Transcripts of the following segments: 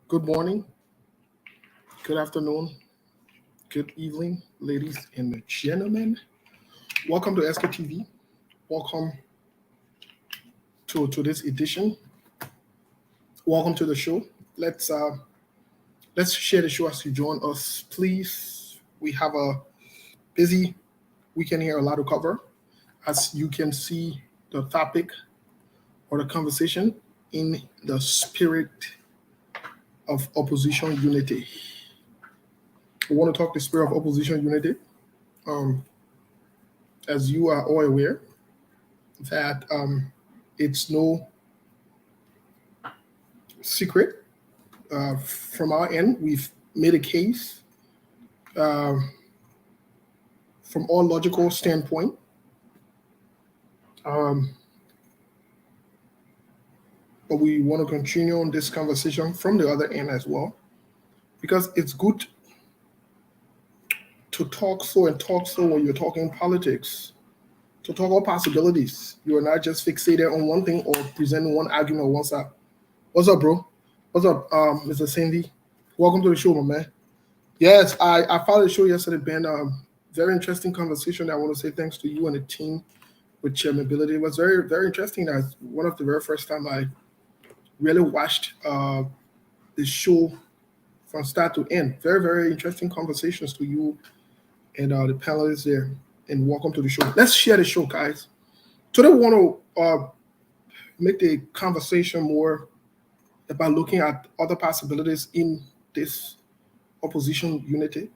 Good morning, good afternoon, good evening, ladies and gentlemen. Welcome to SKTV. Welcome to this edition. Welcome to the show. Let's share the show as you join us, please. We have a busy weekend here, a lot to cover. As you can see, the topic or the conversation in the spirit of opposition unity. We want to talk the spirit of opposition unity. Um, as you are all aware, that it's no secret from our end. We've made a case uh, from all logical standpoint. Um, but we want to continue on this conversation from the other end as well, because it's good to talk so and talk so when you're talking politics, to talk about possibilities. You are not just fixated on one thing or presenting one argument on one side. What's up, bro? What's up, Mr. Cindy? Welcome to the show, my man. Yes, I followed the show yesterday, Ben. Very interesting conversation. I want to say thanks to you and the team with chairmanability. It was very, very interesting. That's one of the very first time I really watched the show from start to end. Very, very interesting conversations to you and the panelists there. And welcome to the show. Let's share the show, guys. Today, we want to make the conversation more about looking at other possibilities in this opposition unity.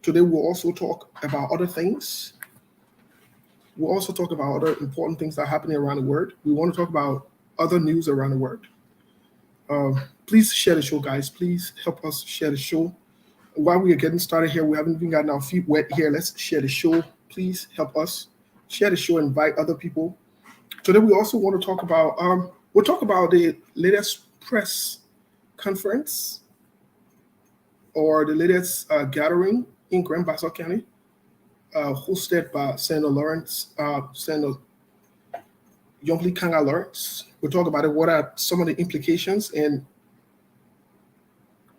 Today, we'll also talk about other things. We'll also talk about other important things that are happening around the world. We want to talk about other news around the world. Please share the show, guys. Please help us share the show. While we are getting started here, we haven't even gotten our feet wet here. Let's share the show. Please help us share the show. Invite other people. Today, we also want to talk about. We'll talk about the latest press conference or the latest gathering in Grand Bassa County, hosted by Senator Lawrence, Senator Yomli Kanga Lawrence. We'll talk about it. What are some of the implications and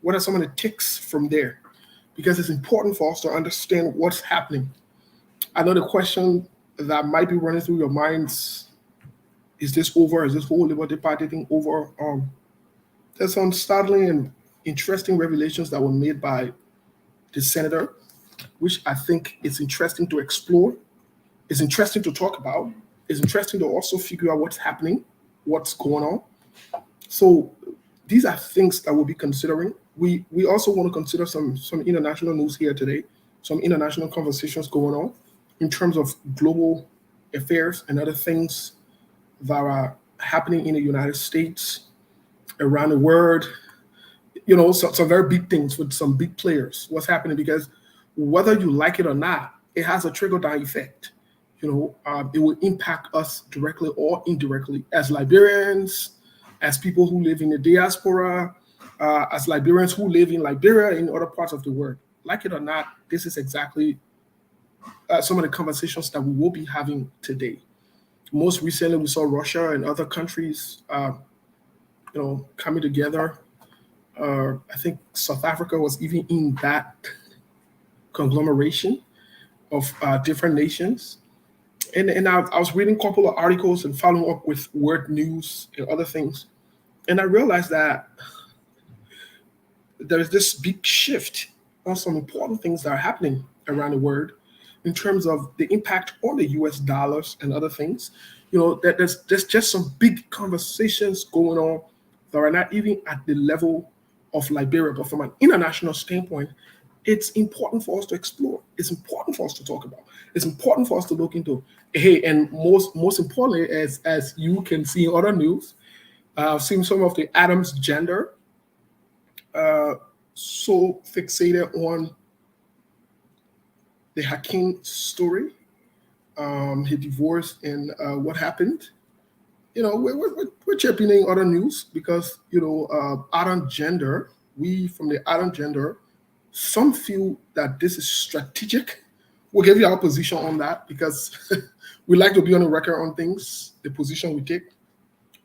what are some of the ticks from there? Because it's important for us to understand what's happening. I know the question that might be running through your minds: is this over? Is this whole Liberty Party thing over? There's some startling and interesting revelations that were made by the senator, which I think is interesting to explore. It's interesting to talk about. It's interesting to also figure out what's happening, what's going on. So these are things that we'll be considering. We also want to consider some international news here today, some international conversations going on in terms of global affairs and other things that are happening in the United States, around the world. Some very big things with some big players. What's happening? Because whether you like it or not, it has a trickle down effect. It will impact us directly or indirectly as Liberians, as people who live in the diaspora, as Liberians who live in Liberia and other parts of the world. Like it or not, this is exactly some of the conversations that we will be having today. Most recently, we saw Russia and other countries, coming together. I think South Africa was even in that conglomeration of different nations. And I was reading a couple of articles and following up with Word News and other things. And I realized that there is this big shift on some important things that are happening around the world in terms of the impact on the US dollars and other things. That there's just some big conversations going on that are not even at the level of Liberia, but from an international standpoint, it's important for us to explore. It's important for us to talk about. It's important for us to look into. Hey, and most importantly, as you can see in other news, I've seen some of the Adams gender so fixated on the Hakeem story, his divorce, and what happened. We're championing other news because Adam gender. We from the Adam gender, some feel that this is strategic. We'll give you our position on that because we like to be on the record on things. The position we take,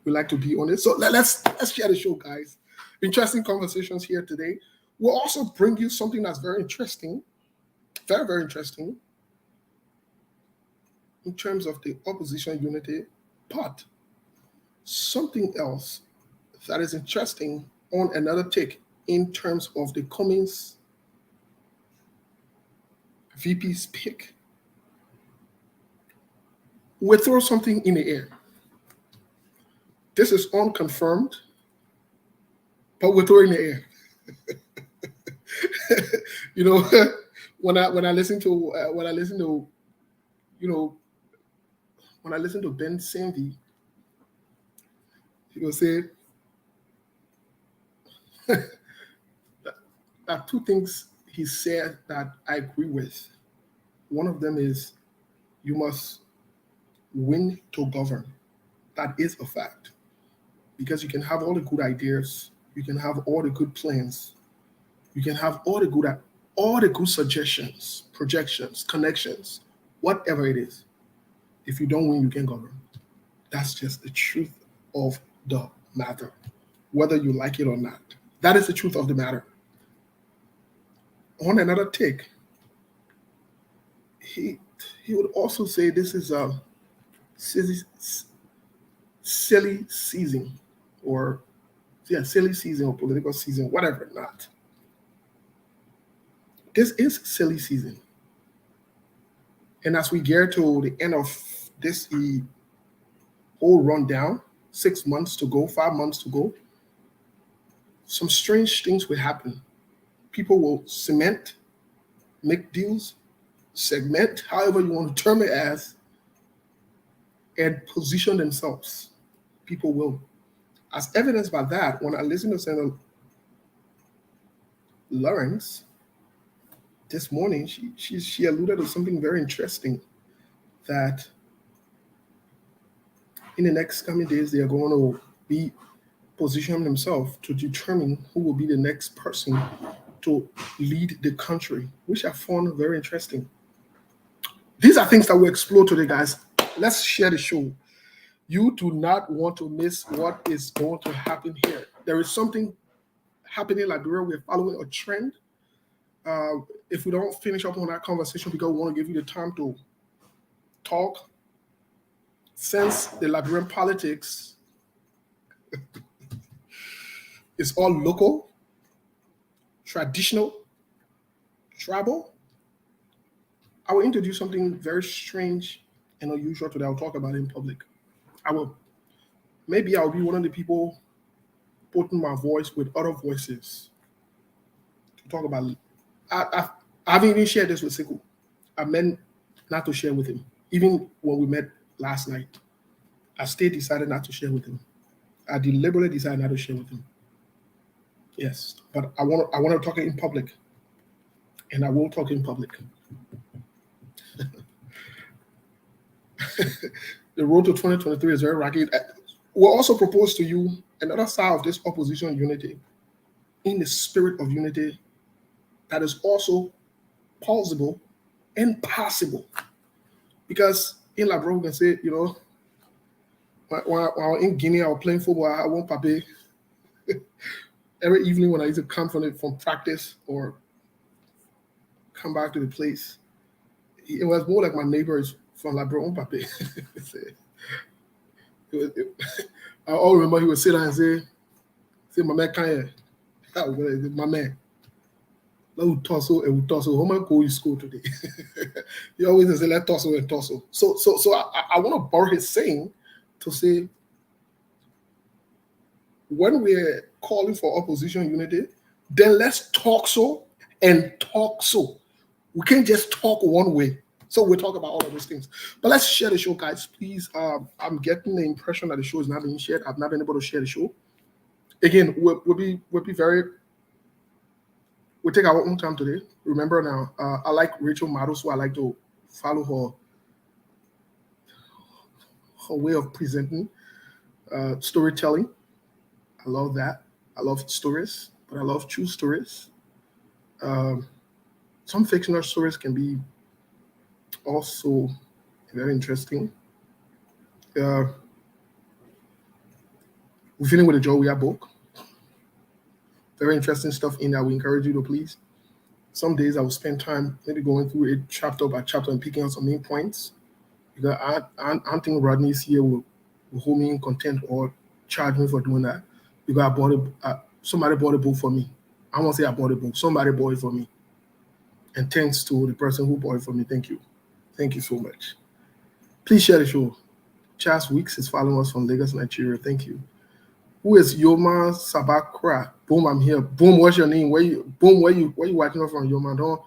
we like to be on it. So let's share the show, guys. interesting conversations here today. We'll also bring you something that's very interesting, very, very interesting in terms of the opposition unity, but something else that is interesting on another take in terms of the Cummings VP's pick. We'll throw something in the air. This is unconfirmed, but we'll throw it in the air. You know, when I listen to Ben Sandy, he will say that two things he said that I agree with. One of them is you must win to govern. That is a fact. Because you can have all the good ideas, you can have all the good plans, you can have all the good suggestions, projections, connections, whatever it is. If you don't win, you can't govern. That's just the truth of the matter, whether you like it or not. That is the truth of the matter. On another take, he would also say this is a silly season, or silly season or political season, whatever not. This is silly season. And as we get to the end of this whole rundown, 6 months to go, 5 months to go, some strange things will happen. People will cement, make deals, segment, however you want to term it as, and position themselves. People will. As evidenced by that, when I listen to Senator Lawrence this morning, she alluded to something very interesting, that in the next coming days, they are going to be positioning themselves to determine who will be the next person to lead the country, which I found very interesting. These are things that we'll explore today, guys. Let's share the show. You do not want to miss what is going to happen here. There is something happening in Liberia. We're following a trend. If we don't finish up on that conversation, because we want to give you the time to talk, since the Liberian politics is all local, traditional, tribal, I will introduce something very strange and unusual today. I'll talk about it in public. Maybe I'll be one of the people putting my voice with other voices to talk about it. I haven't even shared this with Sekou. I meant not to share with him. Even when we met last night, I still decided not to share with him. I deliberately decided not to share with him. Yes, but I want to talk in public, and I will talk in public. The road to 2023 is very rocky. We'll also propose to you another side of this opposition unity, in the spirit of unity, that is also plausible and possible. Because in Labro, we can say, when I was in Guinea, I was playing football, I won't pape. Every evening when I used to come from practice or come back to the place, it was more like my neighbors from Labro on pape. I all remember he would sit down and say, my man can't, my man. Let's tussle and we tussle. How am I going to school today? He always say, let's tussle and tussle. So I want to borrow his saying to say, when we're calling for opposition unity, then let's talk so and talk so. We can't just talk one way. So we'll talk about all of those things. But let's share the show, guys. Please, I'm getting the impression that the show is not being shared. I've not been able to share the show. Again, we'll take our own time today. Remember now, I like Rachel Maddow, so I like to follow her way of presenting, storytelling. I love that. I love stories, but I love true stories. Some fictional stories can be also very interesting. We're feeling with the Joe, we are book. Very interesting stuff in there. We encourage you to please. Some days I will spend time maybe going through it chapter by chapter and picking out some main points. Because I don't think Rodney's here will hold me in contempt or charge me for doing that. Because I bought it, somebody bought a book for me. I won't say I bought a book. Somebody bought it for me. And thanks to the person who bought it for me. Thank you. Thank you so much. Please share the show. Charles Weeks is following us from Lagos, Nigeria. Thank you. Who is Yoma Sabakra? Boom, I'm here. Boom, what's your name? Where you watching us from, Yoma?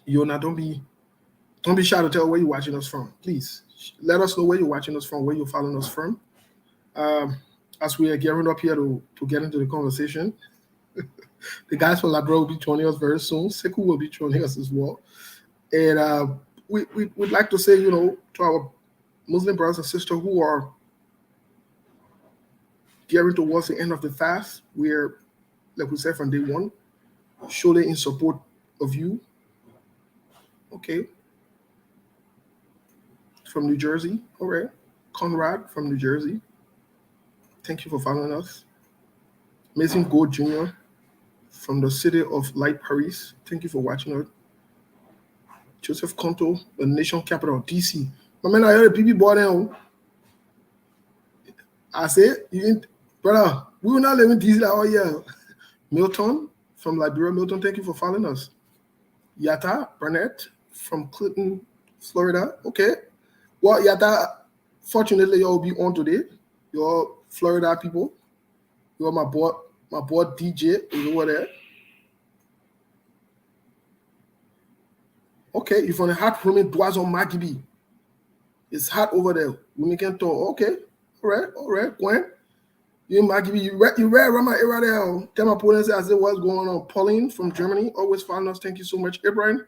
Yona, don't be shy to tell where you're watching us from. Please let us know where you're watching us from, where you're following us from. As we are gearing up here to get into the conversation, the guys from Labrador will be joining us very soon. Sekou will be joining us as well. And we'd like to say, to our Muslim brothers and sisters who are gearing towards the end of the fast, we're, like we said from day one, surely in support of you. Okay. From New Jersey. All right. Conrad from New Jersey. Thank you for following us. Amazing Gold Jr. from the city of Light, Paris. Thank you for watching us. Joseph Conto, the nation capital, DC. My man, I heard the PB boy now. I said, brother, we will not live in DC all year. Milton from Liberia. Milton, thank you for following us. Yata Burnett from Clinton, Florida. Okay. Well, Yata, fortunately, you'll be on today. You're Florida people. You're my boy DJ is over there. Okay, you're from the hot room in Boison Magibi. It's hot over there. We can talk. Okay. All right. Gwen. You in Magibi, you read around my area there. Tell my opponents I said what's going on. Pauline from Germany, always following us. Thank you so much. Abraham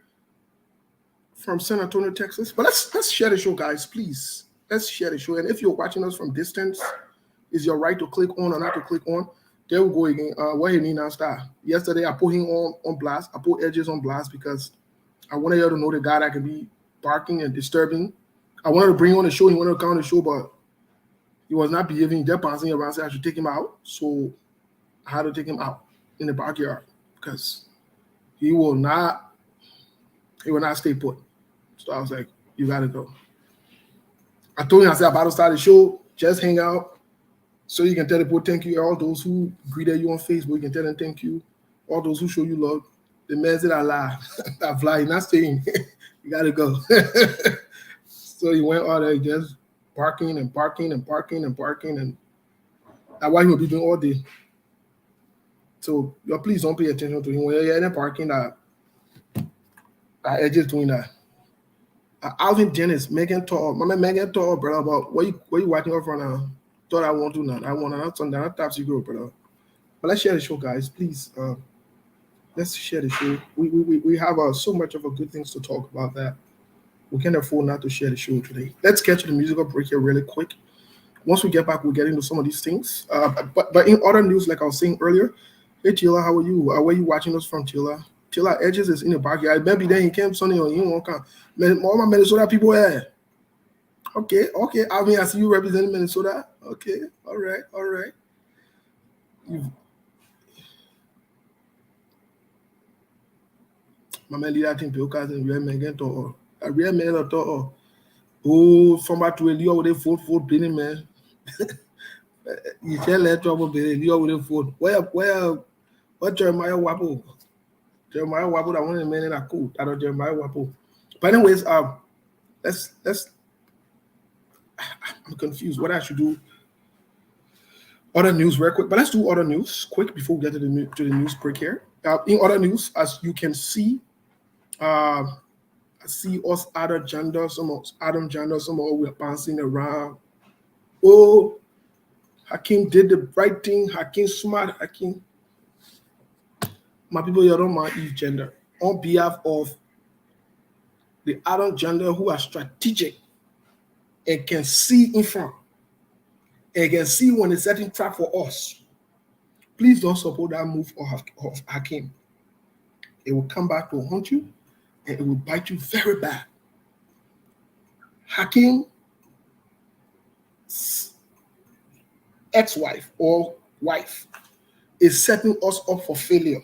from San Antonio, Texas. But let's share the show, guys, please. Let's share the show. And if you're watching us from distance, it's your right to click on or not to click on. There we go again. What you need now, start. Yesterday I put him on blast. I put Edges on blast because I wanted you to know the guy that can be barking and disturbing. I wanted to bring him on the show. He wanted to come on the show, but he was not behaving. They're passing around, so I should take him out. So I had to take him out in the backyard because he will not stay put. So I was like, you gotta go. I told him, I said, I'm about to start the show. Just hang out. So you can tell the people thank you. All those who greeted you on Facebook, you can tell them thank you. All those who show you love. The men that I lie, that fly, not staying. You gotta go. So he went out there just barking and barking and barking and barking, and that's what he will be doing all day. So please don't pay attention to him when you're in the parking. That Edges doing that. Alvin Dennis, Megan Tall, my man Megan Tall, brother. About where you watching off right now? Thought I won't do that. I want to turn that taps you go, brother. But let's share the show, guys. Please, let's share the show. We have so much of a good things to talk about that we can't afford not to share the show today. Let's get to the musical break here really quick. Once we get back, we'll get into some of these things. But in other news, like I was saying earlier, hey Tila, how are you? Where are you watching us from, Tila? Tila Edges is in the backyard. Maybe then he came Sunday or you won't come. All my Minnesota people here. Okay. I mean, I see you representing Minnesota. Okay, all right. My man leader think people can real men get to a real man at all. Oh, from back to a Leo with a foot pinning man. You can't let trouble be Leo with a foot. What Jeremiah Wappo? Jeremiah Wappo, that one man in a coat. I don't Jeremiah Wappo. But anyways, let's I'm confused what I should do. Other news real quick, but let's do other news quick before we get to the news break here. In other news, as you can see, I see us Adam Janda, some of we're bouncing around. Oh, Hakeem did the right thing. Hakeem smart. Hakeem. My people, you don't mind Eve Gender. On behalf of the Adam Gender who are strategic and can see in front and can see when it's setting trap for us. Please don't support that move of Hakeem. It will come back to haunt you and it will bite you very bad. Hakeem's ex-wife or wife is setting us up for failure.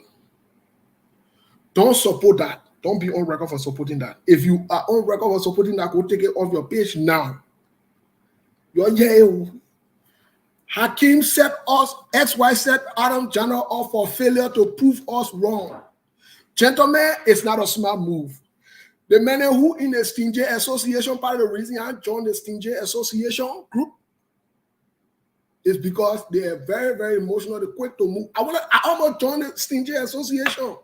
Don't support that. Don't be on record for supporting that. If you are on record for supporting that, go take it off your page now. Hakeem set us, XY set Adam Janner up for failure to prove us wrong. Gentlemen, it's not a smart move. The men who in the Stingy Association, part of the reason I joined the Stingy Association group is because they are very, very emotional. They're quick to move. I almost joined the Stingy Association.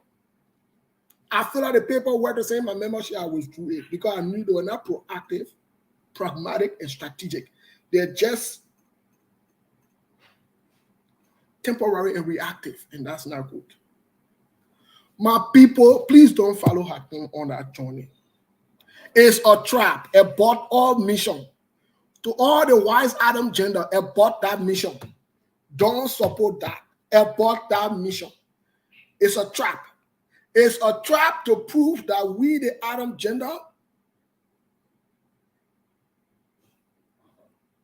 I filled out the paperwork to say my membership, I withdrew it because I knew they were not proactive, pragmatic, and strategic. They're just temporary and reactive, and that's not good. My people, please don't follow Hakeem on that journey. It's a trap, abort all mission. To all the wise Adam gender, abort that mission. Don't support that. Abort that mission. It's a trap. It's a trap to prove that we, the Adam gender,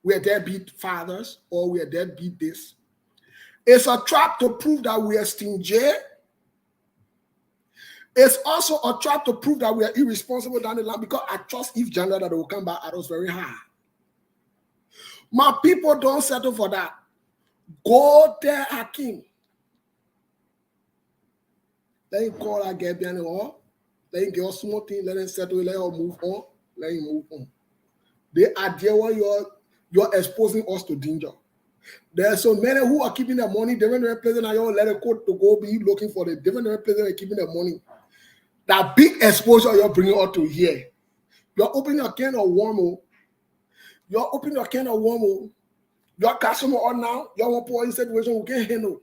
we are deadbeat fathers or we are deadbeat this. It's a trap to prove that we are stingy. It's also a trap to prove that we are irresponsible down the line because I trust if gender that will come back at us very high. My people don't settle for that. Go there, Hakeem. Let him call that girl behind the wall. Let him get a small thing. Let him settle. Let him move on. Let him move on. The idea where you're exposing us to danger. There are so many who are keeping their money different places, and you let it go to go be looking for the different places and keeping their money. That big exposure you're bringing out to here. You're opening a can of wormhole. You're opening a can of wormhole. Your customer on now, you want to put in situation we can't handle.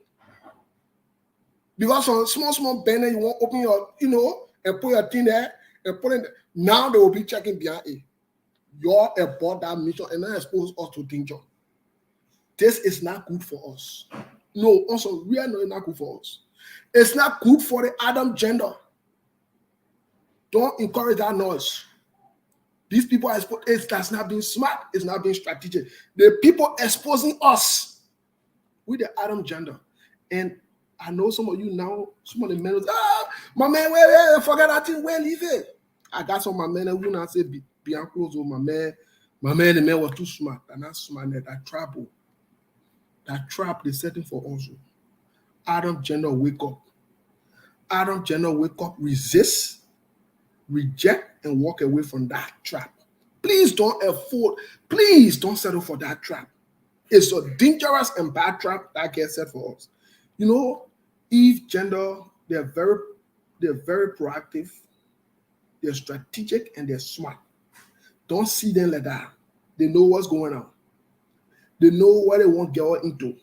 Because on small banner, you want to open your, and put your thing there and put it. Now they will be checking behind it. You're about that mission and not expose us to danger. This is not good for us. No, also, we are not good for us. It's not good for the Adam gender. Don't encourage that noise. These people are exposed. That's not being smart. It's not being strategic. The people exposing us with the Adam gender. And I know some of you now, some of the men, my man, wait, forget that thing, where leave it. I got some of my men who now say, beyond close with my man, the man was too smart. And that's smart, that trouble. That trap is setting for us. Adam gender, wake up. Adam gender, wake up, resist, reject, and walk away from that trap. Please don't afford, please don't settle for that trap. It's a dangerous and bad trap that gets set for us. Eve gender, they're very proactive, they're strategic, and they're smart. Don't see them like that. They know what's going on. They know what they want to get into.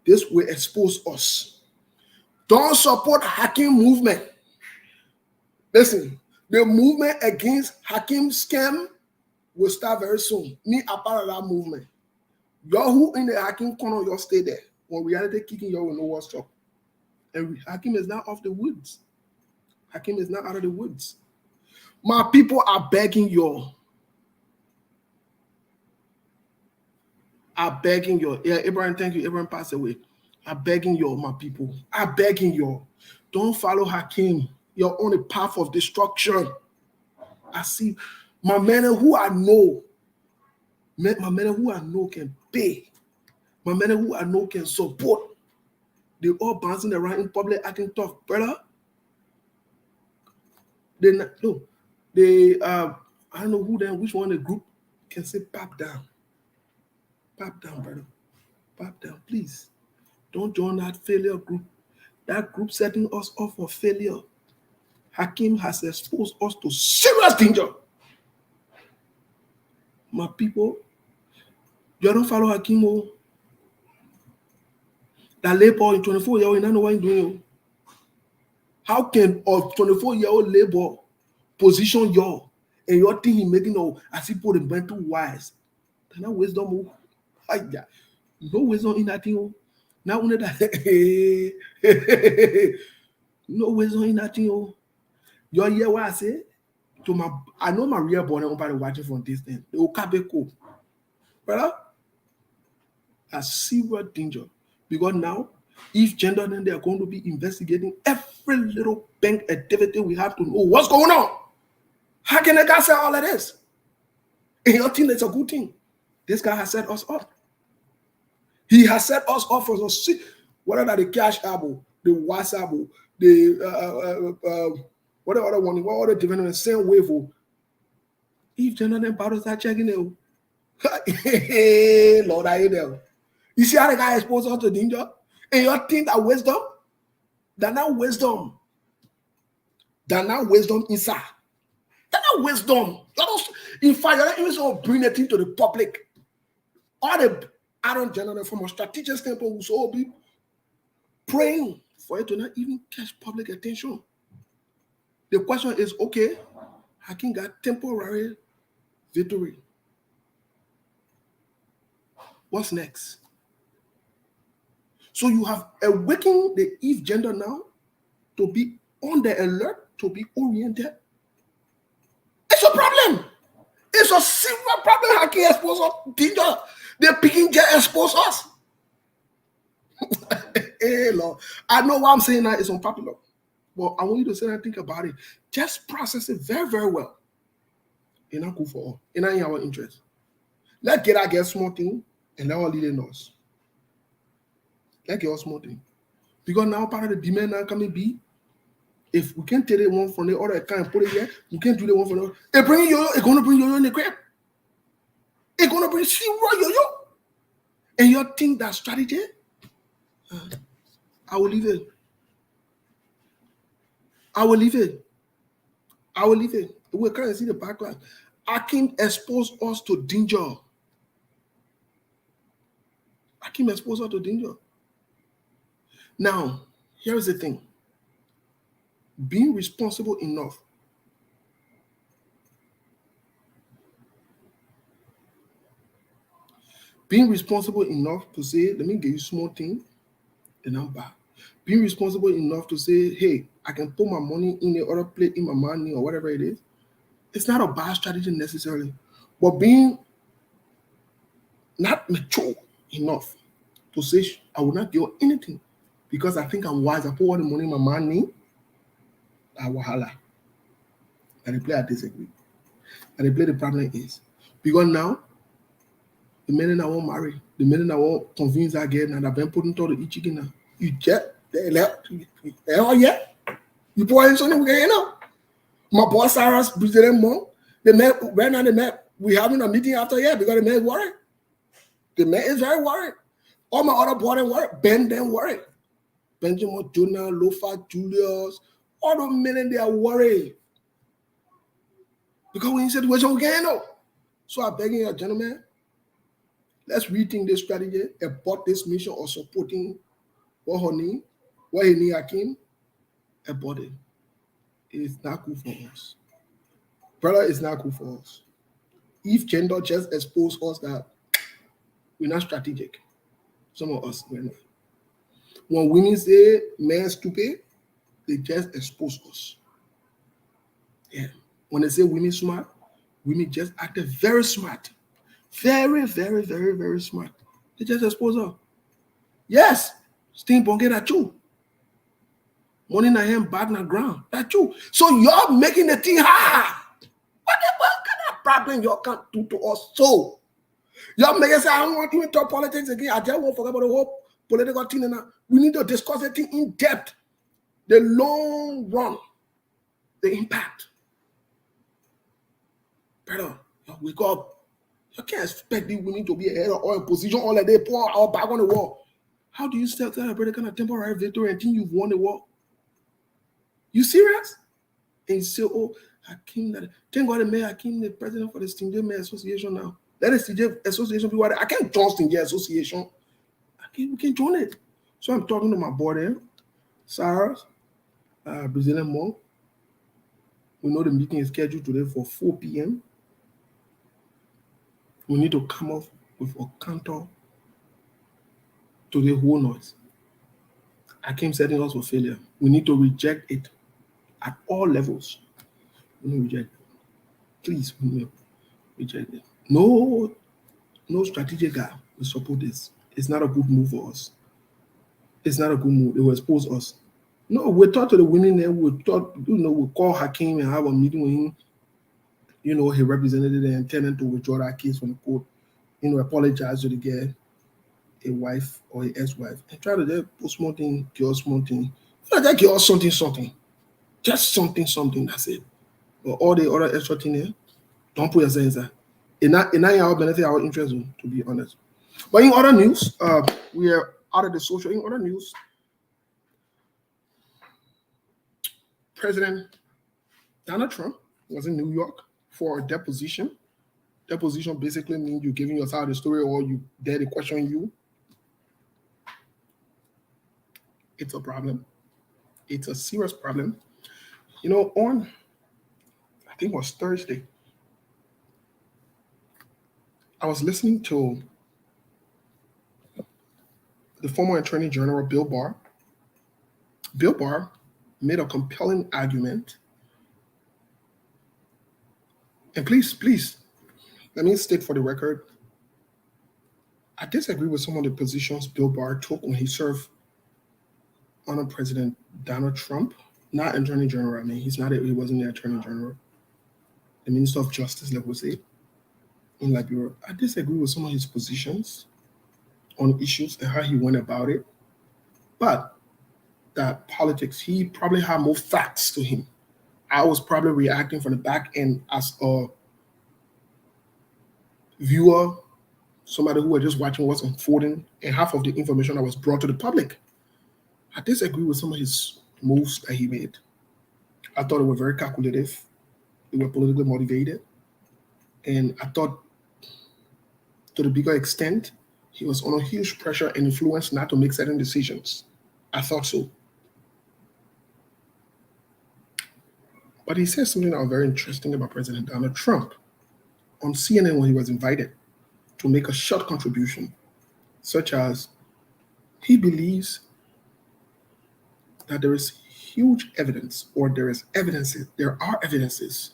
This will expose us. Don't support Hakeem movement. Listen, the movement against Hakeem scam will start very soon. Me a part of that movement. Y'all who in the Hakeem corner, y'all stay there. When reality kicking, y'all will know what's up. And Hakeem is not off the woods. Hakeem is not out of the woods. My people are begging y'all. I'm begging you. Yeah, Abraham, thank you. Abraham passed away. I'm begging you, my people. I'm begging you. Don't follow Hakeem. You're on a path of destruction. I see my men who I know. My men who I know can pay. My men who I know can support. They all bouncing around in public acting tough, brother. I don't know who then, which one the group can say pop down. Pop down, brother. Pop down, please. Don't join that failure group. That group setting us up for failure. Hakeem has exposed us to serious danger. My people, you don't follow Hakeem. That labor in 24-year-old, you don't know what he's doing. How can a 24-year-old labor position you and your thing he making as he put the mental wise? There's no wisdom. No wisdom in that thing. Not only that, no wisdom in that thing. You hear what I say? I know my real born nobody watching from this thing. They will cool. Brother, a serious danger. Because now If gender, then they are going to be investigating every little bank activity. We have to know what's going on. How can a guy say all of this? And you think it's a good thing? This guy has set us up. He has set us up for some, whatever the Cash App, the WhatsApp, the what other one, what other development, the same wave. If gender then battles start checking it. Lord, I know. You see how the guy exposed us to danger? And you think that wisdom? That now wisdom inside. That now wisdom. In fact, you're not even so bring it into the public. All the Aaron General from a strategic standpoint will so be praying for it to not even catch public attention. The question is, okay, Hakeem got temporary victory. What's next? So you have awakened the Eve gender now to be on the alert, to be oriented. It's a problem. It's a serious problem. Hakeem expose us. Danger. The picking jet expose us. Hey, Lord. I know what I'm saying now is unpopular. But I want you to sit and think about it. Just process it very, very well. It's not good for all. It's not in our interest. Let's get a small thing and let our leader knows. Let's get a small thing. Because now part of the demand now can be, if we can't take it one from the other account and put it here, we can't do the one from the other. It's going to bring yo-yo in the crib. It's going to bring zero yo-yo. And you think that strategy? I will leave it. I will leave it. We can't see the backlash. Hakeem exposed us to danger. Hakeem exposed us to danger. Now, here is the thing. Being responsible enough to say, let me give you small thing, and I'm back. Being responsible enough to say, hey, I can put my money in the other plate in my money or whatever it is. It's not a bad strategy necessarily, but being not mature enough to say, I will not give anything because I think I'm wise. I put all the money in my money. I wahala. And the player disagree. And the player, the problem is because now the men I won't marry, the men I won't convince again, and I've been putting to the chicken now. You get hell yeah. You pour in something you know. My boss Sarah's Brazilian mom, the man right now, the man we having a meeting after because the man is worried. The man is very worried. All my other boys worried. Ben then worried. Benjamin, Jonah, Lofa, Julius, all the men they are worried. Because when you said, where's your game? So I'm begging you, gentlemen, let's rethink this strategy, abort this mission of supporting what he need Hakeem, abort it. It's not good for us. Brother, it's not good for us. If gender just expose us that we're not strategic, some of us, we're not. When women say men stupid, they just expose us. Yeah. When they say women smart, women just acted very smart. Very, very, very, very smart. They just expose us. Yes, Sting Bonge, that's you. Money in the hand, back in the ground. That's you. So you're making the thing hard. What kind of problem you can't do to us? So you're making say, I don't want to even talk politics again. I just won't forget about the whole political thing. We need to discuss the thing in depth. The long run. The impact. Brother, wake up. You can't expect the women to be ahead or in position all that they pour our back on the wall. How do you still celebrate a kind of temporary victory and think you've won the war? You serious? And you say, oh, Hakeem, thank God they made Hakeem the president for the Stingy Men Association now. Let the Stingy Association be what I can't join Stingy Association. We can join it. So I'm talking to my boy there, Sarah, Brazilian monk. We know the meeting is scheduled today for 4 p.m. We need to come up with a counter to the whole noise. Hakeem setting us for failure. We need to reject it at all levels. We need to reject it. Please, we need to reject it. No strategic guy will support this. It's not a good move for us. it's not a good move. It will expose us. No, we talk to the women there. We talk, we call Hakeem and have a meeting with him. He represented it and tell him to withdraw that case from the court. Apologize to the girl, a wife or a ex-wife, and try to just put small thing, girl small thing. That girl something. Just something, that's it. But all the other extra thing there, don't put yourself inside. It not our benefit, our interest, to be honest. But in other news, we are out of the social. In other news, President Donald Trump was in New York for a deposition. Deposition basically means you're giving your side of the story or you dare to question you. It's a problem. It's a serious problem. On, I think it was Thursday, I was listening to the former Attorney General, Bill Barr. Bill Barr made a compelling argument. And please, let me state for the record, I disagree with some of the positions Bill Barr took when he served under President Donald Trump, not Attorney General. I mean, he wasn't the Attorney General. The Minister of Justice, let me say, in Liberia. I disagree with some of his positions on issues and how he went about it. But that politics, he probably had more facts to him. I was probably reacting from the back end as a viewer, somebody who was just watching what's unfolding, and half of the information that was brought to the public. I disagree with some of his moves that he made. I thought they were very calculative. They were politically motivated. And I thought, to the bigger extent, he was under huge pressure and influence not to make certain decisions. I thought so. But he said something that was very interesting about President Donald Trump on CNN when he was invited to make a short contribution, such as he believes that there is huge evidence, or there are evidences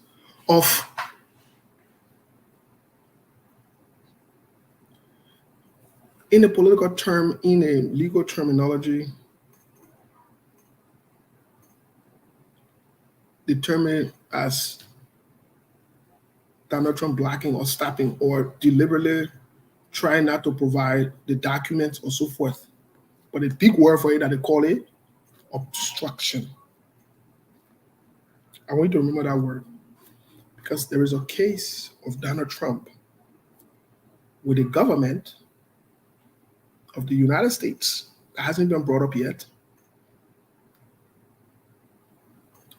of in a political term, in a legal terminology, determined as Donald Trump blocking or stopping or deliberately trying not to provide the documents or so forth. But a big word for it that they call it obstruction. I want you to remember that word, because there is a case of Donald Trump with the government of the United States that hasn't been brought up yet,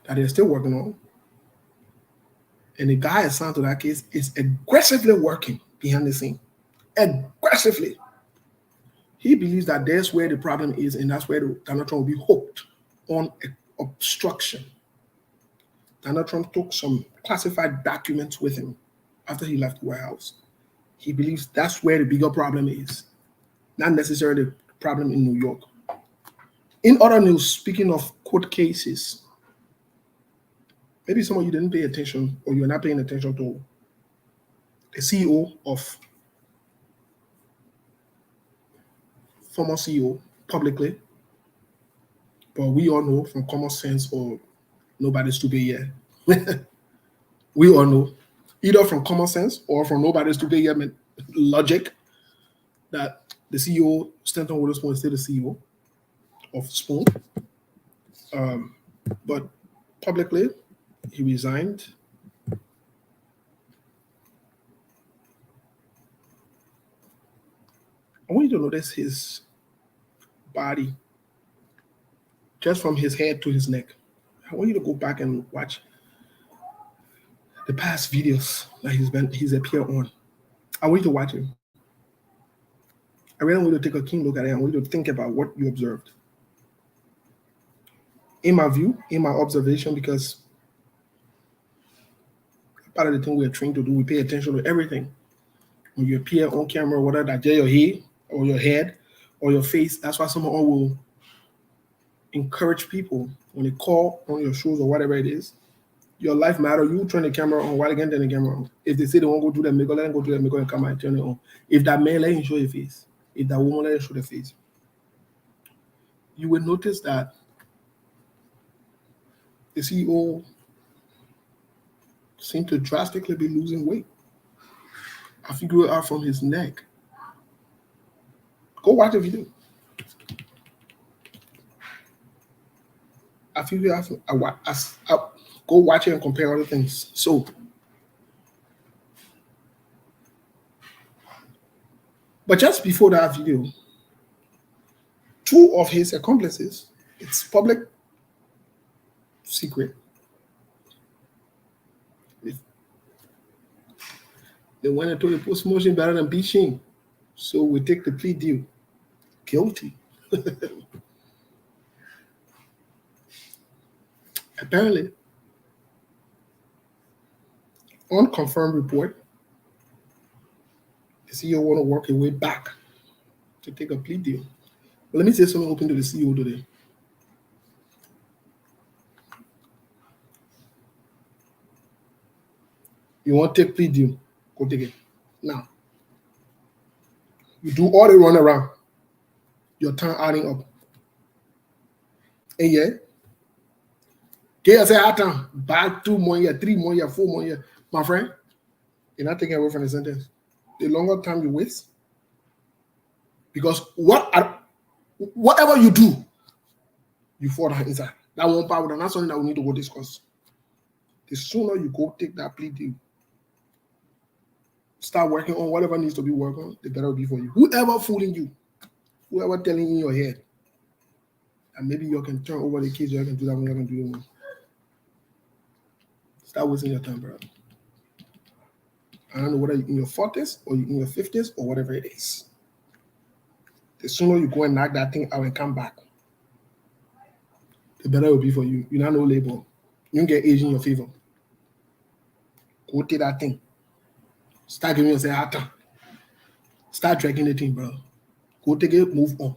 that they're still working on. And the guy assigned to that case is aggressively working behind the scene. Aggressively. He believes that that's where the problem is, and that's where Donald Trump will be hooked on obstruction. Donald Trump took some classified documents with him after he left the White House. He believes that's where the bigger problem is, not necessarily the problem in New York. In other news, speaking of court cases, maybe some of you didn't pay attention, or you're not paying attention to the CEO of, former CEO publicly, but we all know from common sense or nobody's stupid yet. We all know, either from common sense or from nobody's stupid yet logic, that the CEO, Stanton Witherspoon, is still the CEO of Spoon. But publicly, he resigned. I want you to notice his body, just from his head to his neck. I want you to go back and watch the past videos that he's appeared on. I want you to watch him. I really want you to take a keen look at it. I want you to think about what you observed. In my view, in my observation, because part of the thing we're trained to do, we pay attention to everything. When you appear on camera, whether that's your head or your head or your face, that's why someone will encourage people when they call on your shows or whatever it is. Your life matter. You turn the camera on, while again turn the camera on. If they say they won't go do that makeup, let them go do that makeup and come and turn it on. If that man, let him show your face. If that woman, let him show the face. you will notice that the CEO seemed to drastically be losing weight. I figure it out from his neck. Go watch the video. I figure out go watch it and compare other things. So, but just before that video, two of his accomplices, it's public secret, they went and told the post motion better than Biching. So we take the plea deal. Guilty. Apparently, unconfirmed report, the CEO want to work his way back to take a plea deal. But let me say something open to the CEO today. You want to take plea deal, go take it. Now, you do all the run around, your time adding up. And yeah, say back 2 more years, 3 more years, 4 more years. My friend, you're not taking away from the sentence. The longer time you waste, because whatever you do, you fall down inside. That won't power, and that's something that we need to go discuss. The sooner you go take that plea deal, start working on whatever needs to be worked on, the better it will be for you. Whoever fooling you, whoever telling you in your head, and maybe you can turn over the case, you can do that when you can do it more. Start wasting your time, bro. I don't know whether you're in your 40s or you're in your 50s or whatever it is. The sooner you go and knock that thing out and come back, the better it will be for you. You're not no label. You don't get age in your favor. Go take that thing. Start giving yourself hard time. Start dragging the thing, bro. Go take it, move on.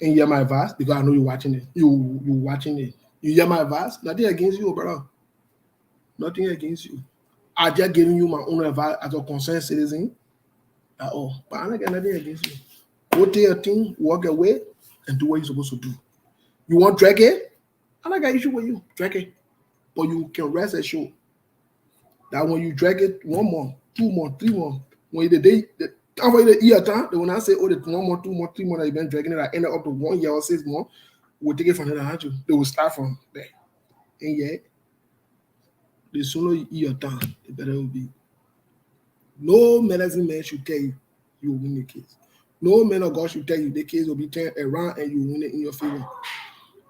And hear my advice, because I know you're watching it. You watching it. You hear my advice? Nothing against you, bro. Nothing against you. I'm just giving you my own advice as a concerned citizen. At all. But I'm not getting nothing against you. Go take your thing, walk away, and do what you're supposed to do. You want drag it? I don't got issue with you. Drag it. But you can rest assured that when you drag it 1 more, 2 more, 3 more, when the time for the year time, they will not say, oh, the 1 more, 2 more, 3 more that you've been dragging it, I ended up to 1 year or 6 more. We'll take it from there, aren't you? They will start from there. And yet, the sooner you eat your time, the better it will be. No medicine man should tell you will win the case. No man of God should tell you the case will be turned around and you win it in your favor.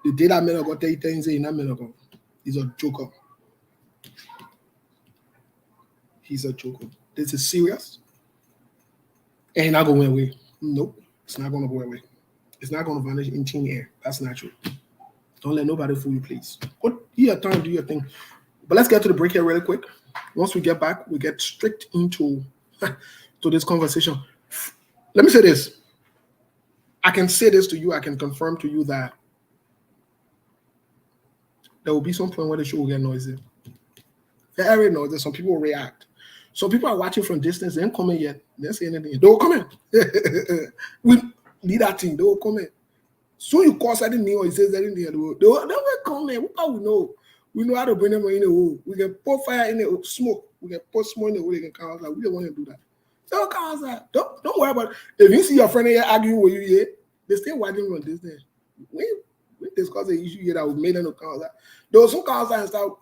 The day that man of God tell you things, say, not man of God. He's a joker. He's a joker. This is serious. And he's not going away. Nope. It's not going to go away. It's not going to vanish in thin air. That's natural. Don't let nobody fool you, please. Go your time, do your thing. But let's get to the break here really quick. Once we get back, we get straight into to this conversation. Let me say this. I can say this to you. I can confirm to you that there will be some point where the show will get noisy. Very noisy. Some people will react. Some people are watching from distance. They ain't coming yet. They ain't saying anything. They will come in. We need that thing. They will come in. So you call something new or you say something new, they will come in. How we know? We know how to bring them in the hole. We can put fire in the smoke. We can put smoke in the hole. They can come outside. We don't want to do that. So come outside. Don't worry about it. If you see your friend here arguing with you here, they still watching on this thing. We discuss the issue here that we made them to come outside. Those who come outside and start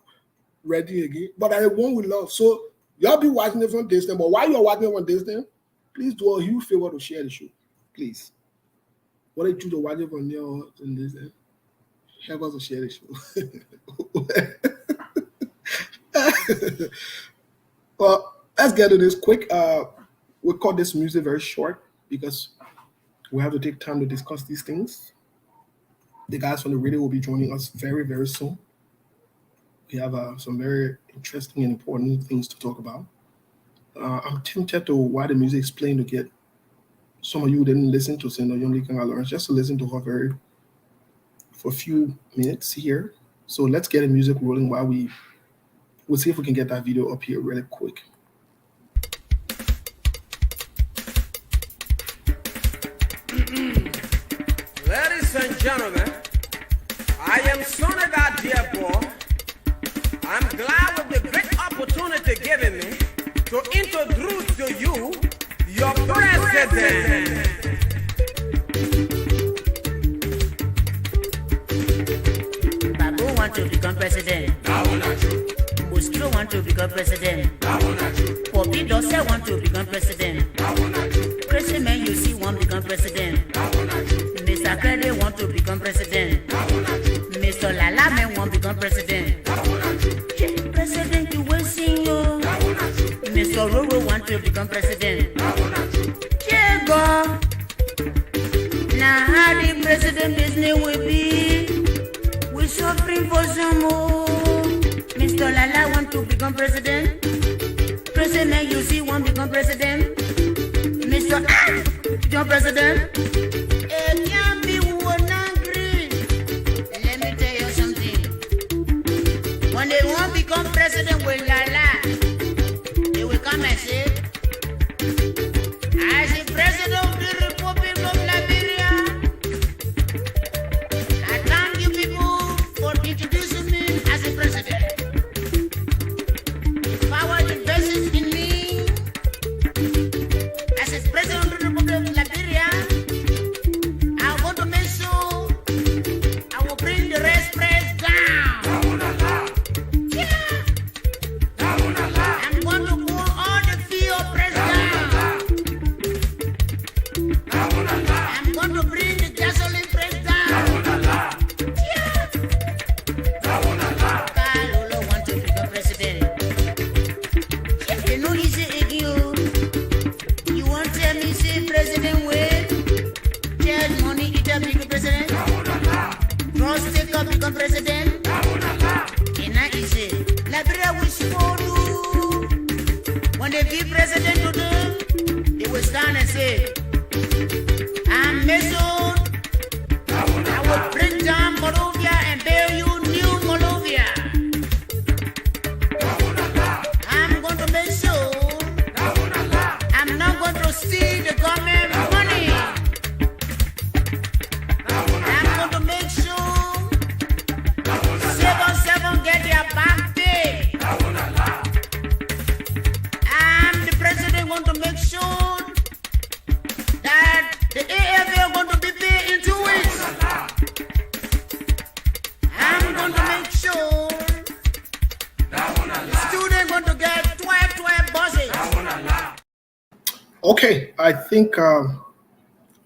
ready again. But I one we love. So y'all be watching it from distance. But while you're watching it from distance, please do a huge favor to share the show. Please. What did you do to watch it from there and listen? Help us to share the show. Well, let's get to this quick. We'll cut this music very short because we have to take time to discuss these things. The guys from the radio will be joining us very, very soon. We have some very interesting and important things to talk about. I'm tempted to why the music is playing to get some of you who didn't listen to Sendo Yumli Kanga Lawrence just to listen to her for a few minutes here. So let's get the music rolling while we'll see if we can get that video up here really quick. Ladies and gentlemen, I am Soledad Diabo. I'm glad with the great opportunity given me to introduce to you your president. Babu want to become president. Bustro want to become president. Poppy Dossa want to become president. Crazy man you see want to become president. Mr. Kede want to become president. Mr. Lala man want to become president. President you will see you. Mr. Roro want to become president. Jego. Now how the president business will be? We suffering for some more. Mr. Lala want to become president. President you see want to become president. Mr. Become president. It can't be one angry. Let me tell you something. When they want to become president with Lala, they will come and say, as the president of the Republic of Liberia, I thank you people for introducing me as the president. The power invested in me as the president of the Republic of Liberia. I'm going to make sure I will bring the rest price down. Yeah. I'm going to pull all the fee of price down. I'm going to bring the gasoline price down. Yeah. Kalolo want to become president. Yeah, you know easy again. You want to tell me say president will charge money eat up become president? Cross take up become president? It's not easy. Liberia will show you. When they give president to them, they will stand and say, I'm Mason. I will bring down Moldova and bear you new Moldova. I'm going to make sure I'm not going to steal the government money. I'm going to make sure 7-7 get their back pay. I'm the president going to make sure that the AFL going to be paid in 2 weeks. I'm going to make sure students going to get 12 buses. Okay, I think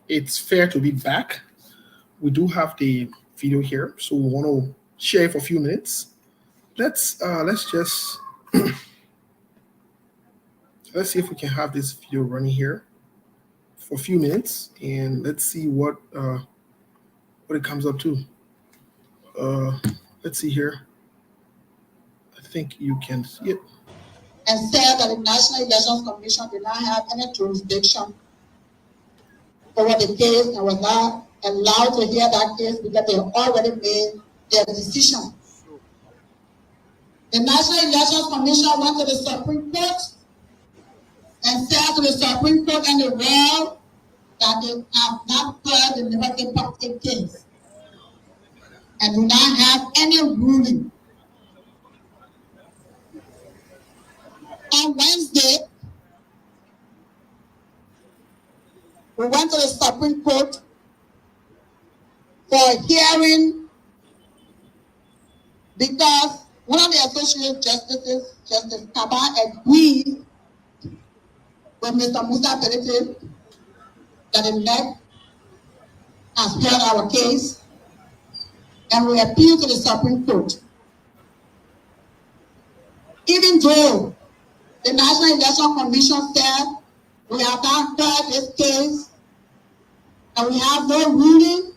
it's fair to be back. We do have the video here, so we want to share it for a few minutes. Let's just let's see if we can have this video running here for a few minutes, and let's see what it comes up to. Let's see here. I think you can see it. And said that the National Elections Commission did not have any jurisdiction over the case and was not allowed to hear that case because they already made their decision. The National Elections Commission went to the Supreme Court and said to the Supreme Court and the world that they have not heard the Liberty Party case and do not have any ruling. On Wednesday, we went to the Supreme Court for a hearing because one of the associate justices, Justice Kaba, agreed with Mr. Musa Pelete that the NEC has heard our case, and we appealed to the Supreme Court. Even though the National Election Commission said we have not heard this case and we have no ruling,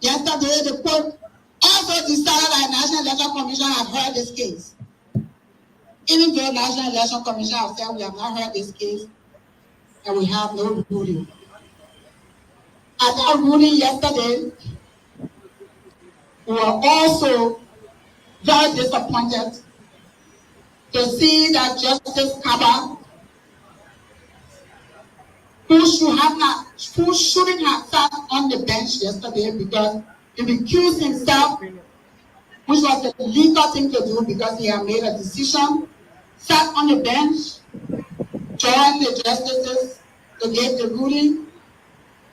yesterday the court also decided that the National Election Commission has heard this case. Even though the National Election Commission has said we have not heard this case and we have no ruling. At that ruling yesterday, we were also very disappointed to see that Justice Kaba who shouldn't have sat on the bench yesterday because he recused himself, which was the legal thing to do because he had made a decision, sat on the bench, joined the justices to give the ruling,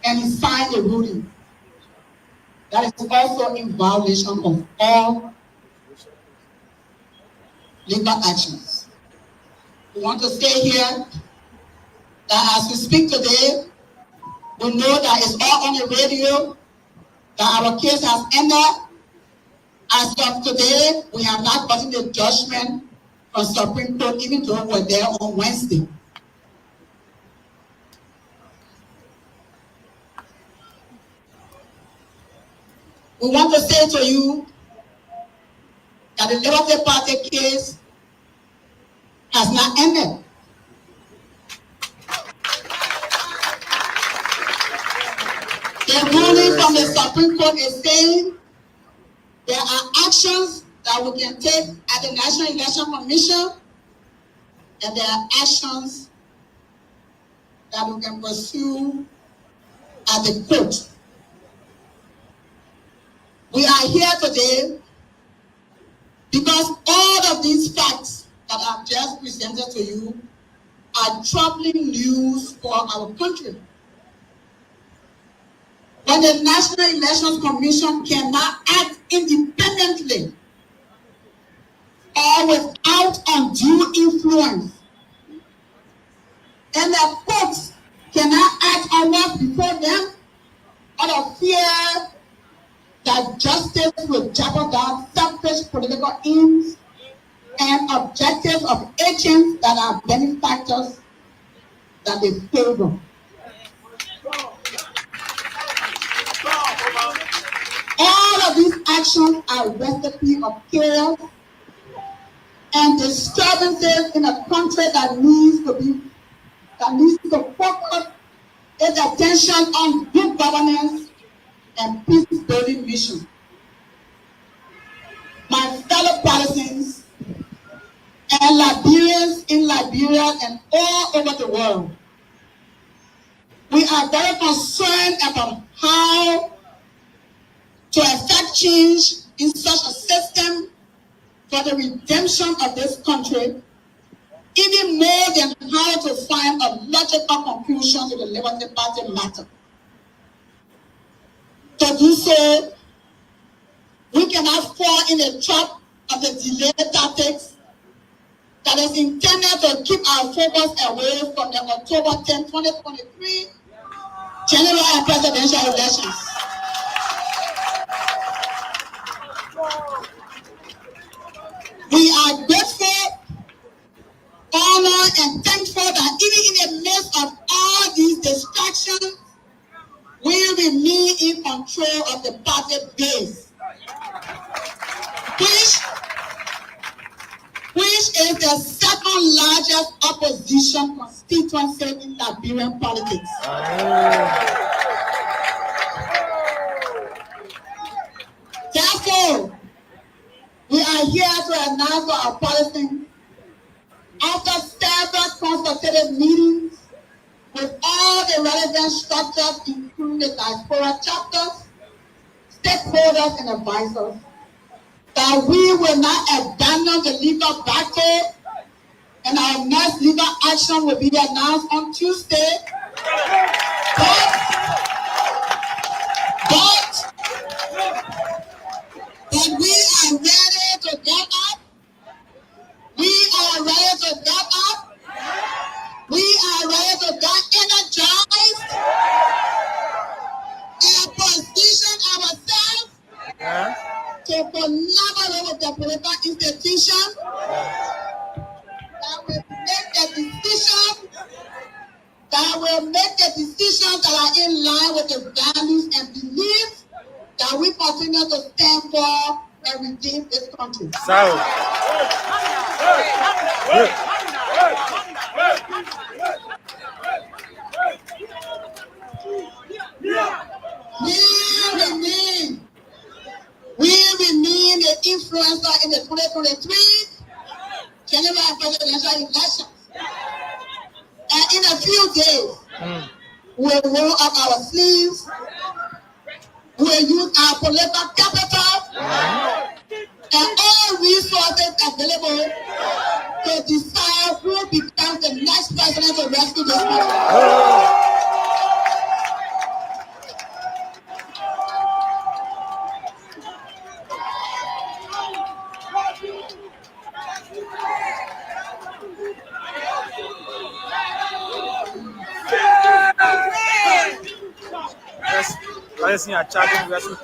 and he signed the ruling. That is also in violation of all legal actions. We want to say here that as we speak today, we know that it's all on the radio, that our case has ended. As of today, we have not gotten the judgment from Supreme Court, even though we were there on Wednesday. We want to say to you that the Liberty Party case has not ended. The ruling from the Supreme Court is saying there are actions that we can take at the National Election Commission, and there are actions that we can pursue at the court. We are here today because all of these facts that I've just presented to you are troubling news for our country. When the National Elections Commission cannot act independently or without undue influence, and the courts cannot act on what before them out of fear that justice will jeopardize selfish political aims and objectives of agents that are benefactors that they favor. All of these actions are a recipe of chaos and disturbances in a country that needs to focus its attention on good governance and peace-building mission. My fellow partisans and Liberians in Liberia and all over the world, we are very concerned about how to effect change in such a system for the redemption of this country, even more than how to find a logical conclusion to the Liberty Party matter. To do so, we cannot fall in the trap of the delay tactics that is intended to keep our focus away from the October 10, 2023 general and presidential elections. We are grateful, honored, and thankful that even in the midst of all these distractions, we remain in control of the party base, which is the second largest opposition constituency in Liberian politics. Therefore, we are here to announce to our partisans, after several consultative meetings with all the relevant structures, including the diaspora chapters, stakeholders, and advisors, that we will not abandon the legal battle, and our next legal action will be announced on Tuesday. But we are ready to get up. We are ready to get up. We are ready to get energized and position ourselves to collaborate with the political institution that will make the decisions that are in line with the values and beliefs that we continue to stand for and redeem this country. We remain the influencer in the 2023 general and presidential elections. And in a few days, We'll roll up our sleeves. We'll use our political capital and all resources available to decide who becomes the next president to rescue this country. Parece a charging vessel.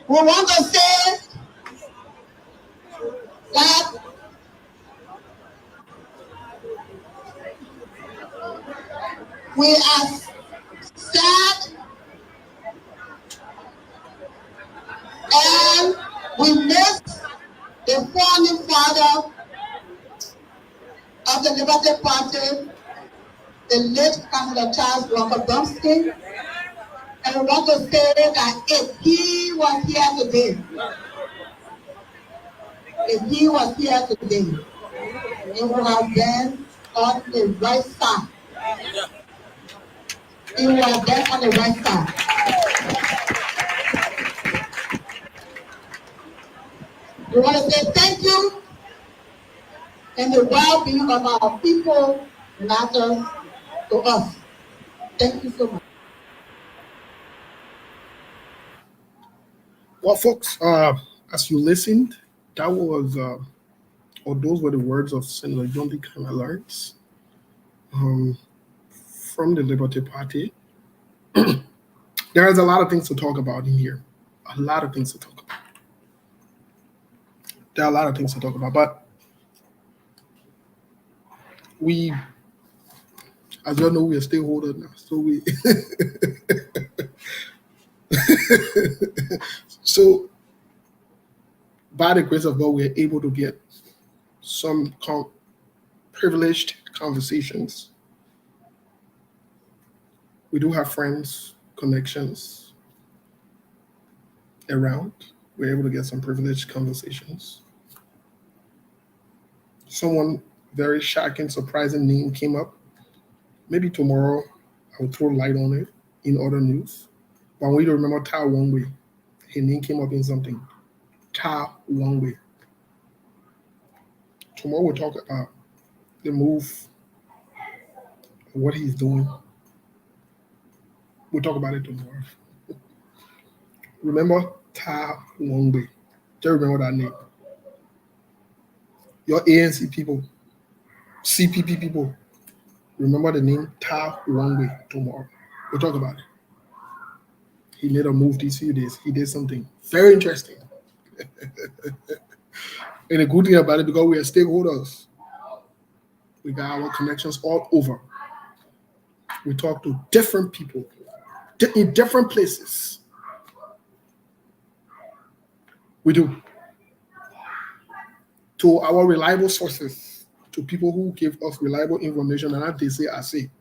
We want to say that we are sad and we miss the founding father of the Liberty Party, the late Councillor Charles Walker Bromsky. And we want to say that if he was here today, he would have been on the right side. He would have been on the right side. We want to say thank you, and the well-being of our people matters to us. Thank you so much. Well, folks, as you listened, that was, or those were the words of Senator John D. Kama Lawrence from the Liberty Party. There is a lot of things to talk about in here. A lot of things to talk about. There are a lot of things to talk about, but we, as you know, we are stakeholders now, so we. So, by the grace of God, we are able to get some privileged conversations. We do have friends, connections around. We're able to get some privileged conversations. Someone very shocking, surprising name came up. Maybe tomorrow I will throw light on it in other news. But I want you to remember Ta Wongwe. His name came up in something. Ta Wongwe. Tomorrow we'll talk about the move, what he's doing. We'll talk about it tomorrow. Remember Ta Wongwe. Just remember that name. Your ANC people, CPP people, remember the name Ta Wongwe tomorrow. We'll talk about it. He made a move these few days. He did something very interesting. And the good thing about it, because we are stakeholders, we got our connections all over. We talk to different people in different places. We do. To our reliable sources, to people who give us reliable information, and as they say, I say,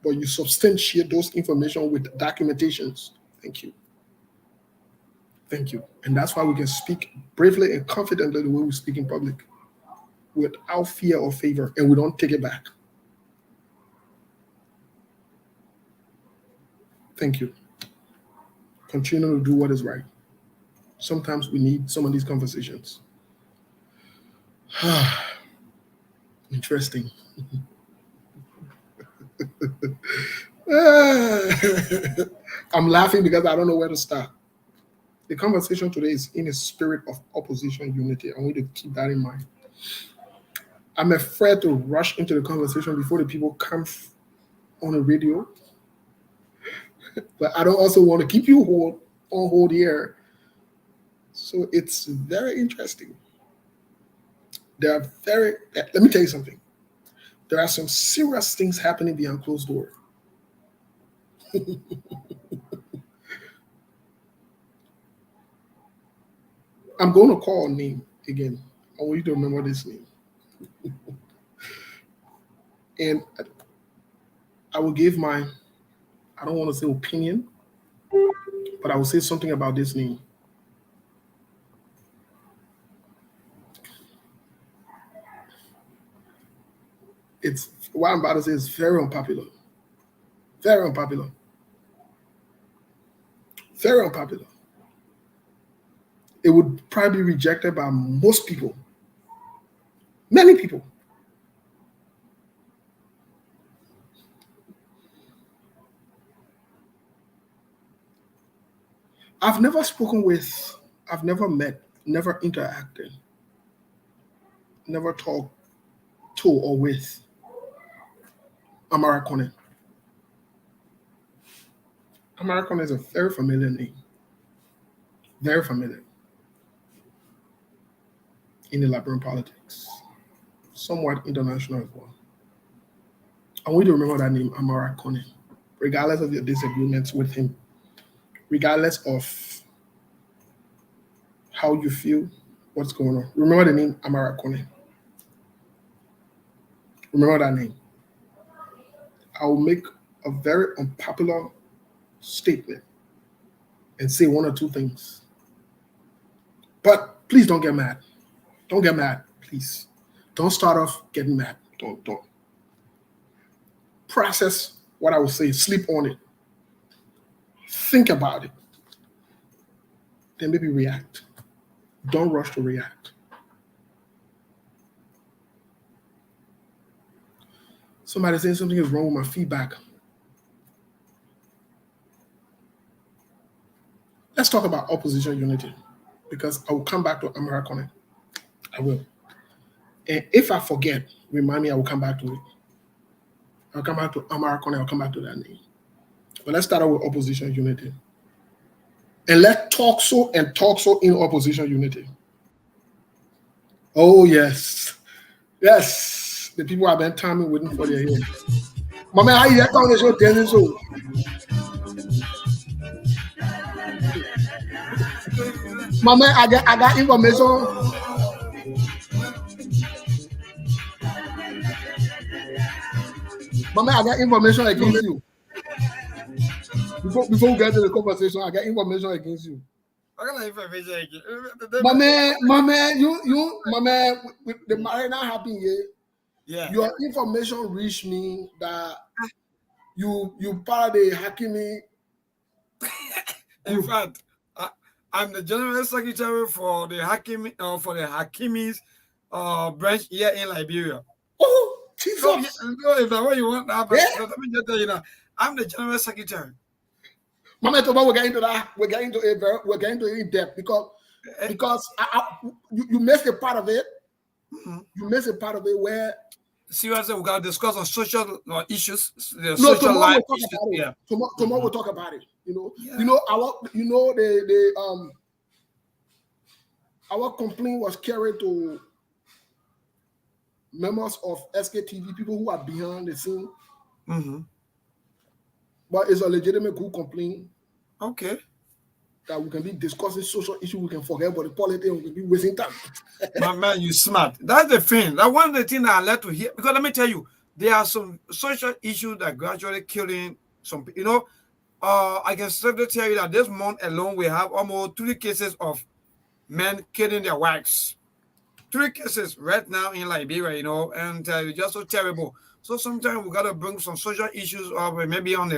but you substantiate those information with documentations. Thank you. Thank you. And that's why we can speak bravely and confidently the way we speak in public, without fear or favor, and we don't take it back. Thank you. Continue to do what is right. Sometimes we need some of these conversations. Interesting. I'm laughing because I don't know where to start. The conversation today is in a spirit of opposition unity. I want you to keep that in mind. I'm afraid to rush into the conversation before the people come on the radio. But I don't also want to keep you on hold here. So it's very interesting. Let me tell you something. There are some serious things happening behind closed doors. I'm going to call a name again. I want you to remember this name. And I will give my, I don't want to say opinion, but I will say something about this name. It's what I'm about to say is very unpopular. Very unpopular. Very unpopular. It would probably be rejected by most people. Many people. I've never spoken with, I've never met, never interacted, never talked to or with Amara Koney. Amara Koney is a very familiar name. Very familiar in the Liberian politics. Somewhat international as well. I want you to remember that name, Amara Koney, regardless of your disagreements with him, regardless of how you feel, what's going on. Remember the name, Amara Koney. Remember that name. I will make a very unpopular statement and say one or two things. But please don't get mad. Don't get mad, please. Don't start off getting mad. Don't. Process what I will say. Sleep on it. Think about it. Then maybe react. Don't rush to react. Somebody saying something is wrong with my feedback. Let's talk about opposition unity, because I will come back to Amara Koney. I will. And if I forget, remind me, I will come back to it. I'll come back to Amara Koney, I'll come back to that name. But let's start out with opposition unity. And let's talk so in opposition unity. Oh, yes. Yes. The people have been timing waiting for their ear. My man, how you get on the show? Telling so. My man, I got information. My man, I got information against you. Before we get to the conversation, I got information against you. I got information against My man, you, with the marina happening here. Yeah. Your information reached me that you part of the Hakimi. In fact, I'm the general secretary for the Hakimi's branch here in Liberia. Oh, Jesus! So if that's what you want, let me just tell you now. I'm the general secretary. Mama, we're getting to that. We're getting to it in depth because you missed a part of it. Mm-hmm. You missed a part of it where. Seriously, we got to discuss on social issues, the social life issues. Yeah. Tomorrow we'll talk about it. Yeah. Our complaint was carried to members of SKTV, people who are behind the scene. Mm-hmm. But it's a legitimate good complaint. Okay. That we can be discussing social issues, we can forget about the politics, we can be wasting time. My man, you smart. That's the thing. That's one of the things I like to hear. Because let me tell you, there are some social issues that gradually killing some people. I can safely tell you that this month alone, we have almost 3 cases of men killing their wives. 3 cases right now in Liberia, and it's just so terrible. So sometimes we got to bring some social issues up, maybe on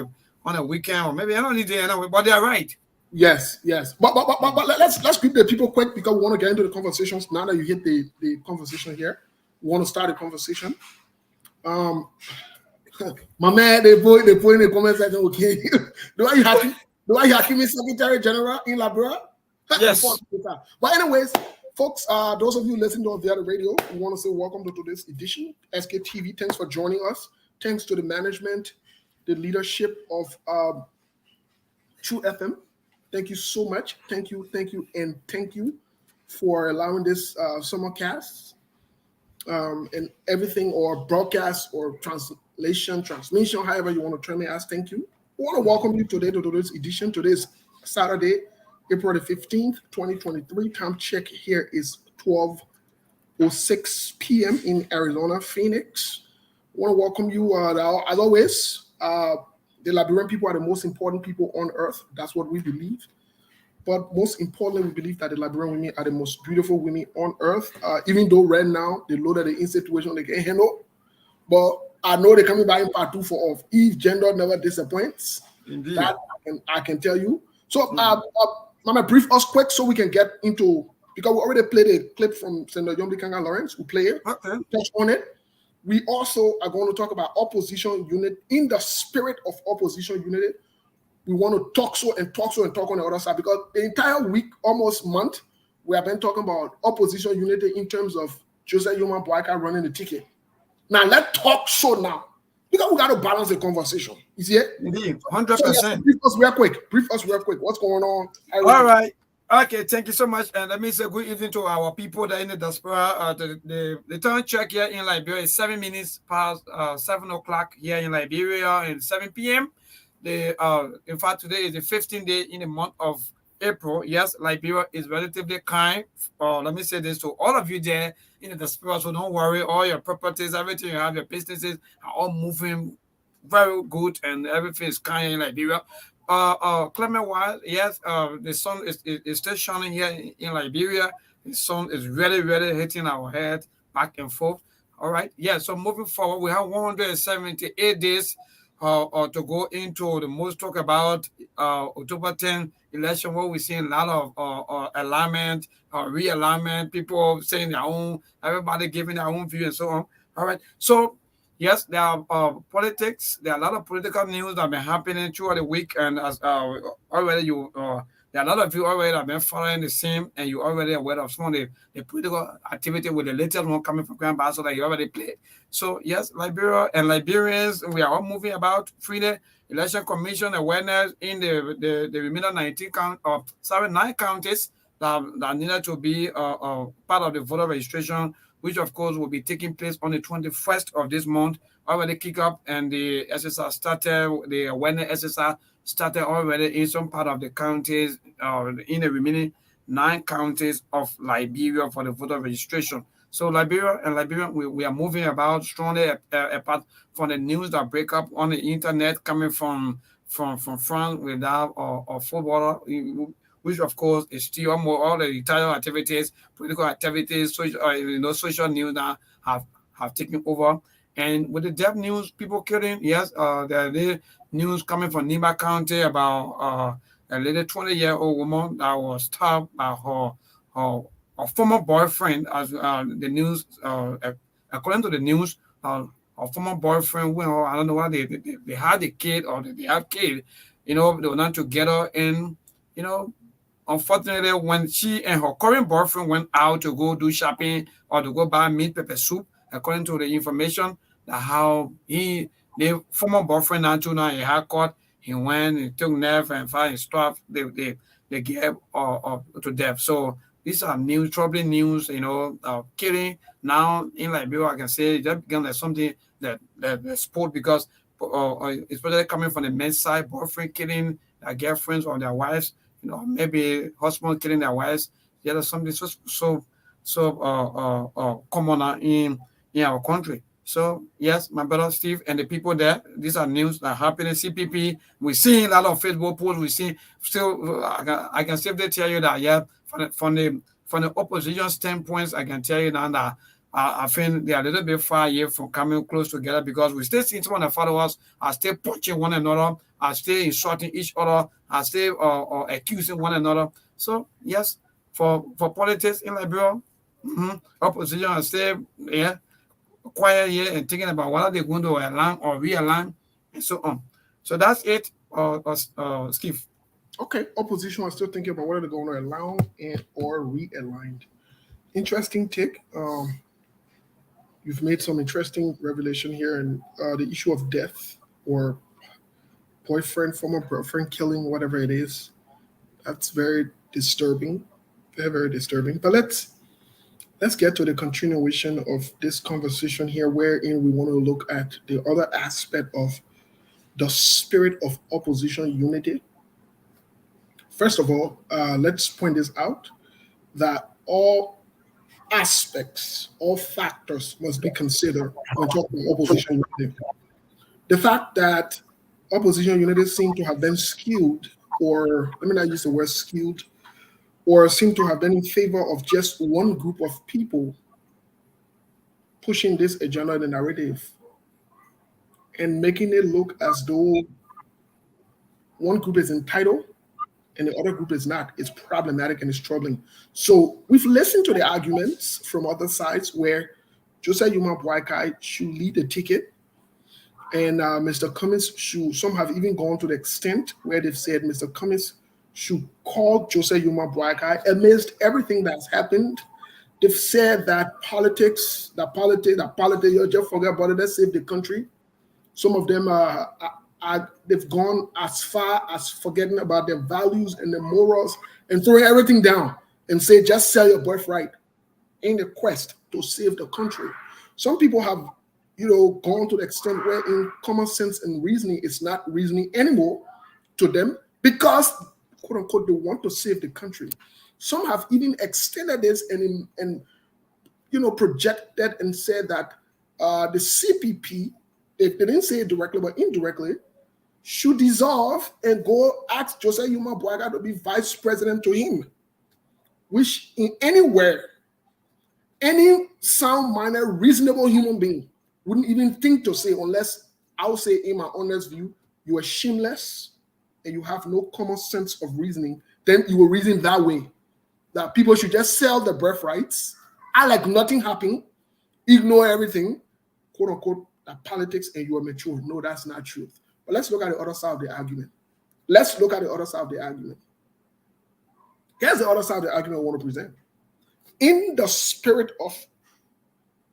a weekend, or maybe another day anyway, but they're right. Yes. But let's keep the people quick because we want to get into the conversations. Now that you hit the conversation here, we want to start a conversation. My man, they put in the comment section, okay. Do I Hakimi Secretary General in Liberia? Yes. But anyways, folks, those of you listening to us via the radio, we want to say welcome to today's edition. SKTV, thanks for joining us. Thanks to the management, the leadership of True FM. Thank you so much. Thank you, and thank you for allowing this summer cast and everything, or broadcast or transmission, however you want to term it as. Thank you. We want to welcome you today to today's edition. Today is Saturday, April the 15th, 2023. Time check here is 12:06 p.m. in Arizona, Phoenix. I want to welcome you, as always. The Liberian people are the most important people on earth. That's what we believe. But most importantly, we believe that the Liberian women are the most beautiful women on earth. Even though right now, they load at the in situation they can handle. But I know they're coming back in part 2 for off. If gender never disappoints, Indeed. that I can tell you. So, Mama, brief us quick so we can get into, because we already played a clip from Senator Yombi Kanga Lawrence. We play it, touch on it. We also are going to talk about opposition unit in the spirit of opposition unity. We want to talk on the other side, because the entire week, almost month, we have been talking about opposition unity in terms of Joseph Yoma Boyka running the ticket. Now let's talk now, because we got to balance the conversation. You see it? Indeed, 100%. So, brief us real quick. What's going on? All right. Okay, thank you so much. And let me say good evening to our people that in the diaspora. The time check here in Liberia is 7 minutes past 7 o'clock here in Liberia, and 7 p.m. In fact, today is the 15th day in the month of April. Yes, Liberia is relatively kind. Let me say this to all of you there in the diaspora, so don't worry. All your properties, everything you have, your businesses are all moving very good, and everything is kind in Liberia. Clement Wild, yes, the sun is still shining here in Liberia. The sun is really hitting our head back and forth. All right, yeah. So moving forward, we have 178 days to go into the most talk about October 10 election, where we see a lot of alignment, realignment, people saying their own, everybody giving their own view and so on. All right, so. Yes, there are politics. There are a lot of political news that have been happening throughout the week, and as already there are a lot of you already have been following the same, and you're already aware of some of the political activity with the latest one coming from Grand Basso that you already played. So yes, Liberia and Liberians, we are all moving about freely. Election Commission awareness in the remaining 9 counties that needed to be part of the voter registration, which of course will be taking place on the 21st of this month. Already kick up, and the SSR started, the awareness SSR started already in some part of the counties, in the remaining 9 counties of Liberia for the voter registration. So Liberia, we are moving about strongly apart from the news that break up on the internet coming from France without or footballer, which of course is still more all the entire activities, political activities, social news that have taken over. And with the death news, people killing, yes, there is news coming from Niba County about a little 20-year-old woman that was stabbed by her former boyfriend. As the news, according to the news, her former boyfriend, well, I don't know why they had a kid or they have kid, they were not together, and unfortunately, when she and her current boyfriend went out to go do shopping or to go buy meat pepper soup, according to the information, that how the former boyfriend now he had caught, he went, he took knife and fired his stuff, they gave to death. So these are news, troubling news, killing now in Liberia. I can say that began as something that sport, because especially coming from the men's side, boyfriend killing their girlfriends or their wives, maybe husband killing their wives. Yeah, that's something so common in our country. So yes, my brother Steve and the people there, these are news that happen in CPP. We see a lot of Facebook posts. We see still. I can safely tell you that, yeah, from the opposition standpoints, I can tell you now that I think they are a little bit far here from coming close together, because we still see some of the followers are still punching one another, are still insulting each other, are still accusing one another. So yes, for politics in Liberia, opposition are still quiet here and thinking about what are they going to align or realign and so on. So that's it, Steve. Okay, opposition are still thinking about whether they're going to align and or realign. interesting take. You've made some interesting revelation here, and the issue of death or boyfriend, former girlfriend killing, whatever it is. That's very disturbing, very, very disturbing. But let's get to the continuation of this conversation here, wherein we want to look at the other aspect of the spirit of opposition unity. First of all, let's point this out, that all aspects, all factors must be considered when talking about opposition unity. The fact that opposition unity seem to have been skewed, or let me not use the word skewed, or seem to have been in favor of just one group of people pushing this agenda in the narrative and making it look as though one group is entitled and the other group is not. It's problematic and it's troubling. So we've listened to the arguments from other sides where Joseph Yuma Boakai should lead the ticket, and Mr. Cummings should, some have even gone to the extent where they've said Mr. Cummings should call Joseph Yuma Boakai amidst everything that's happened. They've said that politics, you just forget about it, let's save the country. Some of them they've gone as far as forgetting about their values and their morals and throwing everything down and say, just sell your birthright in the quest to save the country. Some people have, gone to the extent where in common sense and reasoning, it's not reasoning anymore to them because, quote unquote, they want to save the country. Some have even extended this and projected and said that the CPP, they didn't say it directly, but indirectly, should dissolve and go ask Joseph Yuma Boakai to be vice president to him, which in anywhere, any sound-minded, reasonable human being wouldn't even think to say, unless I would say, in my honest view, you are shameless and you have no common sense of reasoning, then you will reason that way, that people should just sell their birthrights, act like nothing happened, ignore everything, quote unquote, that politics and you are mature. No, that's not truth. But let's look at the other side of the argument. Here's the other side of the argument I want to present. In the spirit of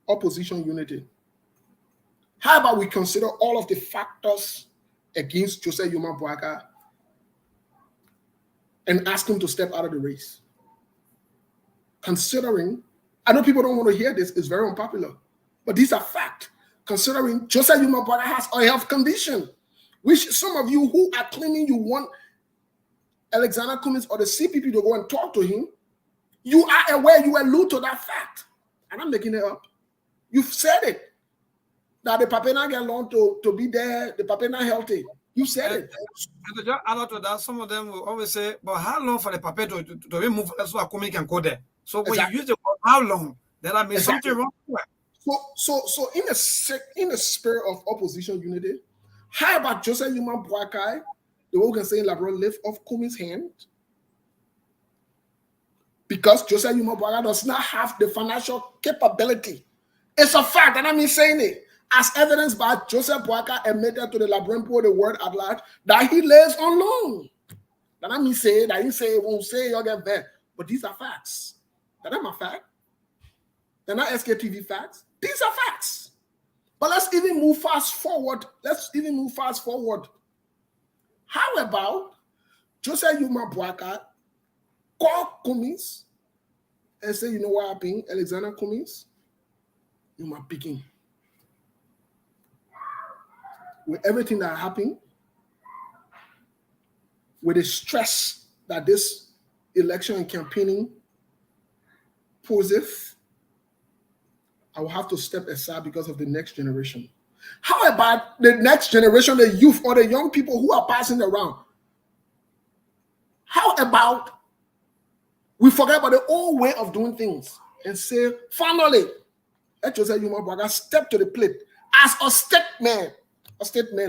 opposition unity, how about we consider all of the factors against Joseph Yuma Boakai and ask him to step out of the race? Considering, I know people don't want to hear this, it's very unpopular, but these are facts. Considering Joseph Yuma Boakai has a health condition, which some of you who are claiming you want Alexander Cummings or the CPP to go and talk to him, you are aware, you allude to that fact. And I'm making it up. You've said it. That the Papa not get along to be there, the Papa not healthy. You said it. And to just add on to that, some of them will always say, but how long for the Papa to remove so a Cummings can go there? So when you use the word how long, then I mean something wrong. So in the spirit of opposition unity, how about Joseph Yuma Boakai, the way we can say in Labrador, lift off Cummings' hand? Because Joseph Yuma Boakai does not have the financial capability. It's a fact, and I mean saying it. As evidenced by Joseph Boakai admitted to the Labrador, the word at large, that he lives on loan. That I mean say that he say won't say you'll get there. But these are facts. They're not my fact. They're not SKTV facts. These are facts. But let's even move fast forward. How about Joseph Yuma Boakai call Cummings and say, you know what happened, Alexander Cummings? You might begin. With everything that happened, with the stress that this election and campaigning poses, I will have to step aside because of the next generation. How about the next generation, the youth or the young people who are passing around? How about we forget about the old way of doing things and say, finally, let Joseph Yuma Boakai step to the plate as a state man,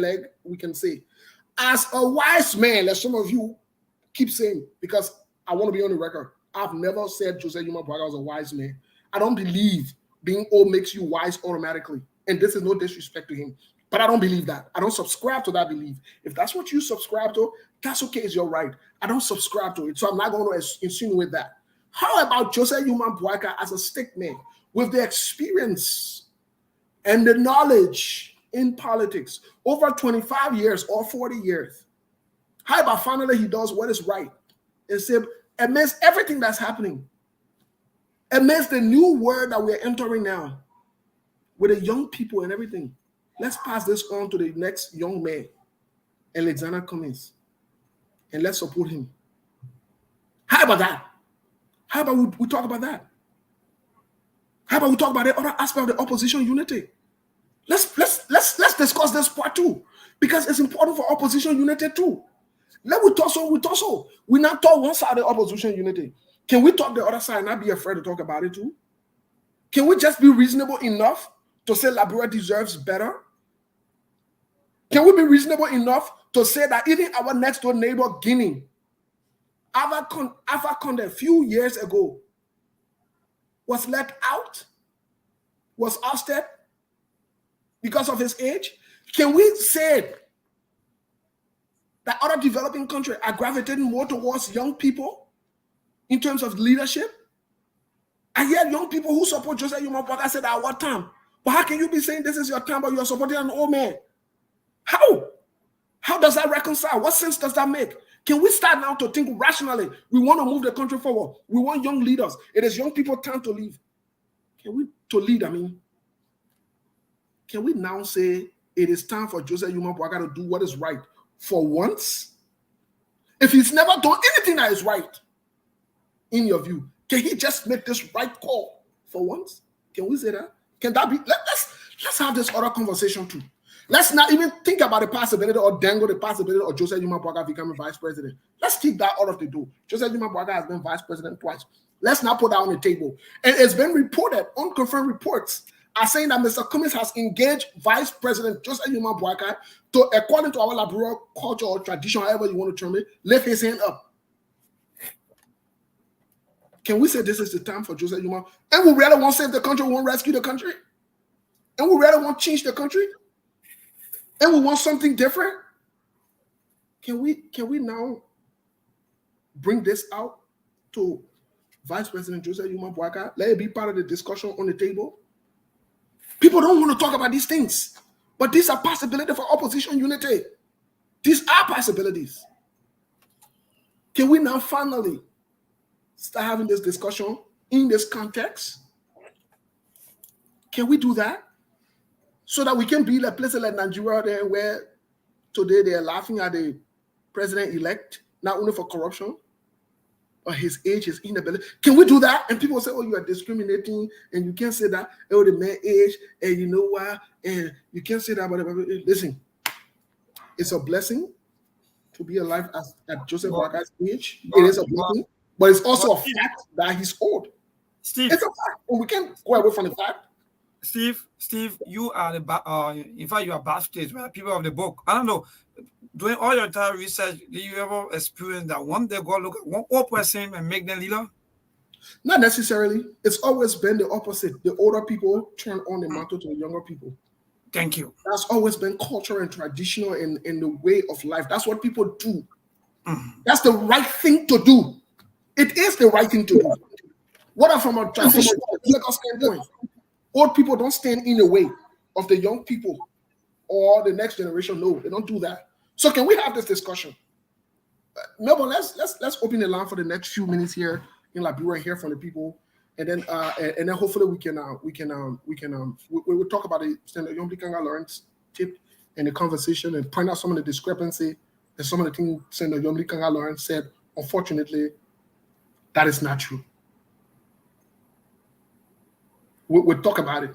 like we can say, as a wise man, like some of you keep saying, because I want to be on the record. I've never said Joseph Yuma Boakai was a wise man. I don't believe being old makes you wise automatically. And this is no disrespect to him. But I don't believe that. I don't subscribe to that belief. If that's what you subscribe to, that's okay, it's your right. I don't subscribe to it. So I'm not going to insinuate that. How about Joseph Yuma Boakai as a stickman with the experience and the knowledge in politics over 25 years or 40 years? How about finally he does what is right? And say, amidst everything that's happening, amidst the new world that we're entering now, with the young people and everything, let's pass this on to the next young man, Alexander Cummings, and let's support him. How about that? How about we talk about that? How about we talk about the other aspect of the opposition unity? Let's discuss this part too, because it's important for opposition unity too. Let we talk so. We not talk one side of the opposition unity. Can we talk the other side and not be afraid to talk about it too? Can we just be reasonable enough to say Liberia deserves better? Can we be reasonable enough to say that even our next door neighbor, Guinea, Alpha Condé a few years ago was let out, was ousted because of his age? Can we say that other developing countries are gravitating more towards young people in terms of leadership? I hear young people who support Joseph Yuma Boakai said at what time? But how can you be saying this is your time, but you're supporting an old man? How? How does that reconcile? What sense does that make? Can we start now to think rationally? We want to move the country forward. We want young leaders. It is young people time to lead. Can we now say it is time for Joseph Yuma Boakai to do what is right for once? If he's never done anything that is right, in your view, can he just make this right call for once? Can we say that? Can that be? Let's have this other conversation too. Let's not even think about the possibility or dangle the possibility of Joseph Yuma Boakai becoming vice president. Let's keep that out of the door. Joseph Yuma Boakai has been vice president twice. Let's not put that on the table. And it's been reported, unconfirmed reports are saying that Mr. Cummings has engaged Vice President Joseph Yuma Boakai to, according to our Liberia culture or tradition, however you want to term it, lift his hand up. Can we say this is the time for Joseph Yuma? And we really want to save the country, we want to rescue the country? And we really want to change the country? And we want something different? Can we now bring this out to Vice President Joseph Yuma Boakai? Let it be part of the discussion on the table? People don't want to talk about these things, but these are possibilities for opposition unity. These are possibilities. Can we now finally start having this discussion in this context? Can we do that? So that we can be like places like Nigeria there where today they are laughing at the president-elect, not only for corruption, but his age, his inability. Can we do that? And people say, oh, you are discriminating, and you can't say that, oh, the man age, and you know why, and you can't say that, but listen, it's a blessing to be alive at Joseph Boakai's age. It is a blessing, but it's also a fact that he's old. Steve, it's a fact, and we can't go away from the fact. Steve, you are in fact, you are backstage, right? People of the book. I don't know. Doing all your entire research, did you ever experience that one day go look at one old person and make them leader? Not necessarily. It's always been the opposite. The older people turn on the mantle to the younger people. Thank you. That's always been cultural and traditional in the way of life. That's what people do. That's the right thing to do. It is the right thing to do. What from a traditional standpoint? Old people don't stand in the way of the young people or the next generation. No, they don't do that. So can we have this discussion? Melbourne, let's open the line for the next few minutes here in Liberia and hear from the people, and then hopefully we will talk about the Senator Yomdi Kanga Lawrence tip and the conversation and point out some of the discrepancy and some of the things Senator Yomdi Kanga Lawrence said. Unfortunately, that is not true. We'll talk about it.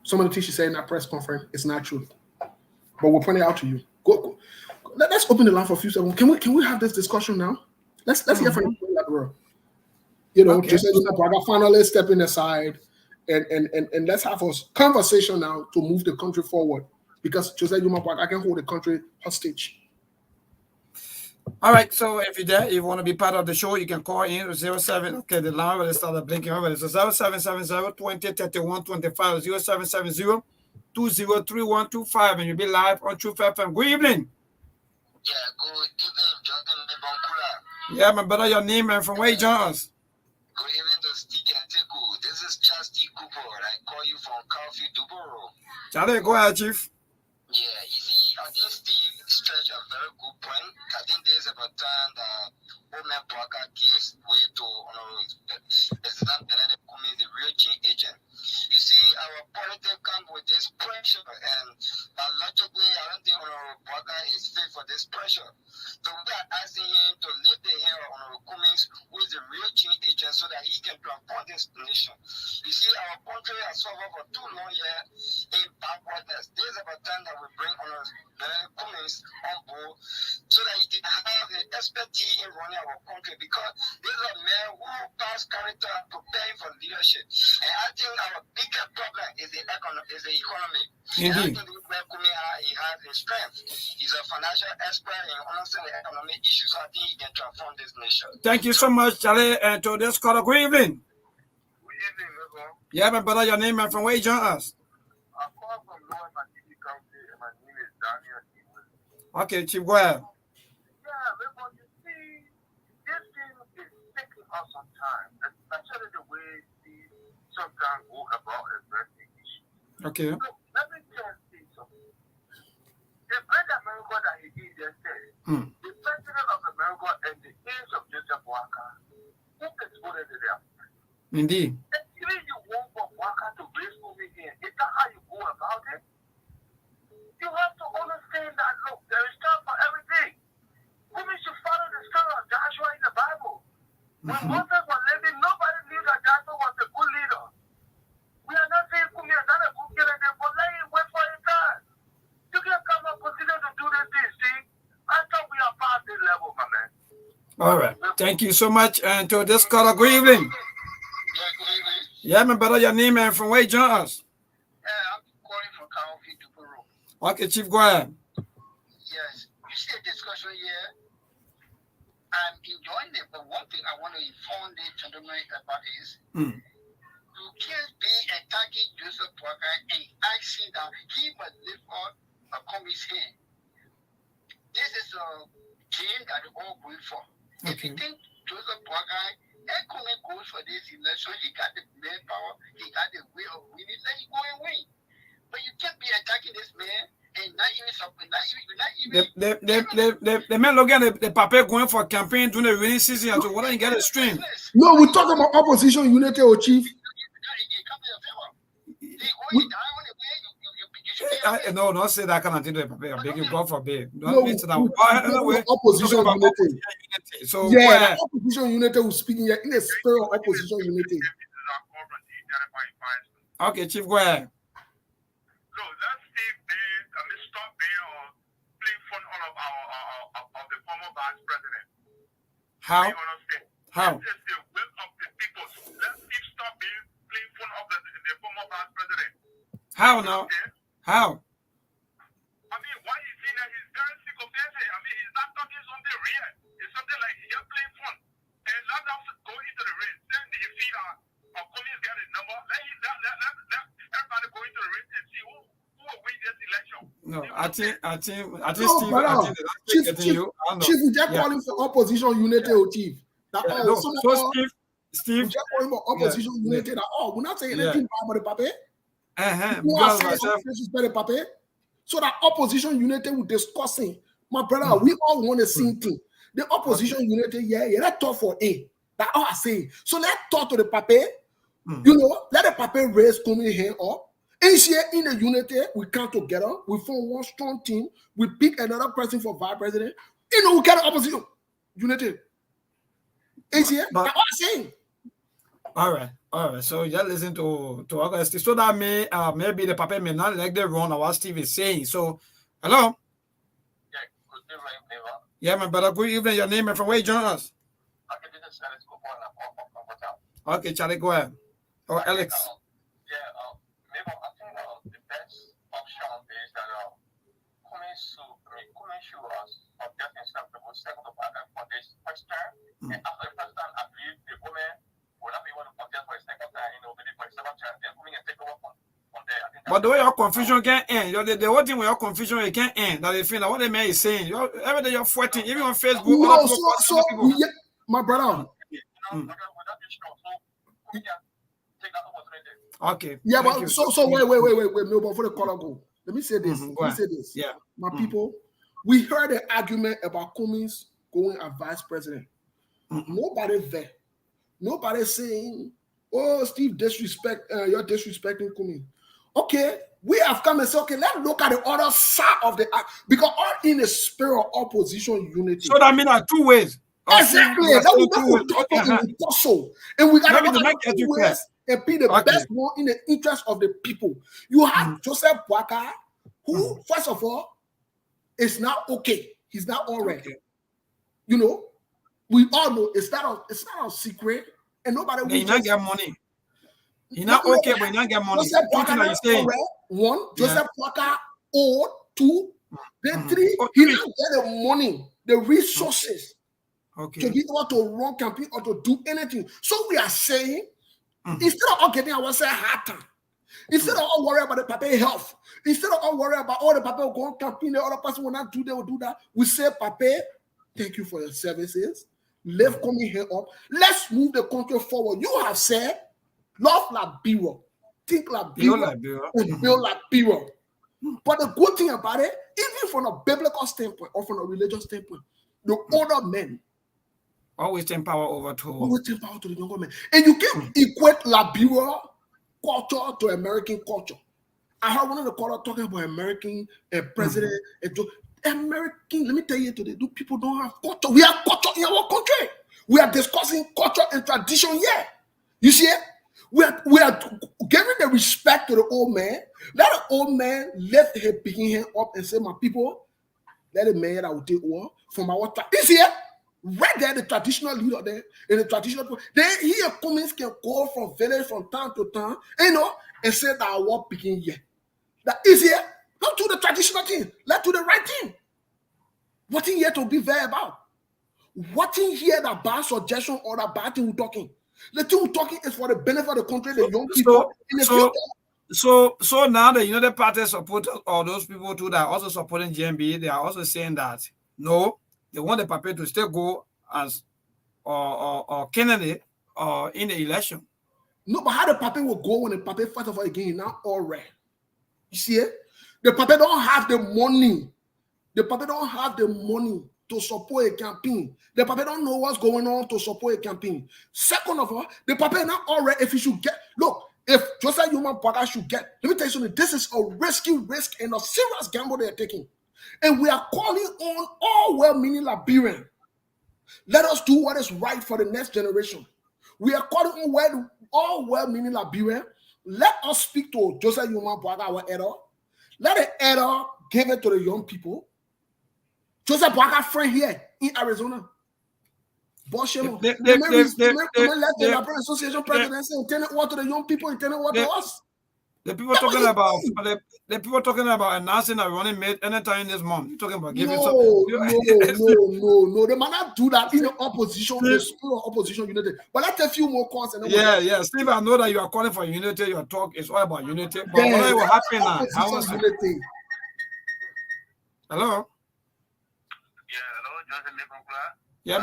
Some of the things she said in that press conference is not true, but we'll point it out to you. Go. Let's open the line for a few seconds. Can we have this discussion now? Let's hear from the you know, okay. Just finally stepping aside and let's have a conversation now to move the country forward, because Joseph Yuma Boakai can hold the country hostage. All right, so if you're there, you want to be part of the show, you can call in 07. Okay, the line will start blinking already. So 0770 20 31 25 0770 203125, and you'll be live on Truth FM. Good evening. Yeah, good evening, Jonathan. Yeah, my brother, your name and from where you join us? I call you from Coffee Duboro. Charlie, go ahead, Chief. Yeah, you see, I think Steve stretched a very good point. I think there's about time that woman Bwaka gives way to President Benedict Kumi, the real change agent. You see, our politics come with this pressure, and logically, I don't think Honorable Bwaka is fit for this pressure. So we are asking him to lift the hair of Honorable Cummings, who is the real change agent, so that he can transform this nation. You see, our country has suffered for too long here in backwardness. There's about time that we bring Honorable Cummings on board, so that he can have the expertise in running our country, because this is a man who pass character and preparing for leadership. And I think our biggest problem is the economy. Indeed. And I think where Kumi he has his strength. He's a financial expert in understanding the economic issues, so I think he can transform this nation. Thank you so much, Charlie, and to this caller. Good evening. Good evening, Michael. Yeah, my brother, your name and from where you join us. I'm calling from Lower Matiti County, and my name is Daniel Stevens. Okay, Chief, go ahead. Yeah, Michael, you see, this thing is taking us some time, especially the way we sometimes go about addressing issues. Okay. So, let me just say something. The great America that he did yesterday, the president of America and the age of Joseph Walker, who exploded it there. Indeed. And even you want for Walker to raise moving here, is that how you go about it? You have to understand that, look, there is time for everything. Women should follow the story of Joshua in the Bible. When Moses was living, nobody knew that Joshua was a good leader. We are not saying Kumi is not a good leader, but let him wait for his time. You can come up consider to do this thing, see? I thought we are past this level, my man. All right. Thank you so much. And to this caller, good evening. Yeah, good evening. Yeah, my brother, your name and from where you join us. Yeah, I'm calling from County Duboro. Okay, Chief, go ahead. Yes, you see a discussion here. I'm enjoying it, but one thing I want to inform the gentleman about is you can't be attacking Joseph Walker and asking that he must lift up a Cummings hand. This is a game that we're all going for. If you think Joseph Walker and Cummings goes for this election, he got the manpower, he got the way of winning, let him go and win. But you can't be attacking this man and not even something, not even. The men look at the paper going for campaign during the rainy season, so what I get a stream. No, we're talking about opposition unity, or Chief. No, don't say that kind of thing to the paper. I beg you, God forbid. No, Don't mention that. Anyway, opposition unity. So Yeah, opposition unity was speaking here in the spirit of opposition unity. okay, Chief, go ahead. So let's stop being playing fun of the former vice president. How? You understand? How? This is the will of the people. Let's stop playing fun of the former vice president. How now? Okay? How? I mean, why is he that he's very sick of this? I mean, he's not talking something real. It's something like he's playing fun. And let us go into the race. Then the feed of Cummings get a number. Let everybody go into the race and see who will win this election. No, I think No, Steve, but I think Chief, getting Chief, you. I don't know. Chief, we just calling for opposition unity, or Chief. That Yeah, all. no, Some so of all, we Steve, just calling for opposition unity. That all. We're not saying anything bad about the paper. We are because saying myself, something better, paper. So that opposition unity we're discussing. My brother, we all want the same thing. The opposition unity, let's talk for A. That's all I say. So let's talk to the paper. You know, let the paper raise coming here up. And here in the unity, we come together, we form one strong team, we pick another person for vice president. You know, we get the opposition unity. And here, that's all I'm saying. all right. So just listen to August. So that maybe the paper may not like the run of what Steve is saying. So, hello. Yeah, good evening, neighbor. Yeah, my brother. Good evening. Your name and from where you join us? Okay, this is Alex Kupon. Okay, Charlie, go ahead. Or Alex. Neighbor, I think the best option is that Cummings should object himself to go second for this first term. And after the first term, I believe the woman will not be able to contest for his second term, for his second term. Then Cummings can take over from there. But the way your confusion can end, the whole thing with your confusion, it can't end. That they feel like what the man is saying. Every day you're fighting, even on Facebook. No, my brother. Okay. Yeah, Thank but you. so wait, no, before the caller go. Let me say this. Mhm, Let go me ahead. say this. Yeah. My people, we heard an argument about Cummings going as vice president. Nobody there. Nobody saying, "Oh, Steve, you're disrespecting Cummings." Okay, we have come and said, "Okay, let's look at the other side of the act because all in the spirit of opposition unity." So that means there are two ways. Exactly. You are That we saying two ways. talk Okay. about it also. And we got to Maybe look the at next the get two you clear. ways and be the Okay. best one in the interest of the people. You have Joseph Boakai, who, first of all, is not okay. He's not all right. Okay. You know, we all know it's not a secret, and nobody Then will you not just get money. You're not okay, but you not get money. Joseph Two things that Boakai you're saying. all right. One, Yeah. Joseph Boakai old. Two, then three, Oh, he three. not get the money, the resources to Okay. be able to run campaign or to do anything. So we are saying, instead of all getting ourselves hard time, instead of all worry about the Pape health, instead of all worry about all the Pape will go on campaign, the other person will not do, they will do that. We say, Pape, thank you for your services. Let's come in here up. Let's move the country forward. You have said, love like Biro, think like Build Biro, like Bureau. and build like Biro. But the good thing about it, even from a biblical standpoint or from a religious standpoint, the older men Always take power over to. always take power to the younger men. And you can equate Liberia culture to American culture. I heard one of the caller talking about American president. And American, let me tell you today, people don't have culture. We have culture in our country. We are discussing culture and tradition here. You see it? We are giving the respect to the old man. Let the old man lift his picking hand up and say, my people, let the man that will take over from our tribe. You see it? Right there, the traditional leader there, and the traditional people, then here Cummings can go from village from town to town, and say that I want picking here. That is here. Don't do the traditional thing. Let's do the right thing. What in here to be there about? What in here that bad suggestion or that bad thing we're talking? The thing we're talking is for the benefit of the country, the young people in the future. So now the United Party supporters or those people too that are also supporting GMB, they are also saying that no, they want the Pape to still go as or candidate or in the election. No, but how the Pape will go when the Pape first of all again now all right. You see it? The Pape don't have the money. The Pape don't have the money to support a campaign. The Pape don't know what's going on to support a campaign. Second of all, the Pape not all right if he should get look. If Joseph Human Boakai should get, let me tell you something. This is a risky risk and a serious gamble they are taking. And we are calling on all well-meaning Liberians. Let us do what is right for the next generation. We are calling on all well-meaning Liberians. Let us speak to Joseph Human Boakai, our elder. Let the elder give it to the young people. Joseph Boakai friend here in Arizona. Bullshit. Let the Liberian Association president say, tell it what to the young people and tell it what to us. The people talking about the people talking about announcing a running mate anytime this month. You're talking about giving No. They might not do that in the opposition, the spirit of opposition unity. But let's take a few more calls. Yeah. Steve, I know that you are calling for unity. Your talk is all about unity. But what will happen now? Unity. Hello? Yeah, hello, Johnson Lekonkla. Yeah,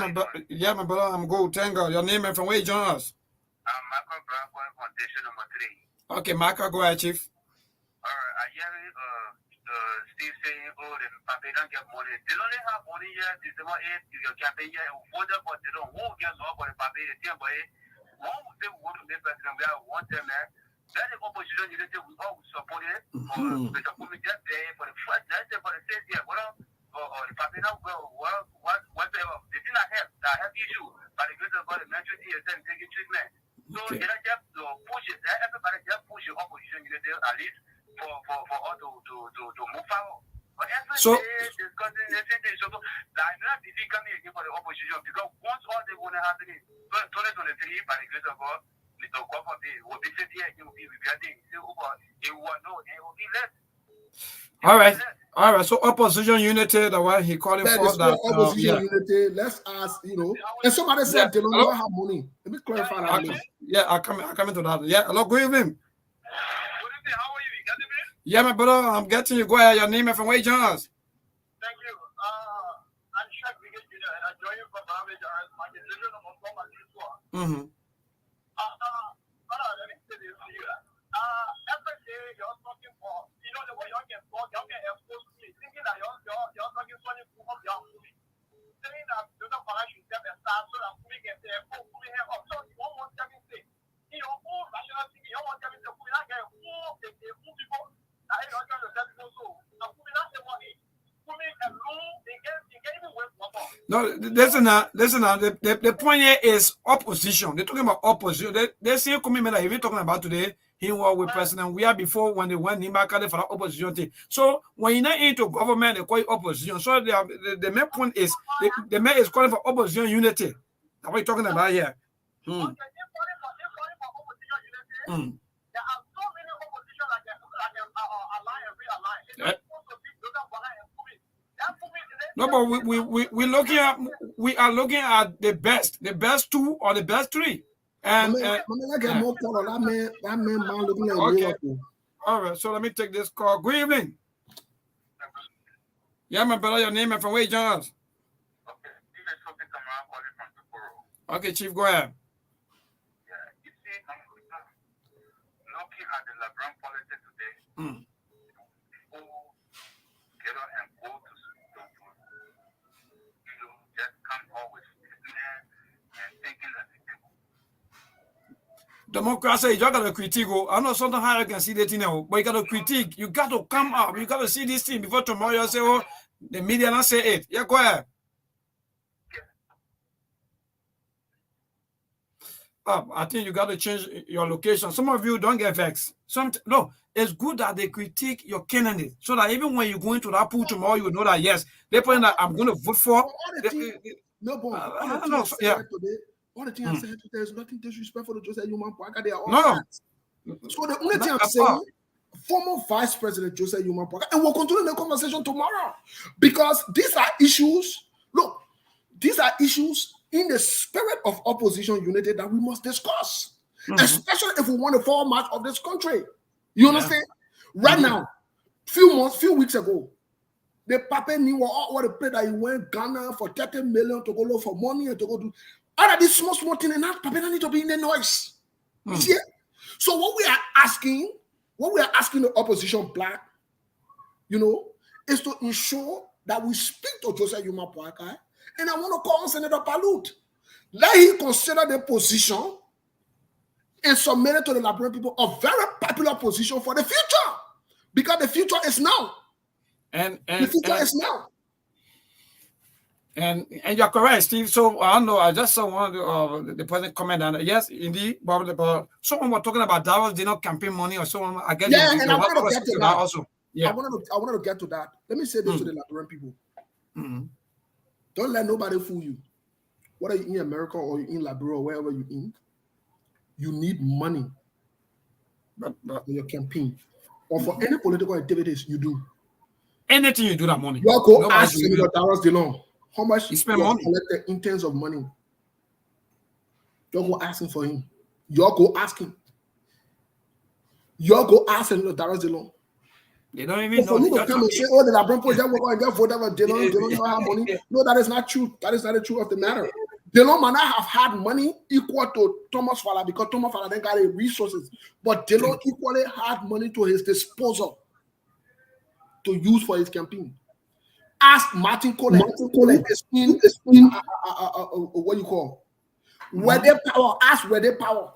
my brother, I'm good. Thank God. Your name and from where you join us? I'm Michael Brown, Foundation number 3. Okay, Michael, go ahead, Chief. All right, I hear Steve saying, oh, the Pape don't get money. They don't have money yet. December 8th, your campaign year, voted for they don't won't get law for the Pape. The team, but one would say we want to make president. We have one them there. That the opposition unity, we all support it. Or Mr. Kumi just there for the first, that's for the same year. Or the Pape now, whatever. They did not have that issue. But the grace of God, the mental DSM taking treatment. So they just push it. Everybody just push the opposition unity at least for all to move forward. But every day discussing everything, so I'm not coming again for the opposition because once all they want to happen is 2023 by the grace of God, Mr. Kwame will be sitting here. He will be regretting. He will be less. All right. So opposition unity, the one he calling for that. Opposition unity. Let's ask, and somebody said they don't have money. Let me clarify that. Yeah, I come into that. Yeah, hello, good evening. Good evening. How are you? You got me? Yeah, my brother, I'm getting you. Go ahead. Your name and from where you join us? Thank you. I'm Shaq Biggest Junior, and I join you from Bahamas. My decision on my Mm-hmm. let me say this to you. I No, listen now. The point here is opposition. They're talking about opposition. They see commitment that we're talking about today. He was with President We are before when they went in back for the opposition thing. So when you're not into government, they call it opposition. So the main point is the main is calling for opposition unity. That's what you're talking about here. There are so many opposition like align and realign. No, but we are looking at the best two or the best three. And I get more color. That man looking like okay. All right, so let me take this call. Good evening. Yeah, my brother, your name and from where you join us? Okay, Chief, go ahead. Yeah, you see, looking at the LeBron politics today, people get on and go to just come up with business and thinking that Democracy, you got to critique. I know sometimes how you can see the thing now, but you got to critique. You got to come up. You got to see this thing before tomorrow. You say, "Oh, the media not say it." Yeah, go ahead. I think you got to change your location. Some of you don't get vexed. No, it's good that they critique your candidate so that even when you go into that pool tomorrow, you know that yes, they're putting that I'm going to vote for. All the things I said, there's nothing disrespectful to Joseph Yuma Pwaka. They are all No. So the only thing I'm saying, former Vice President Joseph Yuma Pwaka, and we'll continue the conversation tomorrow because these are issues. Look, these are issues in the spirit of opposition unity that we must discuss, especially if we want the format of this country. You understand? Right now, few weeks ago, the Papa knew what the play that he went Ghana for 30 million to go look for money and to go do. All of these small things and that Papa need to be in the noise. See? So what we are asking the opposition black, is to ensure that we speak to Joseph Yuma Pwaka. And I want to call Senator Palut. Let him consider the position and submit it to the Liberian people, a very popular position for the future. Because the future is now. And the future is now. And you're correct, Steve. So I don't know. I just saw one of the president comment, and yes, indeed, but someone was talking about Davos did not campaign money or someone. I guess yeah, and I wanted to get to that also. Yeah, I wanted to get to that. Let me say this to the Liberian people: don't let nobody fool you. Whether you're in America or you're in Liberia or wherever you're in, you need money for your campaign or for any political activities you do. Anything you do, that money. You go ask Senator Darius DeLong. How much he spend money collected in terms of money? You go asking for him. You go asking. You go ask Senator Darius DeLong. They don't even know. For you to come and say, "Oh, the Liberian project will get voted for DeLong. DeLong don't have money." No, that is not true. That is not the truth of the matter. DeLong might not have had money equal to Thomas Fowler because Thomas Fowler then got the resources, but DeLong equally had money to his disposal to use for his campaign. Ask Martin Cole is in what you call where they power. Ask where they power.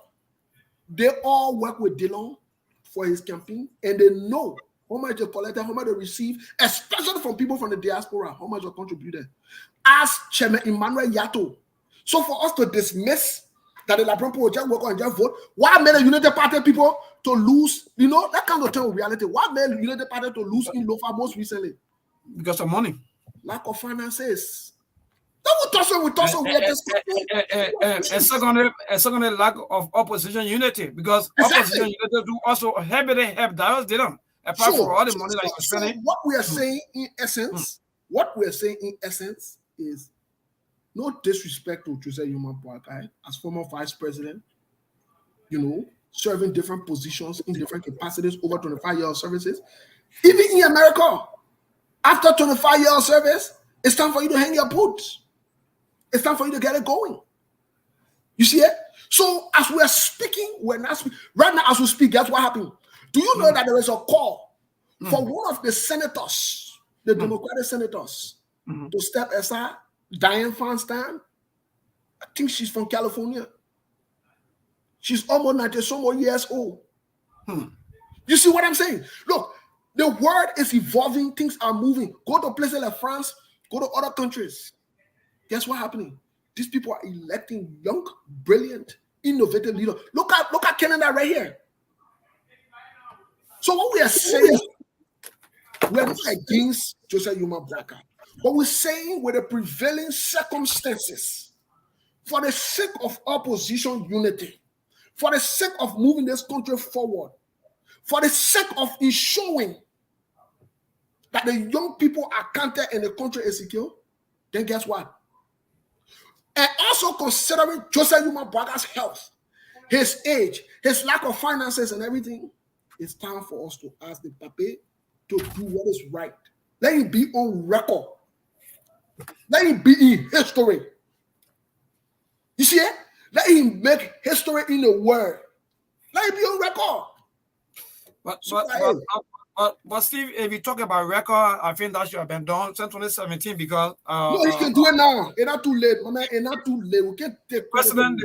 They all work with DeLong for his campaign, and they know how much they collected, how much they receive, especially from people from the diaspora, how much they contributed. Ask Chairman Emmanuel Yato. So for us to dismiss that the Liberian people just work on just vote, why made the United Party people to lose? That kind of thing with reality. Why made the United Party to lose in Lofa most recently? Because of money. Lack of finances. We secondly, lack of opposition unity. Because opposition unity do also help Darius DeLong. Apart from all the money that you're spending. What we are saying in essence, is no disrespect to Joseph Yuma Pwaka as former vice president, serving different positions in different capacities over 25 years of services. Even in America, after 25 years of service, it's time for you to hang your boots. It's time for you to get it going. You see it? So as we are speaking, we're not speaking. Right now, as we speak, guess what happened? Do you know that there is a call for one of the senators, the Democratic senators, to step aside? Dianne Feinstein, I think she's from California. She's almost 90 more years old. You see what I'm saying? Look, the world is evolving. Things are moving. Go to places like France. Go to other countries. Guess what happening? These people are electing young, brilliant, innovative leaders. Look at Canada right here. So what we are saying, we're not against Joseph Yuma Braka, but we're saying with the prevailing circumstances, for the sake of opposition unity, for the sake of moving this country forward, for the sake of ensuring that the young people are counted and the country is secure, then guess what? And also considering Joseph Yuma Braka's health, his age, his lack of finances and everything, it's time for us to ask the Pape to do what is right. Let it be on record. Let it be in history. You see it? Let him make history in the world. Let it be on record. But Steve, if you talk about record, I think that should have been done since 2017 because no, he can do it now. It's not too late, man. It's not too late. We can't take the president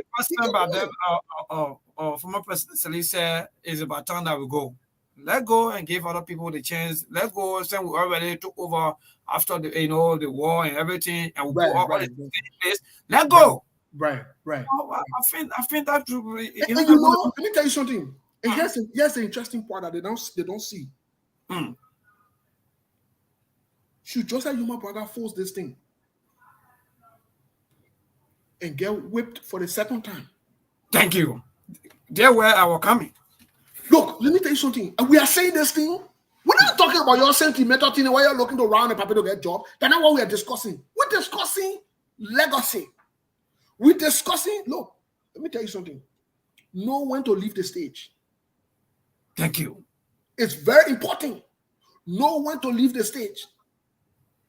by then, former President Salih said, it's about time that we go. Let go and give other people the chance. Let go. Since we already took over after the war and everything, and we put all this in place. Let go. Right. I think that and let me tell you something. And here's the interesting part that they don't see. Should Joseph Yuma Braka force this thing and get whipped for the second time? Thank you. There where I was coming. Look, let me tell you something. We are saying this thing. We're not talking about your sentimental thing where you're looking to round the paper to get a job. That's not what we are discussing. We're discussing legacy. We're discussing, look, let me tell you something. Know when to leave the stage. Thank you. It's very important. Know when to leave the stage.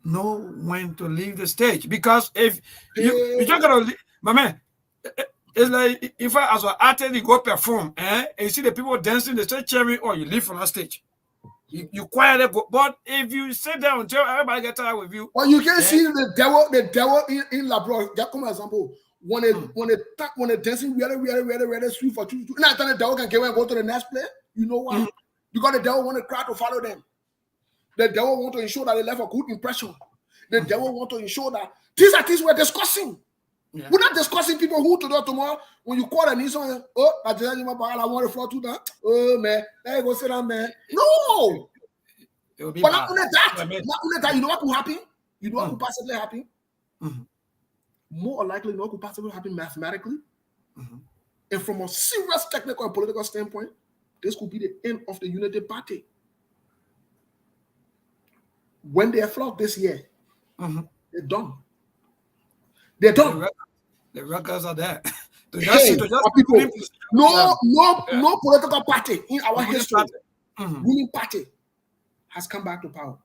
Know when to leave the stage. Because if you're not going to leave, my man, it's like if I, as an artist, you go perform, and you see the people dancing, they start cheering, or you leave from that stage. You quiet it, but if you sit down until everybody gets tired with you. Well, you can see the devil in Labrador. Just come example. When they dancing, really sweet for two. Now the devil can get away and go to the next place. You know why? Because the devil want the crowd to follow them. The devil want to ensure that they left a good impression. The devil want to ensure that these are things we're discussing. Yeah. We're not discussing people who to do tomorrow. When you call a Nissan, I want to floor to that. Oh man, there you go, sit down, man. No, but not only that, you know what will happen? You know what will possibly happen? More likely, what could possibly happen mathematically, and from a serious technical and political standpoint, this could be the end of the Unity Party. When they are flogged this year, they're done. They're done. The records are there. No political party in our history, ruling party, has come back to power.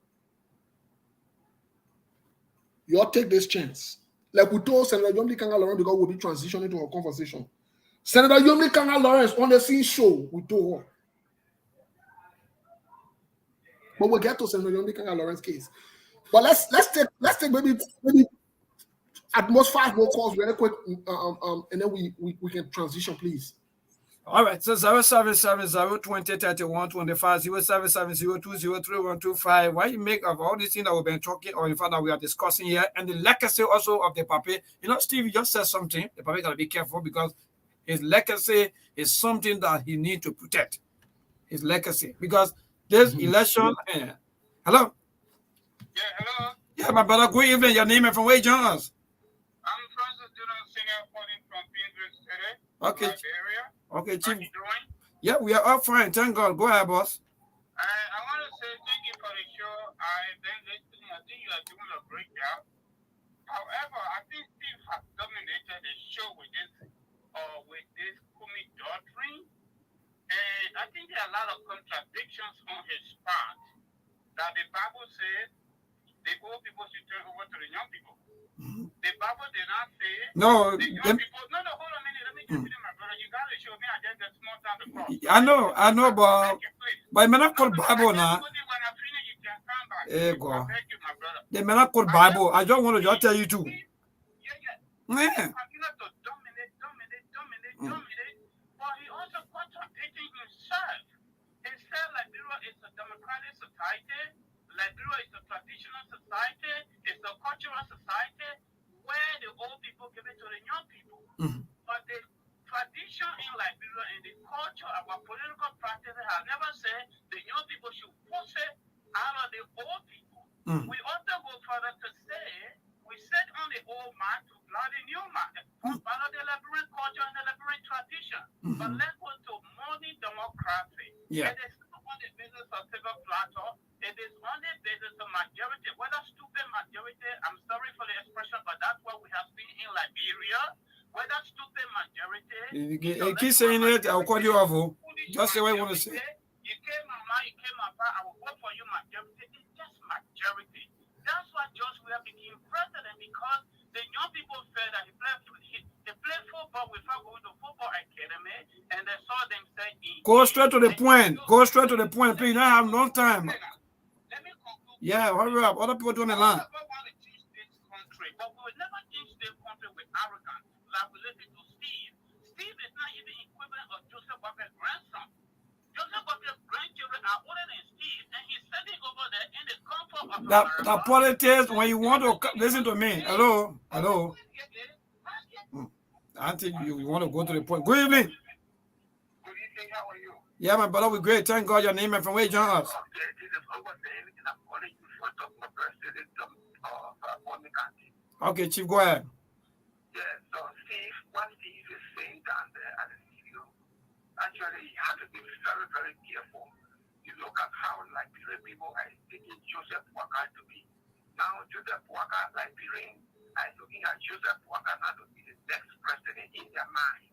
You all take this chance. Like we told Senator Yomli Kanga Lawrence, because we'll be transitioning to a conversation. Senator Yomli Kanga Lawrence on the scene show, we told her. But we'll get to Senator Yomli Kanga Lawrence case. But let's take maybe at most 5 more calls really quick, and then we can transition, please. All right, so 0770-20-31-25, 0770-203-125. Why you make of all these things that we've been talking, or in fact that we are discussing here, and the legacy also of the Pape. You know, Steve, you just said something. The Pape got to be careful because his legacy is something that he needs to protect. His legacy, because this election. Hello. Yeah, hello. Yeah, my brother. Good evening. Your name and from where you join us? I'm Francis Dillon, singer calling from Pindris City, okay. Liberia. Okay, Chief. How you doing? Yeah, we are all fine. Thank God. Go ahead, boss. I want to say thank you for the show. I've been listening. I think you are doing a great job. However, I think Steve has dominated the show with this Kumi doctrine. And I think there are a lot of contradictions on his part. That the Bible says the old people should turn over to the young people. The Bible did not say the young people. No, hold on a minute. Let me just finish, my brother. You got to show me I just a small time to cross. I know, but it may not call Bible now. When I finish, you can come back. Hey, God. Thank you, my brother. They may not call Bible. I just want to just tell you too. Yeah. To dominate. But he also contradicting himself. He said Liberia is a democratic society. Liberia is a traditional society. It's a cultural society. where the old people give it to the young people. But the tradition in Liberia and the culture, our political practices have never said the young people should push it out of the old people. We also go further to say we sit on the old mat to plow the new mat. It's part of the Liberian culture and the Liberian tradition. But let's go to modern democracy. Yeah. It is not on the basis of civil plateau. It is on the basis of majority. Whether stupid majority, I'm sorry for the expression, but that's what we have seen in Liberia. Whether stupid majority. Keep saying it, I'll call you off. Just say what you want to say. You came mama, you came papa, I will vote for you majority. It's just majority. That's why George Weah became president, because the young people felt that he played football without going to football academy, and they saw them say, go straight to the point. Go straight to the point. Please, you don't have no time. Let me conclude. Yeah, hurry up. Other people doing the line. We want to change this country, but we will never change this country with arrogance. Like we listen to Steve. Steve is not even equivalent of Joseph Walker's grandson. Joseph Walker's grandchildren are older than Steve, and he's sitting over there in the comfort of The politics, when you want to listen to me. Hello. I think you want to go to the point. Good evening. Good evening, how are you? Yeah, my brother, we're great. Thank God your name and from where you join us. Okay, Chief, go ahead. Yeah, so Steve, what Steve is saying down there at the studio, actually, you have to be very, very careful. You look at how Liberian people are taking Joseph Walker to be. Now, Joseph Walker, Liberian, are looking at Joseph Walker now to be the next president in their mind.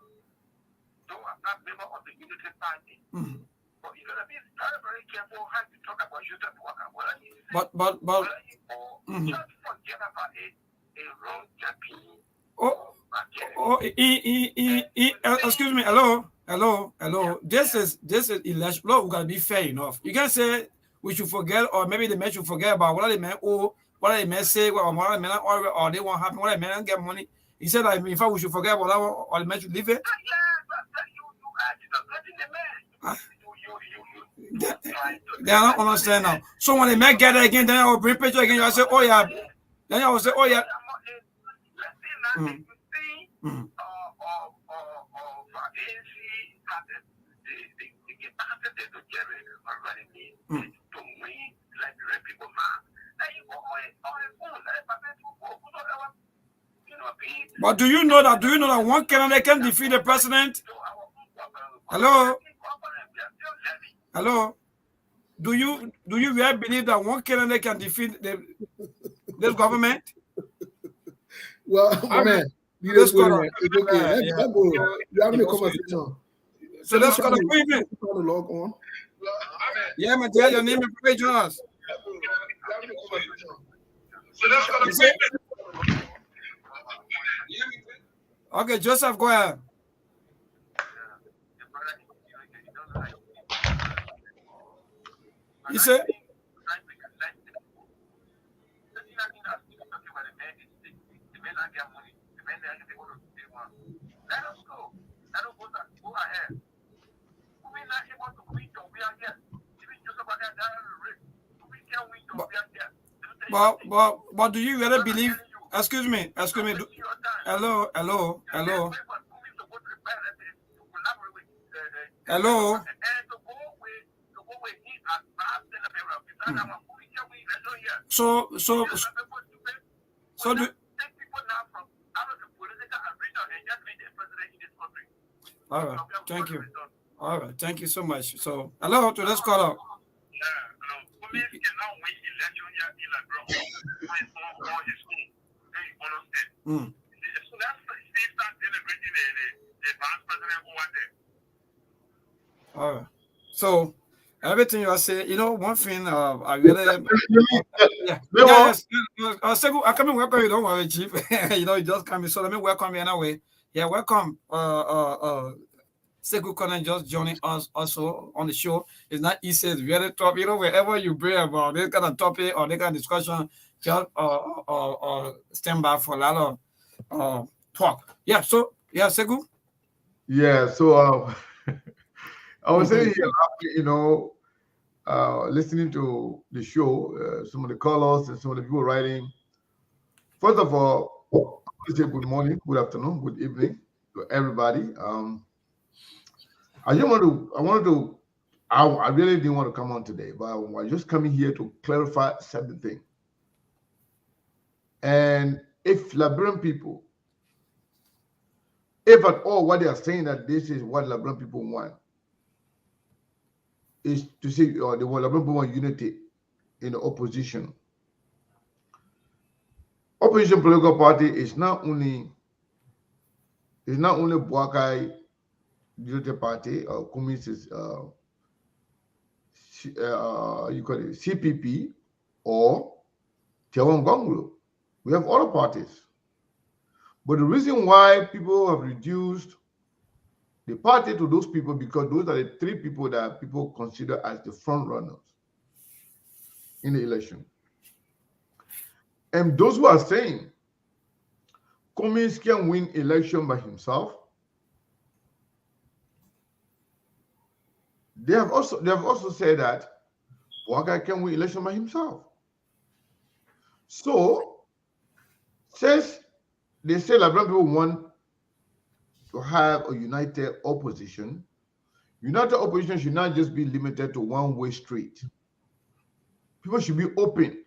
So I'm not a member of the Unity Party. But you gotta be very, very careful how you talk about Joseph Walker. Just forget about it. A wrong campaign. Excuse me. Hello. This is election. Look, we gotta be fair enough. You can't say we should forget, or maybe the men should forget about what they meant. What they may say, or what they may or they won't happen. What they may get money. He said that in fact we should forget about that, or the men should leave it. They are not understand now. So when they may get it again, then I will bring picture again. I say, oh yeah. Then I will say, oh yeah. But do you know that one candidate can defeat the president? Hello? Do you really believe that one candidate can defeat this government? Well, man, it's okay. You're having a conversation. So let's go to log on. Yeah, man, tell your name and page us. Okay, Joseph, go ahead. You said? But do you really believe? Excuse me. Hello. So do. All right. Thank you. All right. Thank you so much. So hello to this caller. All right. So everything you are saying, one thing I really yes. I come and welcome you. Don't worry, Chief. You just come in. So let me welcome you anyway. Yeah, welcome. Sekou Konan just joining us also on the show. It's not easy, it's very tough. Wherever you bring about this kind of topic or this kind of discussion, just stand by for a lot of talk. Yeah, so Sekou. Yeah, so I was saying here, listening to the show, some of the callers and some of the people writing. First of all, to say good morning, good afternoon, good evening to everybody. I really didn't want to come on today, but I'm just coming here to clarify certain things. And if Liberian people, if at all what they are saying that this is what Liberian people want, is to see, or the Liberian people want unity in the opposition. Opposition political party is not only Boakai Unity Party or Kumis is you call it CPP or Tiawan Gonglo. We have other parties. But the reason why people have reduced the party to those people, because those are the three people that people consider as the front runners in the election. And those who are saying Cummins can win election by himself, they have also said that Boakai can win election by himself. So, since they say Liberian people want to have a united opposition should not just be limited to one-way street. People should be open.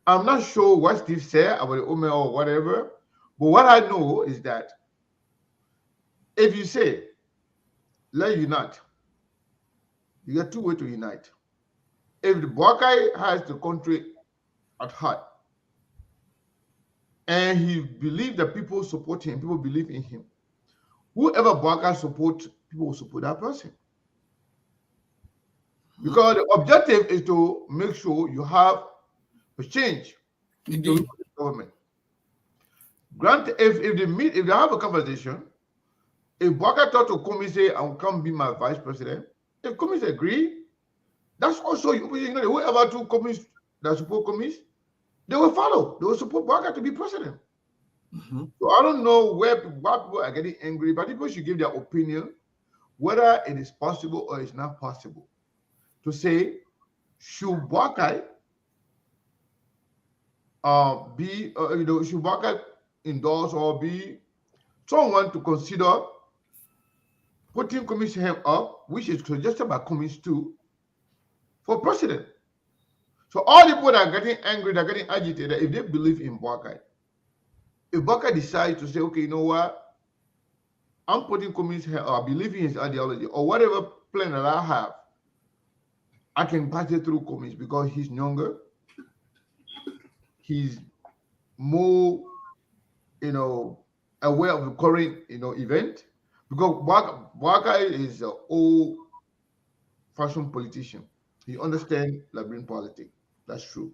I'm not sure what Steve said about the Omer or whatever, but what I know is that if you say, let's unite, you got two ways to unite. If the Boakai has the country at heart, and he believes that people support him, people believe in him, whoever Boakai supports, people will support that person. Because the objective is to make sure you have a change in the government. Granted, if they have a conversation, if Boakai talk to Cummins say, "I will come be my vice president," if Cummins agree, that's also whoever to Cummins that support Cummins, they will follow. They will support Boakai to be president. So I don't know why people are getting angry, but people should give their opinion whether it is possible or it's not possible to say, should Boakai should Boakai endorse or be someone to consider putting Cummins' hand up, which is suggested by Cummins too, for president. So all the people that are getting angry, that are getting agitated, if they believe in Boakai, if Boakai decides to say, okay, you know what, I'm putting Cummins' hand up, I believe in his ideology, or whatever plan that I have, I can pass it through Cummins because he's younger, he's more, aware of the current, event, because Boakai is an old-fashioned politician. He understands Liberian politics. That's true.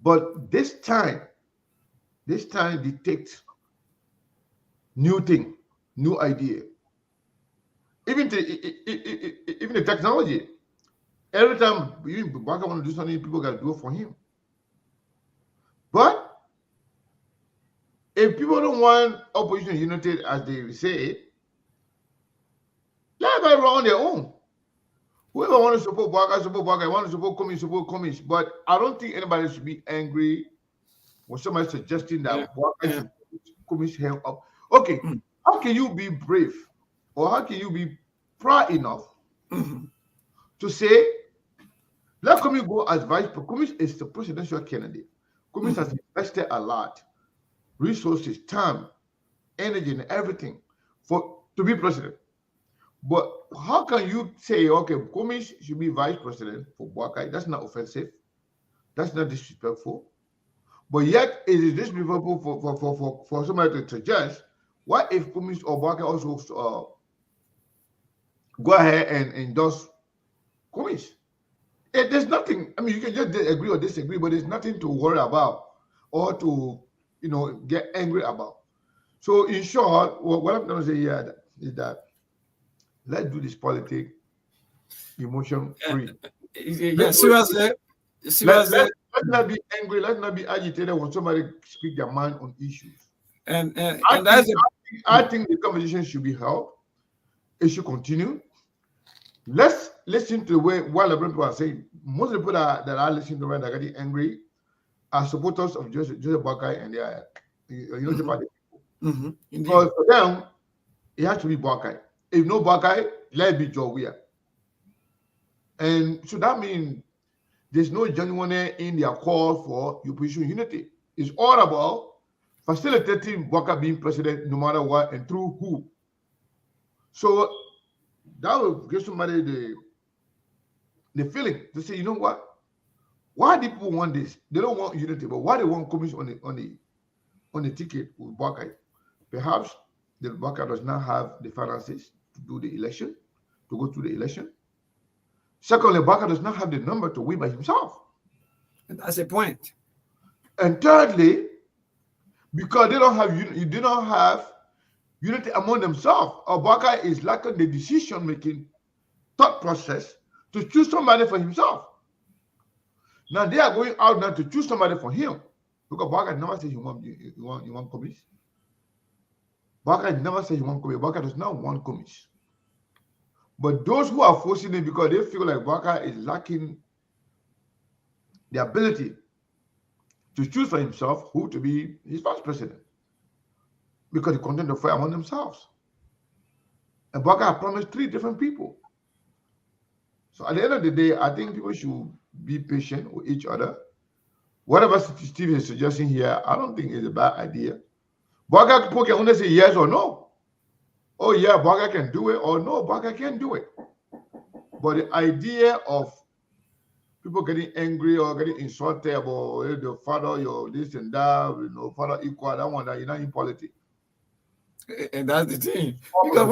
But this time dictates new thing, new idea. Even the technology. Every time Boakai want to do something, people got to do it for him. But if people don't want opposition united, as they say, let them run on their own. Whoever wants to support Boakai, want to support Cummins. But I don't think anybody should be angry when somebody suggesting that Boakai should put Cummins' hand up. Okay, how can you be brave or how can you be proud enough to say, let Cummins go as vice president? Cummins is the presidential candidate. Cummins has invested a lot, resources, time, energy, and everything to be president. But how can you say, okay, Cummins should be vice president for Boakai? That's not offensive. That's not disrespectful. But yet, it is disrespectful for somebody to suggest, what if Cummins or Boakai also go ahead and endorse Cummins? There's nothing. I mean, you can just agree or disagree, but there's nothing to worry about or to, get angry about. So, in short, what I'm going to say here is that let's do this politics emotion free. Seriously. Let's not be angry. Let's not be agitated when somebody speak their mind on issues. I think the conversation should be held. It should continue. Let's listen to the way what Liberian people are saying. Most of the people that are listening to right are getting angry are supporters of Joseph Boakai, and they are You know, Japan. Indeed. Because for them, it has to be Boakai. If no Boakai, let it be Jowia. And so that means there's no genuineness in their call for opposition unity. It's all about facilitating Boakai being president no matter what and through who. So that will give somebody the feeling to say, you know what? Why do people want this? They don't want unity, but why they want commission on the ticket with Boakai? Perhaps the Boakai does not have the finances to do the election, to go through the election. Secondly, Boakai does not have the number to win by himself. And that's a point. And thirdly, because they don't have unity among themselves, Boakai is lacking the decision-making thought process to choose somebody for himself. Now they are going out now to choose somebody for him. Because Boakai never says you want commies. Boakai never says you want commies. Boakai does not want commies. But those who are forcing it because they feel like Boakai is lacking the ability to choose for himself who to be his vice president. Because they continue to fight among themselves. And Boakai promised 3 different people. So at the end of the day, I think people should be patient with each other. Whatever Steve is suggesting here, I don't think it's a bad idea. Boakai people can only say yes or no. Oh yeah, Boakai can do it, or no, Boakai can't do it. But the idea of people getting angry or getting insulted about the father, your this and that, father equal, that one, that you're not in politics. And that's the thing. Because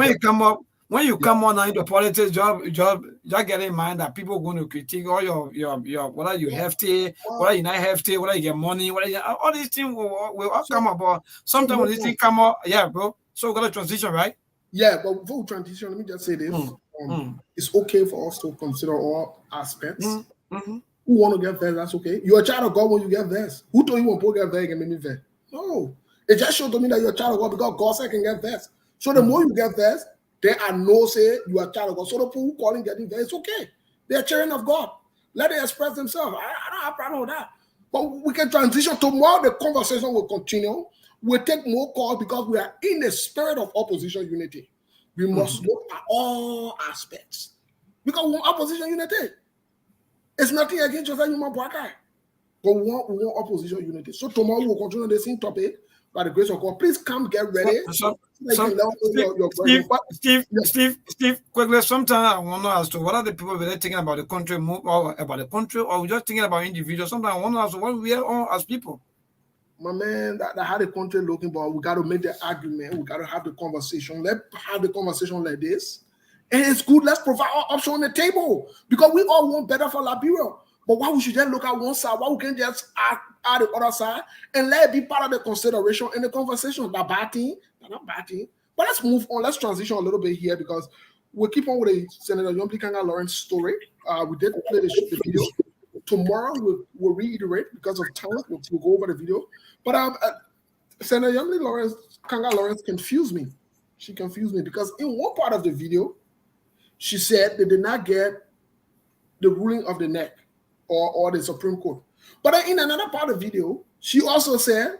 when you come on into politics, just get in mind that people are going to critique all your whether you hefty, whether you're not hefty, whether you get money, all these things will all come up. But sometimes when these things come up, yeah, bro. So we're gonna transition, right? Yeah, but before we transition, let me just say this. It's okay for us to consider all aspects. Who want to get vexed, that's okay. You're a child of God when you get vexed. Who told you want to get vexed and make me vexed? No. It just showed to me that you're a child of God because God said I can get vexed. So the more you get vexed, there are no say you are a child of God. So the people who calling getting vexed, it's okay. They're children of God. Let them express themselves. I don't have a problem with that. But we can transition. Tomorrow the conversation will continue. We'll take more calls because we are in the spirit of opposition unity. We must look at all aspects. Because we want opposition unity. It's nothing against Joseph Numa Boakai. But we want opposition unity. So tomorrow we'll continue the same topic by the grace of God. Please come get ready. Steve, quickly, sometimes I wonder as to what are the people really thinking about the country, or about the country, or we're just thinking about individuals. Sometimes I wonder as to what we are all as people. My man, that how the country looking, but we got to make the argument. We got to have the conversation. Let's have the conversation like this. And it's good. Let's provide our option on the table because we all want better for Liberia. But why we should just look at one side? Why we can't just add the other side and let it be part of the consideration and the conversation? That bad thing, not bad thing. But let's move on. Let's transition a little bit here because we'll keep on with the Senator Yombi Kanga Lawrence story. We did play the video. Tomorrow we'll reiterate because of time. We'll go over the video. But Senator Yombi Kanga Lawrence confused me. She confused me because in one part of the video, she said they did not get the ruling of the NEC or the Supreme Court. But in another part of the video, she also said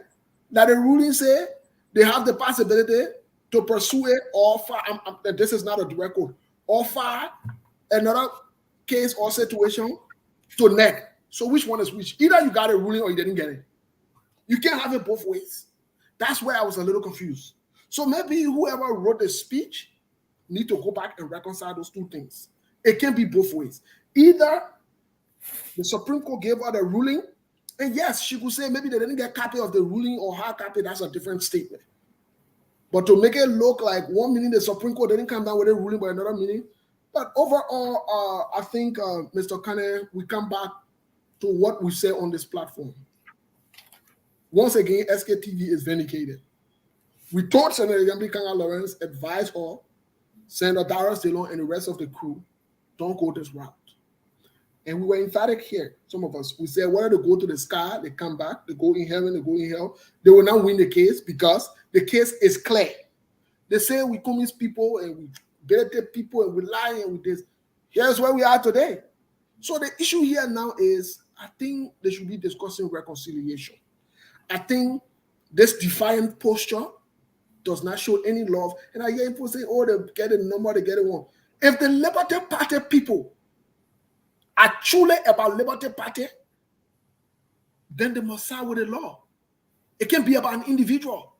that the ruling said they have the possibility to pursue it or file. This is not a direct quote. Or file another case or situation to NEC. So which one is which? Either you got a ruling or you didn't get it. You can't have it both ways. That's where I was a little confused. So maybe whoever wrote the speech need to go back and reconcile those two things. It can be both ways. Either the Supreme Court gave her the ruling, and yes, she could say maybe they didn't get a copy of the ruling or her copy. That's a different statement. But to make it look like one meaning the Supreme Court didn't come down with a ruling, but another meaning. But overall, I think, Mr. Kane, we come back to what we say on this platform. Once again, SKTV is vindicated. We told Senator Yombi Kanga Lawrence, advise her, Senator Darius DeLong, and the rest of the crew, don't go this route. And we were emphatic here, some of us. We said, whether they go to the sky, they come back, they go in heaven, they go in hell, they will not win the case because the case is clear. They say we convince people and we baited people and we lie and we this. Here's where we are today. So the issue here now is, I think they should be discussing reconciliation. I think This defiant posture does not show any love. And I hear people say, oh, they get a number, they get it one. If the Liberty Party people are truly about Liberty Party, then they must side with the law. It can be about an individual.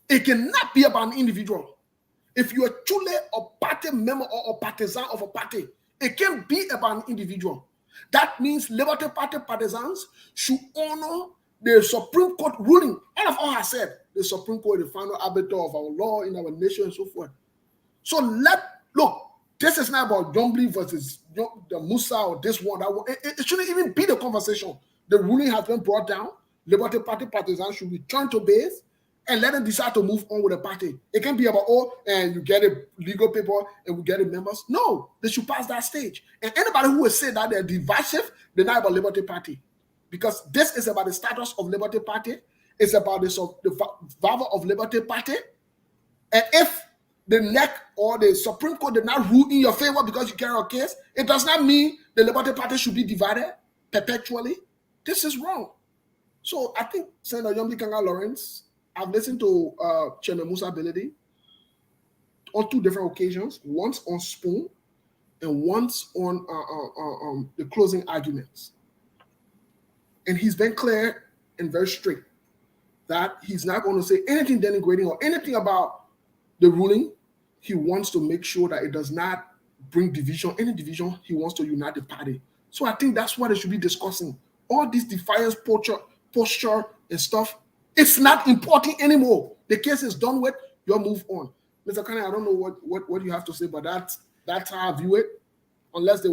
It cannot be about an individual. If you are truly a party member or a partisan of a party, it can be about an individual. That means Liberty Party partisans should honor the Supreme Court ruling. All of us have said the Supreme Court is the final arbiter of our law in our nation and so forth. So look, this is not about Yombly versus the Musa or this one, that one. It shouldn't even be the conversation. The ruling has been brought down. Liberty Party partisans should return to base and let them decide to move on with the party. It can't be about, and you get a legal paper and we get it members. No, they should pass that stage. And anybody who will say that they're divisive, they're not about Liberty Party. Because this is about the status of Liberty Party. It's about the value of Liberty Party. And if the NEC or the Supreme Court did not rule in your favor because you carry a case, it does not mean the Liberty Party should be divided perpetually. This is wrong. So I think Senator Yombly Kanga Lawrence, I've listened to Chairman Musa Beledi on 2 different occasions, once on Spoon and once on the closing arguments. And he's been clear and very strict that he's not going to say anything denigrating or anything about the ruling. He wants to make sure that it does not bring division, any division. He wants to unite the party. So I think that's what they should be discussing. All this defiance posture and stuff, it's not important anymore. The case is done with, you'll move on. Mr. Kane, I don't know what you have to say, but that's how I view it, unless they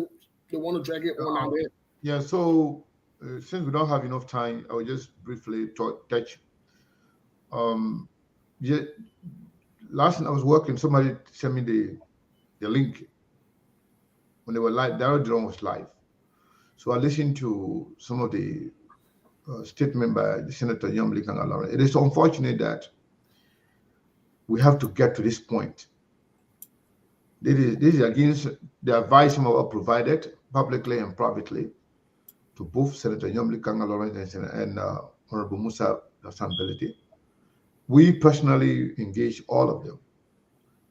want to drag it on and there. Yeah, so since we don't have enough time, I will just briefly touch. Last night I was working, somebody sent me the link when they were live. Darrell Drone was live. So I listened to some of the statement by the Senator Yombly Kanga Lawrence. It is unfortunate that we have to get to this point. This is against the advice some of us provided publicly and privately to both Senator Yombly Kanga Lawrence and Honorable Musa Hassan Beledi. We personally engage all of them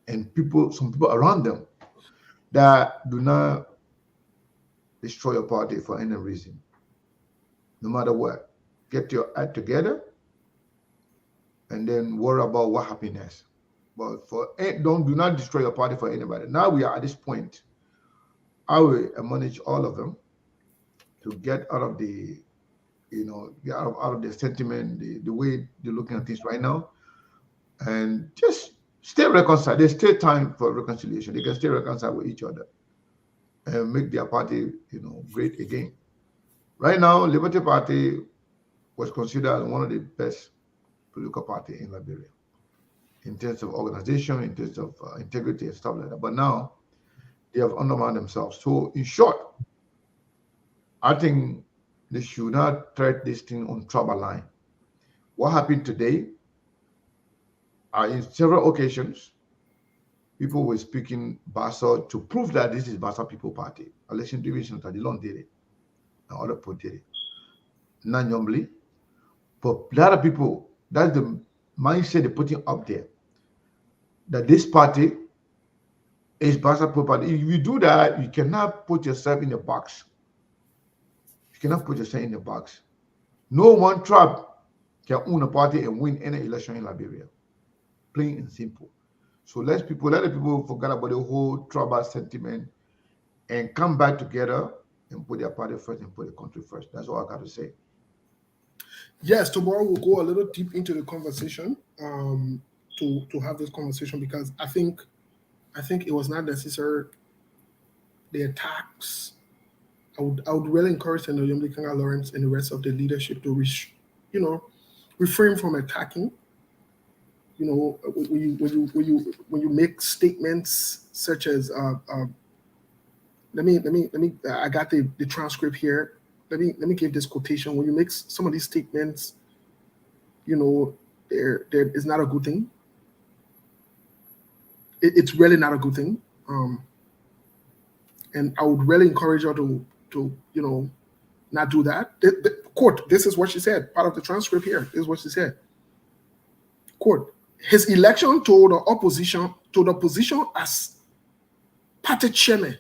and some people around them that do not destroy your party for any reason. No matter what, get your act together and then worry about what happiness. But do not destroy your party for anybody. Now we are at this point. I will admonish all of them to get out of the, out of the sentiment, the way they're looking at things right now, and just stay reconciled. There's still time for reconciliation. They can stay reconciled with each other and make their party, great again. Right now, Liberty Party was considered one of the best political parties in Liberia in terms of organization, in terms of integrity and stuff like that. But now they have undermined themselves. So in short, I think they should not tread this thing on trouble line. What happened today, in several occasions, people were speaking Bassa to prove that this is Bassa People Party. Election division, Tadilon did it. And other people did it. Not Yombly. But a lot of people, that's the mindset they're putting up there. That this party is Bassa People Party. If you do that, you cannot put yourself in a box. You cannot put yourself in a box. No one tribe can own a party and win any election in Liberia. Plain and simple. So let the people forget about the whole tribal sentiment and come back together and put their party first and put the country first. That's all I got to say. Yes, tomorrow we'll go a little deep into the conversation to have this conversation, because I think it was not necessary. The attacks. I would really encourage Senator Yombly Kanga Lawrence and the rest of the leadership to refrain from attacking. When you make statements such as let me I got the transcript here. Let me give this quotation. When you make some of these statements, there is not a good thing. It's really not a good thing. And I would really encourage her to not do that. The court, this is what she said. Part of the transcript here. This is what she said. quote, his election to the position as party chairman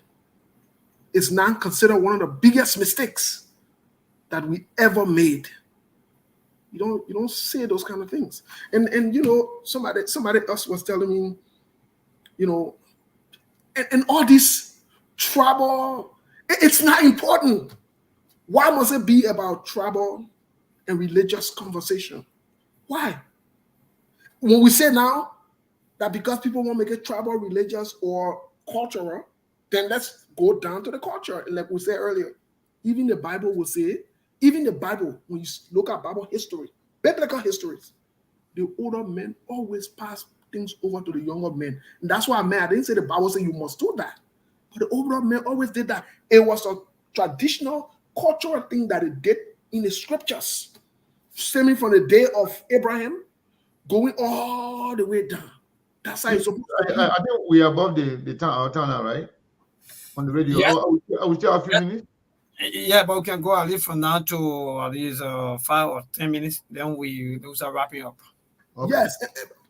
is now considered one of the biggest mistakes that we ever made. You don't say those kind of things. And you know, somebody else was telling me, you know, and all this trouble, it's not important. Why must it be about tribal and religious conversation? Why? When we say now that because people want to make it tribal, religious, or cultural, then let's go down to the culture. And like we said earlier, even the Bible will say, even the Bible, when you look at Bible history, biblical histories, the older men always pass things over to the younger men. And that's why, man, I didn't say the Bible said you must do that. But the older men always did that. It was a traditional, cultural thing that it did in the scriptures, stemming from the day of Abraham, going all the way down. That's how it's supposed to be. I think we are above the time, our time now, right? On the radio. Yeah. I will still have a few minutes. Yeah, but we can go at least from now to at least 5 or 10 minutes. Then we start wrapping up. Okay. Yes,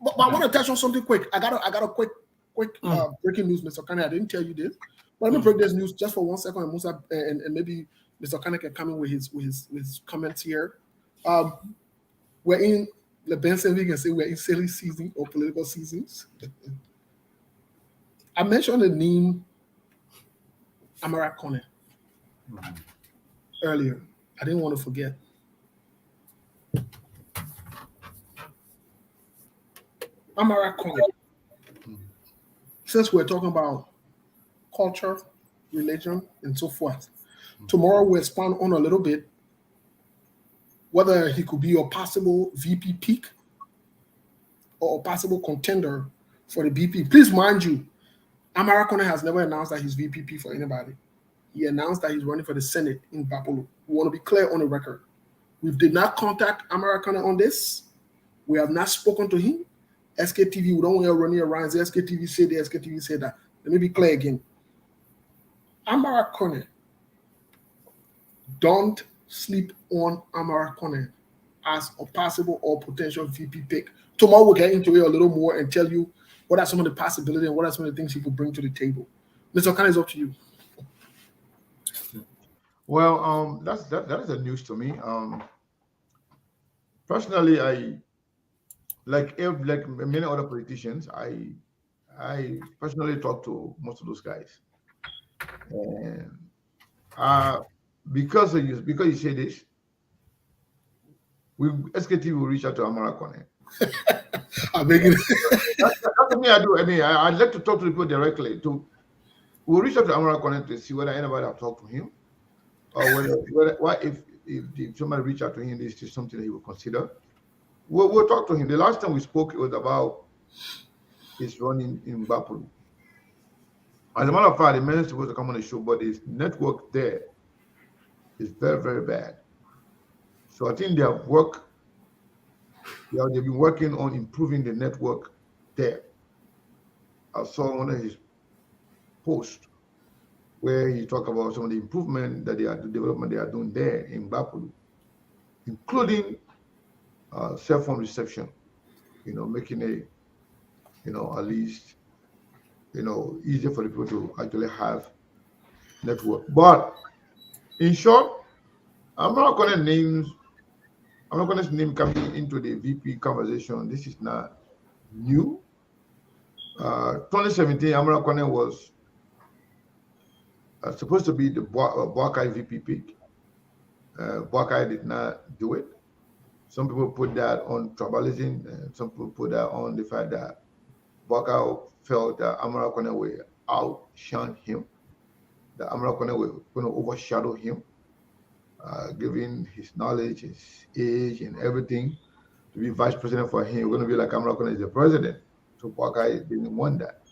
but I want to touch on something quick. I got a quick breaking news, Mr. Kane. I didn't tell you this, but let me break this news just for 1 second, and Musa and maybe Mr. Kane can come in with his comments here. We're in the Benson. We can say we're in silly season or political seasons. I mentioned the name Amara Kone earlier. I didn't want to forget. Amara Kone. Since we're talking about culture, religion, and so forth, tomorrow we'll expand on a little bit whether he could be a possible VP pick or a possible contender for the BP. Please mind you, Amara Kone has never announced that he's VP for anybody. He announced that he's running for the Senate in Bapolo. We want to be clear on the record. We did not contact Amara Kone on this. We have not spoken to him. SKTV, we don't want to run around. The SKTV said that, SKTV said that. Let me be clear again. Amara Kone, don't sleep on Amara Kone as a possible or potential VP pick. Tomorrow we'll get into it a little more and tell you what are some of the possibilities and what are some of the things he could bring to the table. Mr. Kane, it's up to you. Well, that is a news to me. Personally, I like many other politicians. I personally talk to most of those guys, and because you say this, SKT will reach out to Amara Kone. I'm making That's something I do. I mean, I'd like to talk to people directly. We'll reach out to Amara Kone to see whether anybody have talked to him, or if somebody reach out to him, this is something that he will consider. We'll talk to him. The last time we spoke, it was about his running in Bapolo. As a matter of fact, the man is supposed to come on the show, but his network there is very, very bad. So I think they've been working on improving the network there. I saw one of his posts where he talked about some of the improvement that the development they are doing there in Bapolo, including cell phone reception, making it, at least, easier for the people to actually have network. But in short, I'm not going to name coming into the VP conversation. This is not new. 2017, Amara Kone was supposed to be the Boakai VP pick. Boakai did not do it. Some people put that on tribalism, and some people put that on the fact that Boakai felt that Amara Kone will outshine him, that Amara Kone will going to overshadow him, given his knowledge, his age, and everything, to be vice president for him. We're going to be like Amara Kone is the president. So Boakai didn't want that.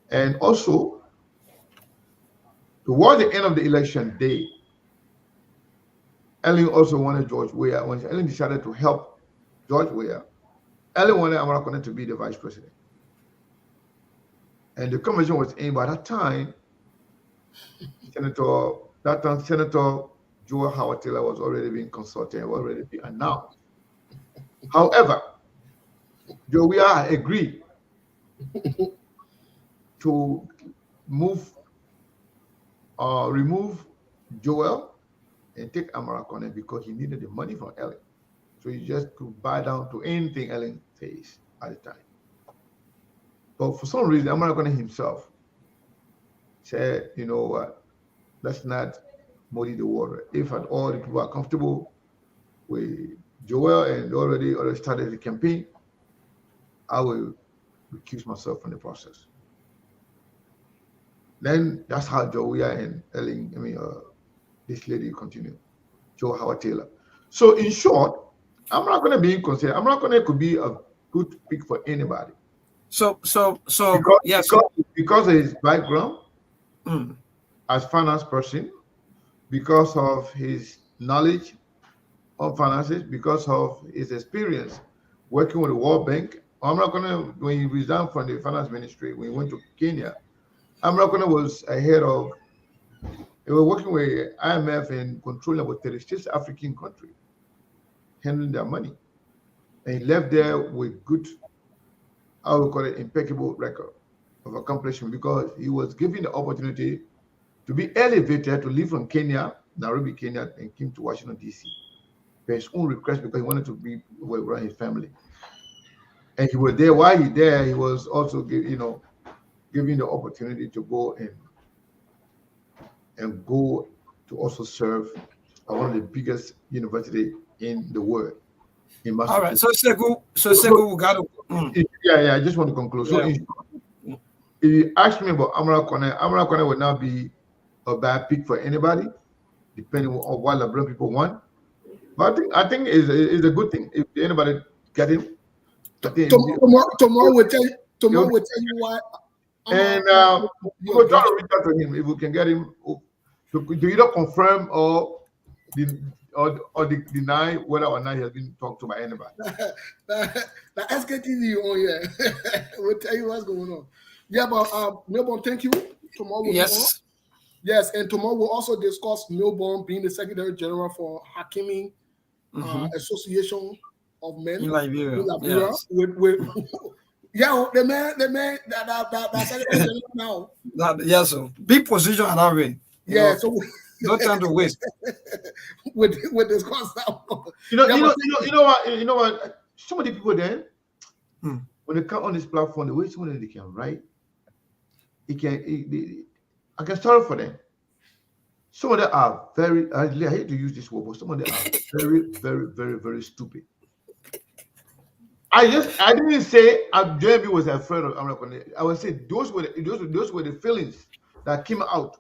And also, towards the end of the election day, Ellen also wanted George Weah. When Ellen decided to help George Weah, Ellen wanted Amara Kone to be the vice president. And the conversation was aimed by that time, Senator Joe Howard Taylor was already being consulted, already being announced. However, Joe Weah agreed to remove Joel and take Amaracone because he needed the money from Ellen. So he just could buy down to anything Ellen says at the time. But for some reason, Amaracone himself said, you know what, let's not muddy the water. If at all the people are comfortable with Joel and already started the campaign, I will recuse myself from the process. Then that's how Joe Weah and this lady continue, Joe Howard Taylor. So in short, I'm not going to be considered. I'm not going to could be a good pick for anybody. Because of his background as finance person, because of his knowledge of finances, because of his experience working with the World Bank. I'm not going to, when he resigned from the finance ministry, when he went to Kenya, Amaracone was ahead of, they were working with IMF and controlling about 36 African countries, handling their money. And he left there with good, I would call it impeccable record of accomplishment because he was given the opportunity to be elevated to leave from Kenya, Nairobi, Kenya, and came to Washington, D.C. for his own request because he wanted to be around his family. And he was there. While he there, he was also given the opportunity to go and go to also serve at one of the biggest universities in the world. In all right, so Segu, we got to. Yeah, I just want to conclude. So, if you ask me about Amaracone would not be a bad pick for anybody, depending on what LeBron people want. But I think it's a good thing if anybody get him. Tomorrow will tell you why. And we'll try to reach out to him if we can get him to either confirm or deny whether or not he has been talked to by anybody. The SKTV on here. We'll tell you what's going on. Yeah, but Milburn, thank you. Tomorrow we'll Yes, and tomorrow we'll also discuss Milburn being the Secretary General for Hakimi Association of Men in Liberia. Yes. With the man that Secretary General now. Yes, so big position at that rate. Yeah, so no time to waste. with discuss that one. You know what? Some of the people then, when they come on this platform, the way some of them they can write, I can start for them. Some of them are very, I hate to use this word, but some of them are very, very, very, very stupid. I didn't say JB was afraid of Amaracone. I would say those were the feelings that came out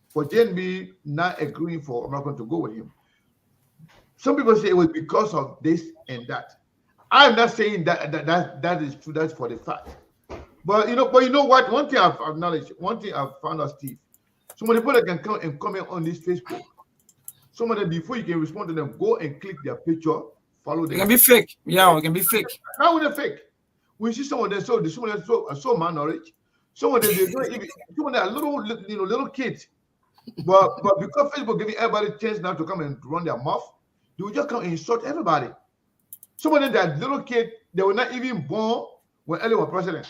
for JB not agreeing for Amaracone to go with him. Some people say it was because of this and that. I'm not saying that is true. That's for the fact. But you know what? One thing I've acknowledged, one thing I've found out, Steve. Some of the people that can come and comment on this Facebook, some of them before you can respond to them, go and click their picture, follow them. It can be fake. Yeah, it can be fake. How would they fake? We see some of them so malnourished. Some of them they don't even. Some of them are little kids. But because Facebook giving everybody a chance now to come and run their mouth, they will just come and insult everybody. Some of them that little kids, they were not even born when Ellen was president.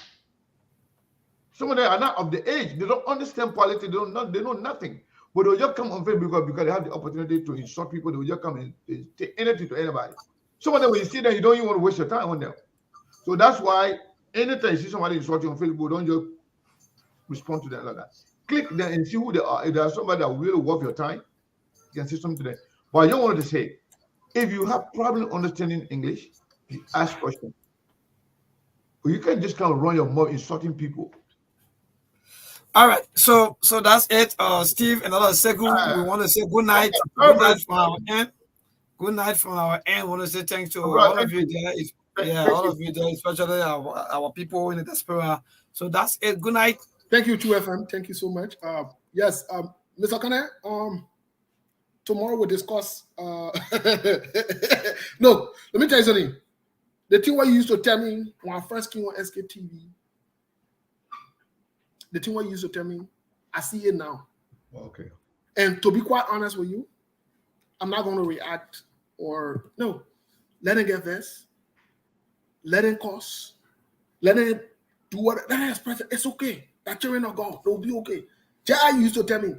Some of them are not of the age. They don't understand politics. They know nothing. But they will just come on Facebook because they have the opportunity to insult people. They will just come and say anything to anybody. Some of them, when you see them, you don't even want to waste your time on them. So that's why anytime you see somebody insulting on Facebook, don't just respond to them like that. Click them and see who they are. If there's somebody that really worth your time, you can say something to them. But I don't want to say, if you have problem understanding English, you ask questions. But you can't just kind of run your mouth insulting people. All right, so that's it. Steve, another Segu. We want to say good night. Good night from our end. Good night from our end. We want to say thanks to all of you there. All of you there, especially our people in the diaspora. So that's it. Good night. Thank you, 2FM. Thank you so much. Yes, Mr. Kane, tomorrow we'll discuss. No, let me tell you something. The thing what you used to tell me when I first came on SKTV, the thing what you used to tell me, I see it now. Okay. And to be quite honest with you, I'm not going to react or no. Let him get this. let him curse, let him do what, let him express it. It's okay. That children of God, they'll be okay. Jai used to tell me,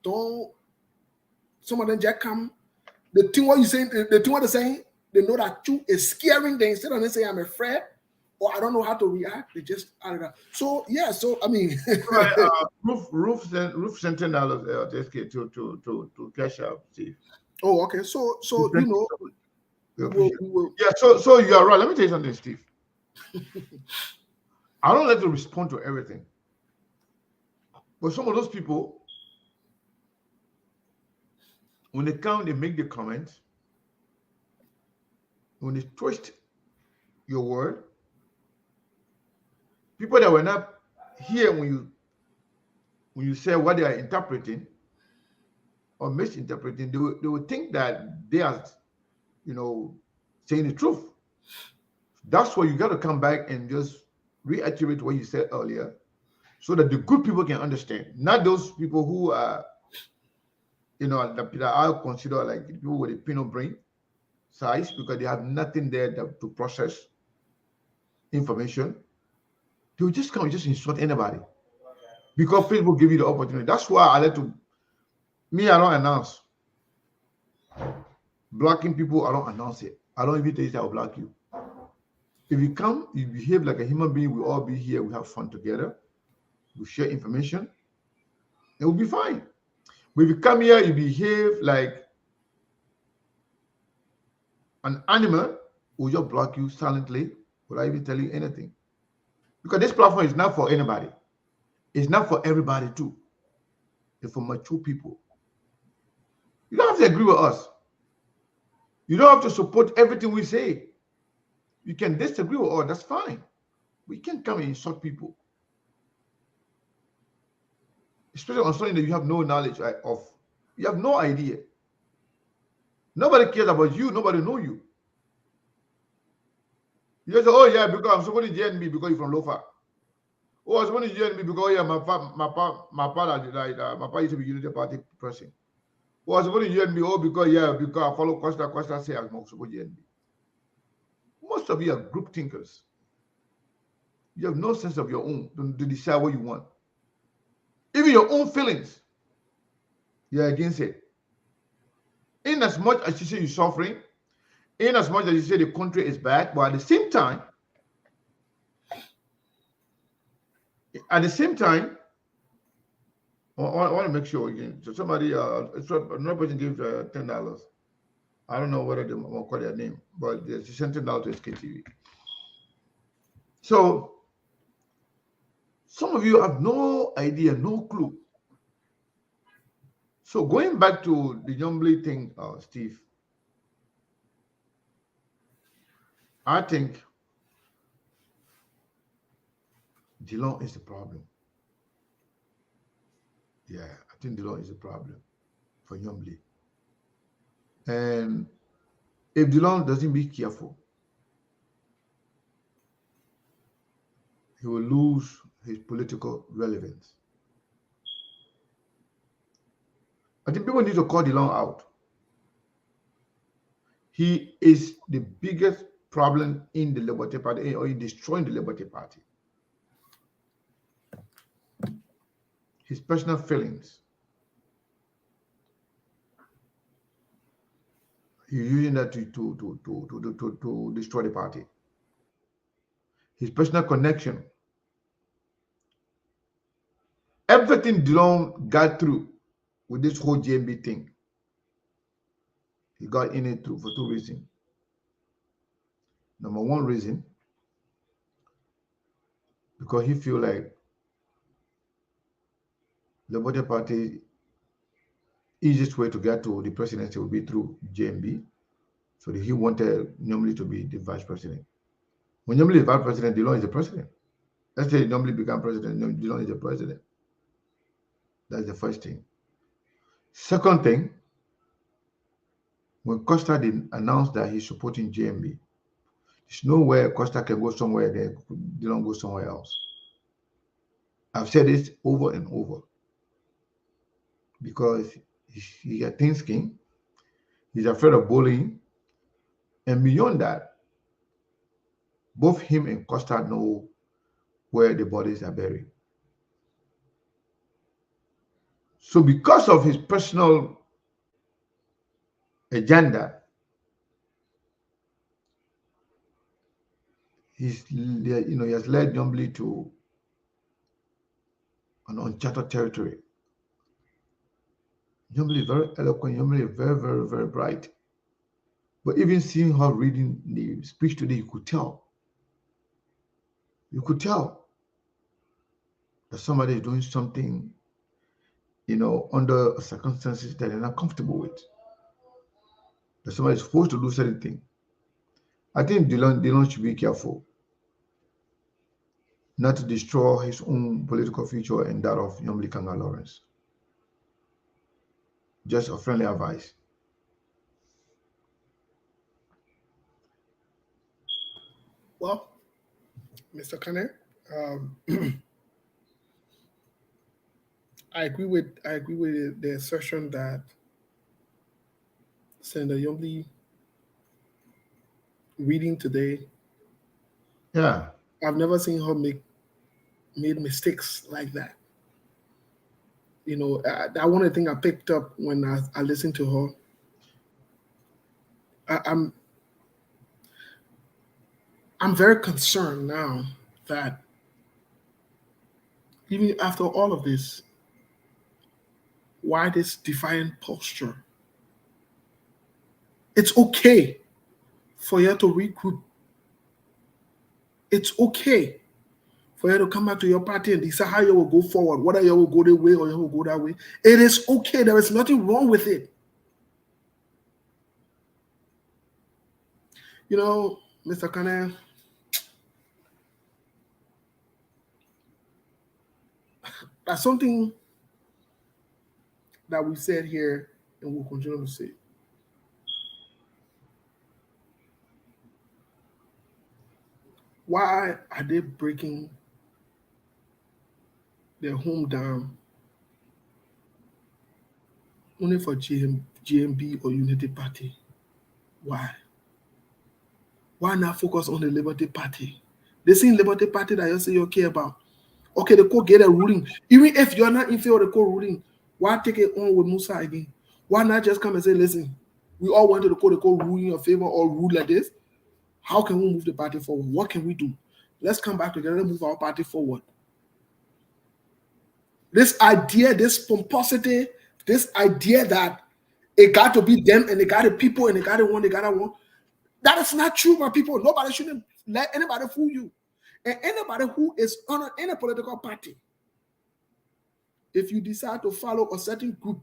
don't, some of them just come, the thing what you saying, the thing what they're saying, they know that you is scaring them. Instead of them saying I'm afraid or I don't know how to react, they just add it up. So yeah, so I mean, right, Roof sent $10 to cash out, Steve. Oh, okay. So you know, yeah. So you are right. Let me tell you something, Steve. I don't like to respond to everything, but some of those people, when they come, they make the comments. When they twist your word, people that were not here when you say what they are interpreting or misinterpreting, they will think that they are, saying the truth. That's why you got to come back and just reiterate what you said earlier, so that the good people can understand, not those people who are, that I consider like people with a peanut brain size, because they have nothing there to process information. They will just come and just insult anybody because Facebook give you the opportunity. That's why I don't announce blocking people. I don't announce it. I don't even tell you that I'll block you. If you come, you behave like a human being. We all be here. We have fun together. We share information. It will be fine. But if you come here, you behave like an animal, we'll just block you silently without even telling you anything. Because this platform is not for anybody. It's not for everybody too. It's for mature people. You don't have to agree with us. You don't have to support everything we say. You can disagree with us, that's fine. We can't come and insult people. Especially on something that you have no knowledge of. You have no idea. Nobody cares about you. Nobody knows you. You just say, oh yeah, because I'm supporting JNB because you're from Lofa. Oh, I'm supporting JNB because yeah, my father used to be Unity Party person. Oh, I'm supporting JNB because I follow Costa say I'm supporting JNB. Most of you are group thinkers. You have no sense of your own to decide what you want. Even your own feelings, you're against it. In as much as you say you're suffering, in as much as you say the country is bad, but at the same time, I want to make sure again. So somebody, another person gives $10. I don't know whether they will call their name, but they sent $10 to SKTV. So some of you have no idea, no clue. So going back to the Yombly thing, Steve, I think Dillon is the problem. Yeah, I think Dillon is a problem for Yombly. And if Dillon doesn't be careful, he will lose his political relevance. I think people need to call Dillon out. He is the biggest problem in the Liberty Party, or in destroying the Liberty Party. His personal feelings. He's using that to destroy the party. His personal connection. Everything Dillon got through with this whole JMB thing, he got in it for two reasons. Number one reason, because he feel like the Liberty Party easiest way to get to the presidency will be through JMB. So he wanted Yombly to be the vice president. When Yombly is vice president, Dillon is the president. Let's say Yombly become president, Dillon is the president. That's the first thing. Second thing, when Costa did announce that he's supporting JMB, there's nowhere Costa can go somewhere, then Dillon go somewhere else. I've said this over and over. Because he got thin skin, he's afraid of bullying, and beyond that, both him and Costa know where the bodies are buried. So because of his personal agenda, he has led Nyombli to an uncharted territory. Nyombli is very eloquent. Nyombli is very, very, very bright. But even seeing her reading the speech today, you could tell. You could tell that somebody is doing something, under circumstances that they're not comfortable with. That somebody is supposed to do certain things. I think Dillon should be careful not to destroy his own political future and that of Nyombli Kanga Lawrence. Just a friendly advice. Well, Mr. Kane, I agree with the assertion that Senator Nyombli reading today. Yeah. I've never seen her made mistakes like that. That one of the things I picked up when I listened to her. I'm very concerned now that even after all of this, why this defiant posture? It's okay for you to regroup. It's okay for you to come back to your party and decide how you will go forward, whether you will go this way or you will go that way. It is okay. There is nothing wrong with it. Mr. Kane, that's something that we said here and we'll continue to say. Why are they breaking their home down only for GMB or Unity Party? Why? Why not focus on the Liberty Party? They see Liberty Party that you say you care about. Okay, the court get a ruling. Even if you're not in favor of the court ruling, why take it on with Musa again? Why not just come and say, listen, we all went to the court ruling in favor or rule like this. How can we move the party forward? What can we do? Let's come back together and move our party forward. This idea, this pomposity, this idea that it got to be them and they got the people and they got the one, that is not true, my people. Nobody shouldn't let anybody fool you. And anybody who is on any political party, if you decide to follow a certain group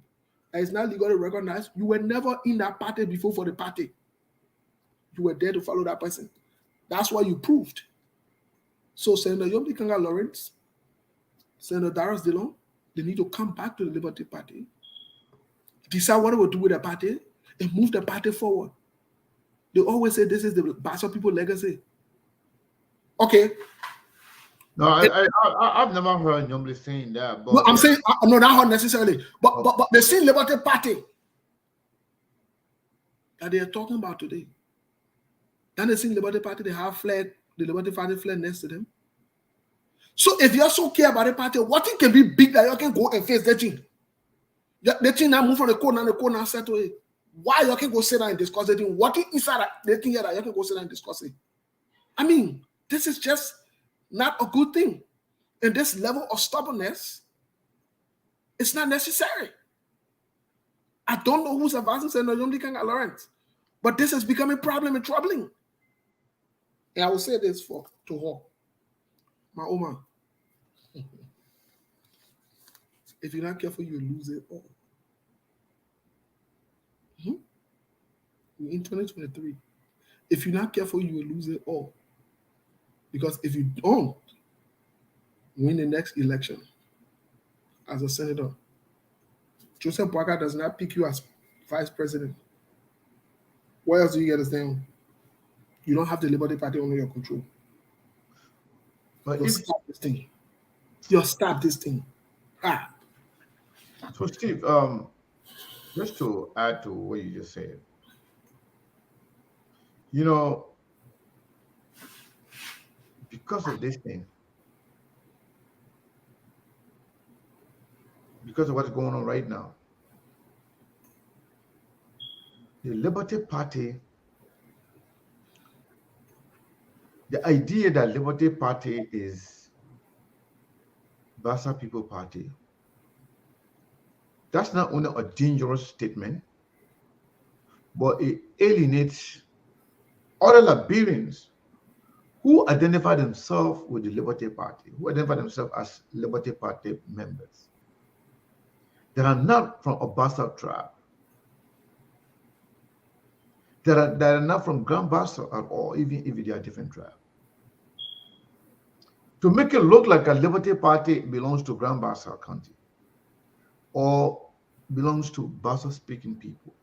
that is not legally recognized, you were never in that party before for the party. You were there to follow that person. That's what you proved. So Senator Nyombli Kanga Lawrence, Senator Darius Dillon, they need to come back to the Liberty Party, decide what they will do with the party, and move the party forward. They always say this is the Bassa people legacy. Okay. No, I've never heard Nyombli saying that. But no, I'm saying no, not necessarily. But the same Liberty Party that they are talking about today. Then the same Liberty Party, they have flag, the Liberty Party flag next to them. So if you're so care about the party, what thing can be big that you can go and face that thing? The thing now move from the corner and the corner settle it. Why you can go sit down and discuss the thing? What thing inside the thing here that you can go sit down and discuss it? I mean, this is just not a good thing. And this level of stubbornness, it's not necessary. I don't know who's advancing Senator Nyombli Kanga Lawrence, but this is becoming a problem and troubling. And I will say this to her, my Oma, if you're not careful, you lose it all. In 2023, if you're not careful, you will lose it all. Because if you don't win the next election as a senator, Joseph Boakai does not pick you as vice president. Where else do you get a stand? You don't have the Liberty Party under your control. But you'll stop this thing. You'll stop this thing. So Steve, just to add to what you just said, because of this thing, because of what's going on right now, the Liberty Party, the idea that Liberty Party is Bassa People Party, that's not only a dangerous statement, but it alienates other Liberians who identify themselves with the Liberty Party, who identify themselves as Liberty Party members, that are not from a Bassa tribe, that are not from Grand Bassa at all, even if they are different tribes. To make it look like a Liberty Party belongs to Grand Bassa County or belongs to Bassa-speaking people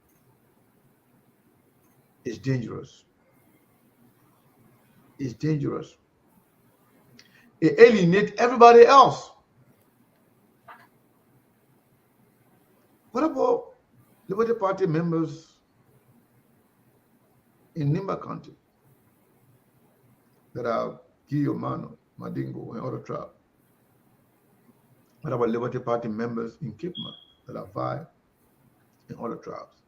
is dangerous. It's dangerous. It alienates everybody else. What about Liberty Party members in Nimba County that are Guillermo, Madingo, and other tribes? What about Liberty Party members in Kipma that are Vi and other tribes?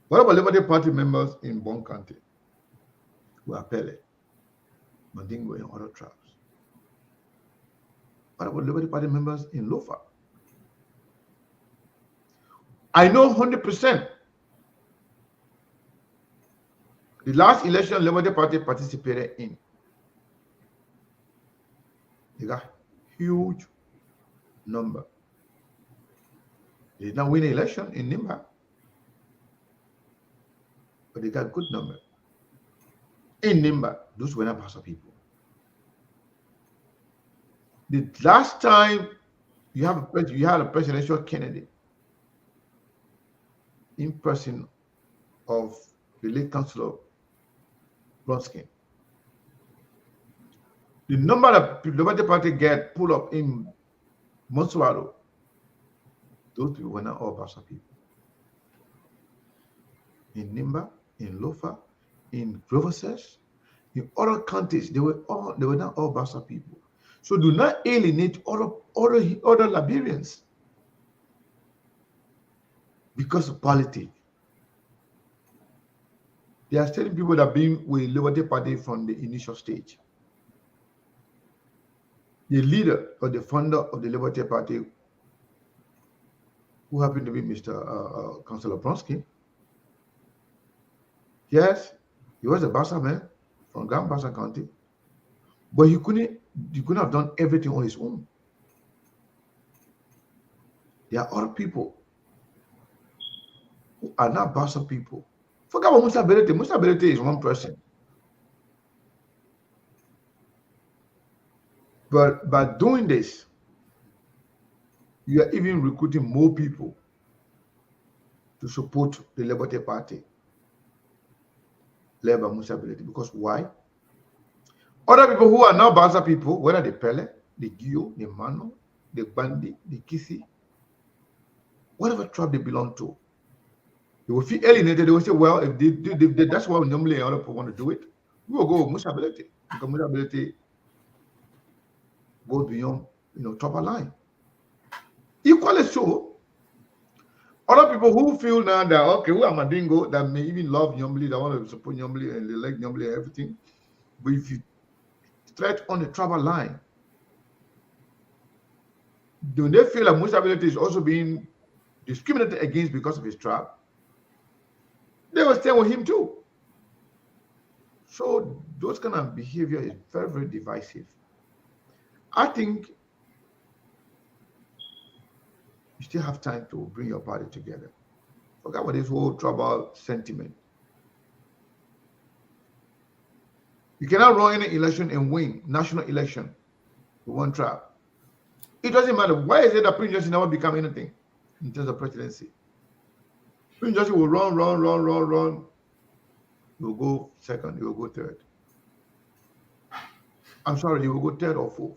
What about Liberty Party members in Bon County who are Pele, Madingo, and other tribes? What about Liberty Party members in Lofa? I know 100%. The last election Liberty Party participated in, they got huge number. They did not win the election in Nimba, but they got good number. In Nimba, those were not Bassa people. The last time you had a presidential candidate in person of the late Councillor Bronsky, the number that the Liberty Party get pulled up in Montserrat, those people were not all Bassa people. In Nimba, in Lofa, in Groverses, in other counties, they were not all Bassa people. So do not alienate other Liberians because of politics. They are telling people that have been with Liberty Party from the initial stage. The leader or the founder of the Liberty Party, who happened to be Mr. Councillor Bronsky, yes, he was a Bassa man from Grand Bassa County, but he couldn't have done everything on his own. There are other people who are not Bassa people. Forget about Musa Belete. Musa Belete is one person. But by doing this, you are even recruiting more people to support the Liberty Party led by Musa Belete. Because why? Other people who are now Bassa people, whether the Pele, the Gio, the Mano, the Bandi, the Kisi, whatever tribe they belong to, they will feel alienated. They will say, well, if that's why normally other people want to do it, we will go with Musa Belete. Because Musa Belete goes beyond, top of line. Equally so, other people who feel now that, okay, who are Madingo, that may even love Nyombli, that want to support Nyombli and they like Nyombli and everything, but if you threat on the tribal line, do they feel that Musa Belete is also being discriminated against because of his tribe? They will stay with him too. So those kind of behavior is very, very divisive. I think you still have time to bring your party together. Forget about this whole tribal sentiment. You cannot run any election and win national election with one tribe. It doesn't matter. Why is it that Prince Johnson never become anything in terms of presidency? Prince Johnson will run. He will go second. He will go third. I'm sorry, he will go third or fourth.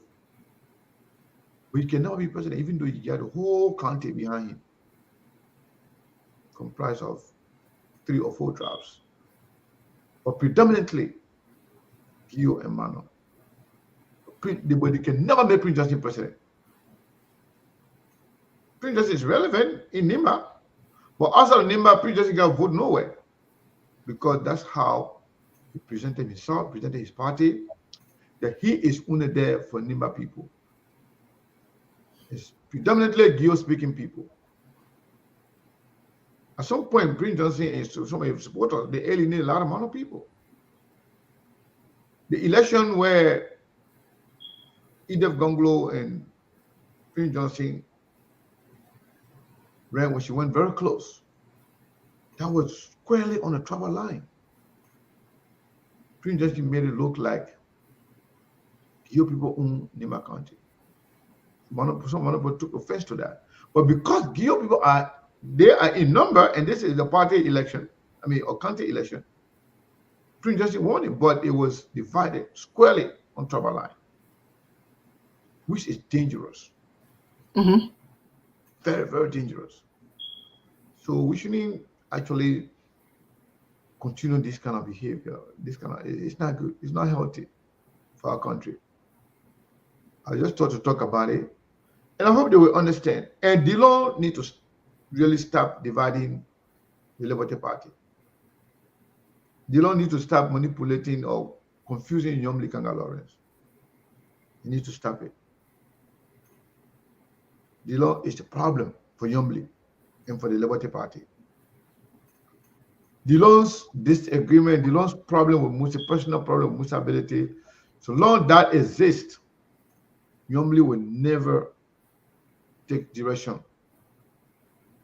But he cannot be president, even though he got the whole county behind him, comprised of 3 or 4 tribes, but predominantly Gio and Mano. They can never make Prince Justin president. Prince Justin is relevant in Nimba, but outside of Nimba, Prince Justin can vote nowhere because that's how he presented himself, presented his party, that he is only there for Nimba people. It's predominantly Gio-speaking people. At some point, Prince Johnson and some of his supporters, they alienate a lot amount of people. The election where Edith Gonglo and Prince Johnson ran, when she went very close, that was squarely on the trouble line. Prince Johnson made it look like Gio people own Nimba County. Some people took offense to that. But because Gio people are in number, and this is the party election, or county election, Prince Johnson won it, but it was divided squarely on trouble line, which is dangerous. Mm-hmm. Very, very dangerous. So we shouldn't actually continue this kind of behavior. It's not good. It's not healthy for our country. I just thought to talk about it, and I hope they will understand. And Dillon need to really stop dividing the Liberty Party. Dillon need to stop manipulating or confusing Yomli Kanga Lawrence. He needs to stop it. Dillon is the problem for Yomli and for the Liberty Party. Dillon's disagreement, Dillon's problem with Musa, personal problem with Musa ability, so long that exists, Yomli will never take direction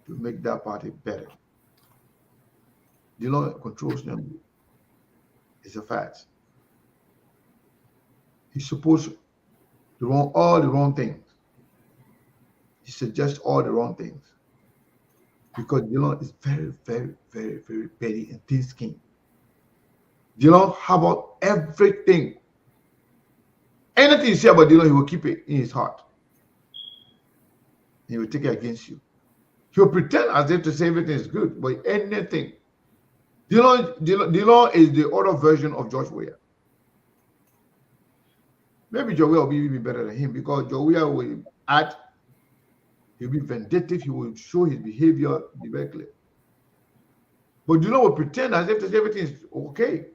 to make that party better. Dillon controls Yomli. It's a fact. He's supposed to run all the wrong things. He suggests all the wrong things. Because Dillon is very, very, very, very petty and thin-skinned. Dillon have about everything. Anything you say about Dillon, he will keep it in his heart. He will take it against you. He will pretend as if to say everything is good, but anything. Dillon is the other version of George Weah. Maybe George Weah will be even better than him because George Weah will act, he'll be vindictive, he will show his behavior directly. But Dillon will pretend as if to say everything is okay.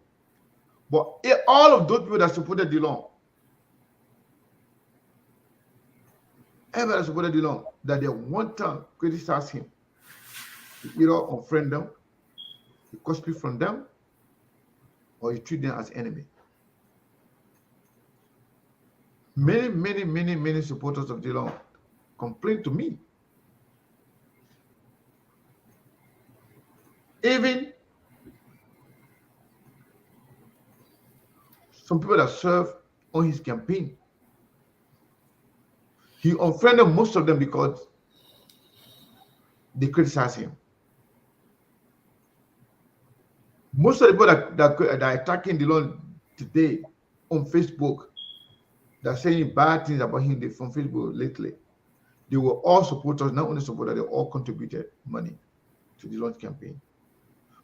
But all of those people that supported Dillon, everybody that supported Dillon, that they one time criticize him, you either unfriend them, you copy from them, or you treat them as enemy. Many, many, many, many supporters of Dillon complain to me. Even some people that serve on his campaign, he unfriended most of them because they criticize him. Most of the people that are attacking Dillon today on Facebook, they're saying bad things about him from Facebook lately. They were all supporters, not only supporters, they all contributed money to Dillon's campaign.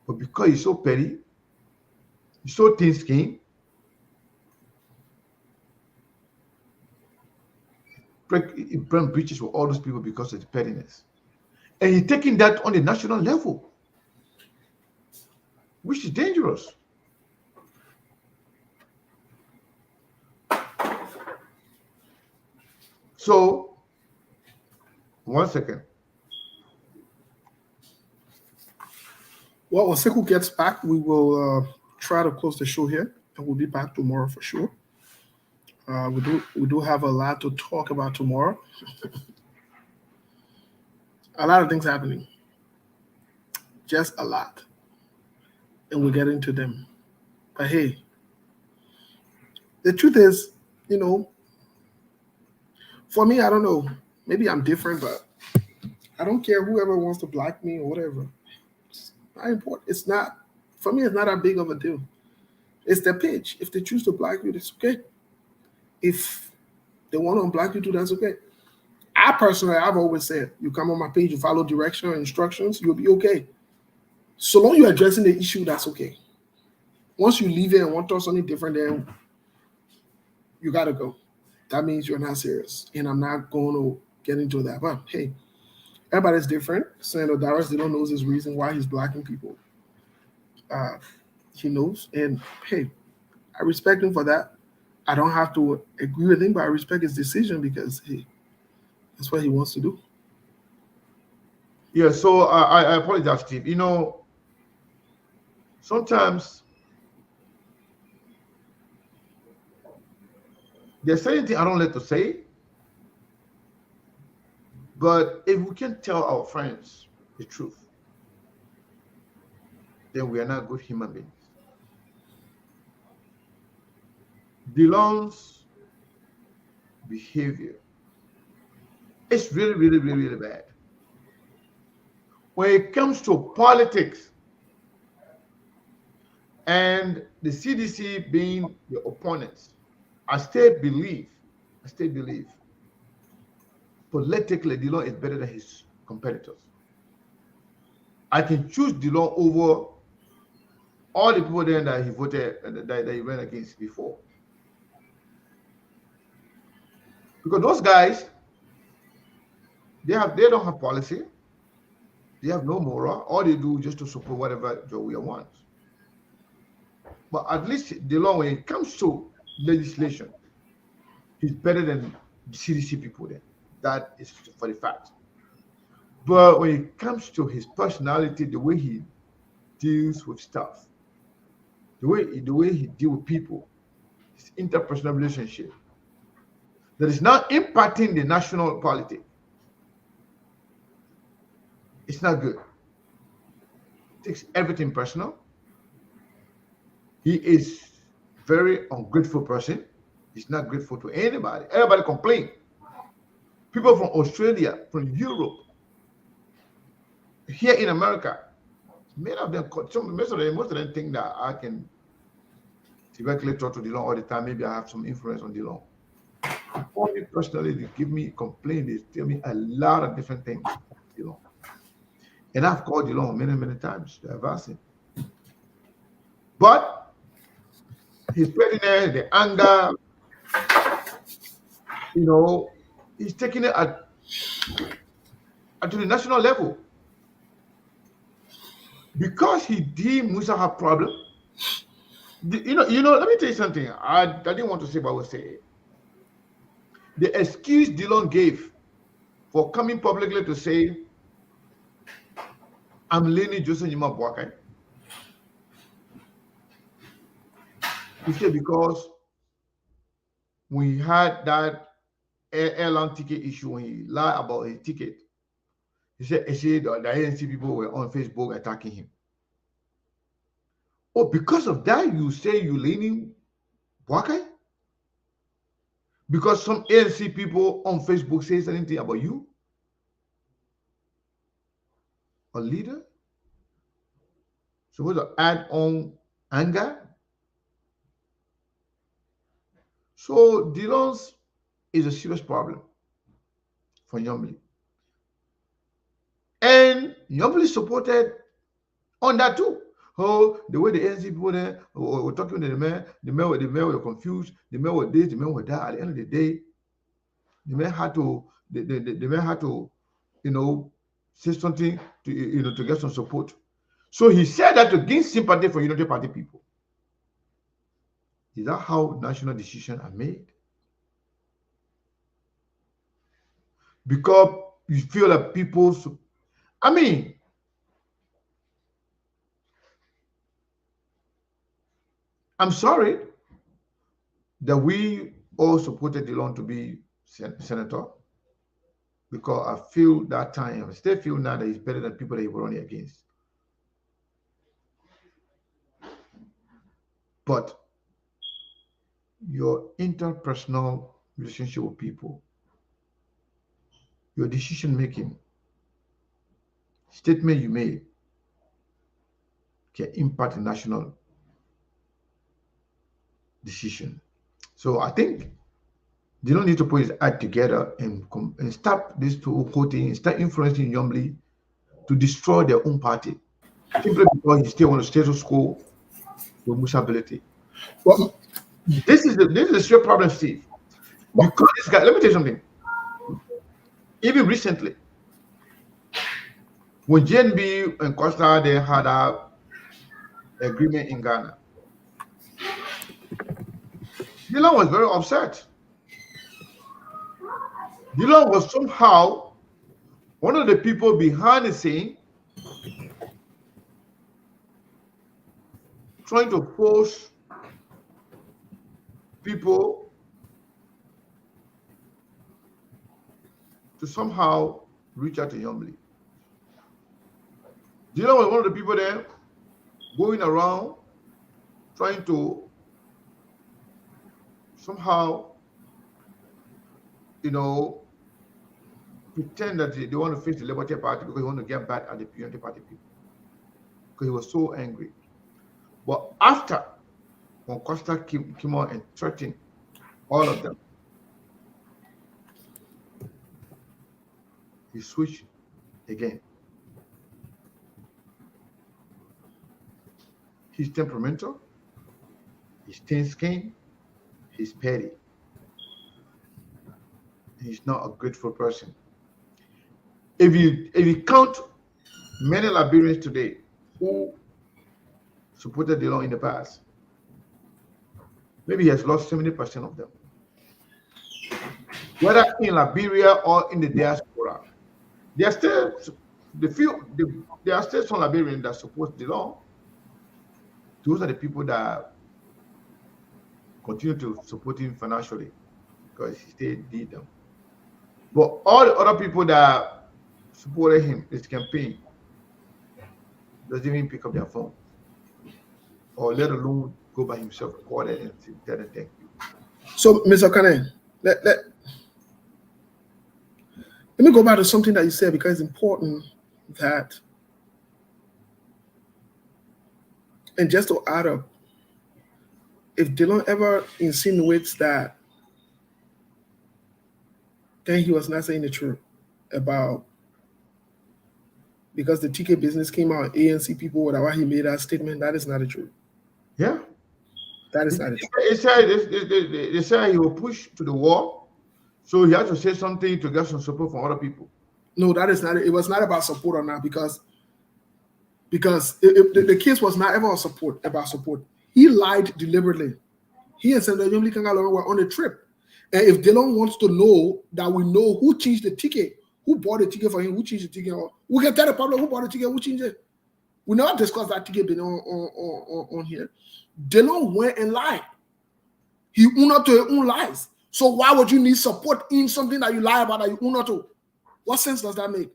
But because he's so petty, he's so thin-skinned, he burned bridges with all those people because of the pettiness. And he's taking that on the national level, which is dangerous. So, 1 second. Well, when Sekou gets back, we will try to close the show here, and we'll be back tomorrow for sure. We do have a lot to talk about tomorrow. A lot of things happening. Just a lot. And we'll get into them. But hey, the truth is, for me, I don't know. Maybe I'm different, but I don't care whoever wants to block me or whatever. It's not important. It's not, for me, it's not that big of a deal. It's their page. If they choose to block you, that's okay. If they want to unblock you too, that's okay. I've always said, you come on my page, you follow direction and instructions, you'll be okay. So long you're addressing the issue, that's okay. Once you leave it and want to talk something different, then you got to go. that means you're not serious. And I'm not going to get into that. But hey, everybody's different. Senator Darius, they don't know his reason why he's blocking people. He knows. And hey, I respect him for that. I don't have to agree with him, but I respect his decision because hey, that's what he wants to do. Yeah, so I apologize, Steve. You know, sometimes there's certain things I don't like to say, but if we can tell our friends the truth, then we are not good human beings. DeLong's behavior is really, really, really, really bad. When it comes to politics and the CDC being the opponents, I still believe politically DeLong is better than his competitors. I can choose DeLong over all the people there that he voted, that he ran against before. Because those guys, they don't have policy. They have no moral. All they do is just to support whatever Joe Weir wants. But at least DeLong, when it comes to legislation, he's better than the CDC people there. That is for the fact. But when it comes to his personality, the way he deals with stuff, the way he deals with people, his interpersonal relationship, that is not impacting the national politics. It's not good. He takes everything personal. He is very ungrateful person. He's not grateful to anybody. Everybody complain. People from Australia, from Europe, here in America, most of them think that I can directly talk to DeLong all the time. Maybe I have some influence on DeLong. For me personally, they give me complaint. They tell me a lot of different things, DeLong. And I've called DeLong many, many times to advise him. But his pettiness, the anger, you know, he's taking it to the national level. Because he deemed Musa have problem. You know, let me tell you something. I didn't want to say, but I will say it. The excuse DeLong gave for coming publicly to say, I'm leaning Joseph Nima Boakai. He said because when he had that airline ticket issue, when he lied about his ticket, he said the ANC people were on Facebook attacking him. Oh, because of that, you say you leaning Boakai? Because some ANC people on Facebook say anything about you? A leader? Supposed to add on anger? So DeLong's is a serious problem for Nyambili. And Nyambili supported on that too. Oh, the way the ANC people there were talking to the man were confused, the man were this, the man were that. At the end of the day, the man had to, you know, say something to, you know, to get some support. So he said that to gain sympathy for Unity Party people. Is that how national decisions are made? Because you feel that people, I mean, I'm sorry that we all supported DeLong to be senator, because I feel that time, I still feel now that he's better than people that he was running against. But your interpersonal relationship with people, your decision making, statement you made can impact the national decision. So I think they don't need to put his act together and stop this whole thing, start influencing Nyambili to destroy their own party, simply because he still wants to status quo with Musa ability. Well, this is a serious problem, Steve. Because this guy, let me tell you something. Even recently, when JNB and Costa they had a agreement in Ghana, Dillon was very upset. Dillon was somehow one of the people behind the scene trying to force people to somehow reach out to Yumli. Dillon was one of the people there going around trying to somehow, pretend that they want to face the Liberty Party because they want to get back at the Unity Party people. Because he was so angry. But after, when Costa came on and threatened all of them, he switched again. He's temperamental, he's thin-skinned, he's petty. He's not a grateful person. If you count many Liberians today who supported Dillon in the past, maybe he has lost 70% of them. Whether in Liberia or in the diaspora, there are still some Liberians that support Dillon. Those are the people that continue to support him financially because he still did them. But all the other people that supported him, his campaign, doesn't even pick up their phone, or let alone go by himself, record it, and tell them thank you. So, Mr. Kane, let me go back to something that you said because it's important that, and just to add up, if Dillon ever insinuates that, then he was not saying the truth about, because the ticket business came out, ANC people, whatever, he made that statement. That is not the truth. Yeah. That is not the truth. They said he will push to the wall, so he had to say something to get some support from other people. No, that is not it. It was not about support or not, because the case was not ever about support. He lied deliberately. He and Senator Yumli Kangalore were on a trip. And if Dillon wants to know that we know who changed the ticket, who bought the ticket for him, who changed the ticket, or we can tell the public who bought the ticket, who changed it. We never discussed that ticket being on here. Dillon went and lied. He owned to his own lies. So why would you need support in something that you lie about that you own to? What sense does that make?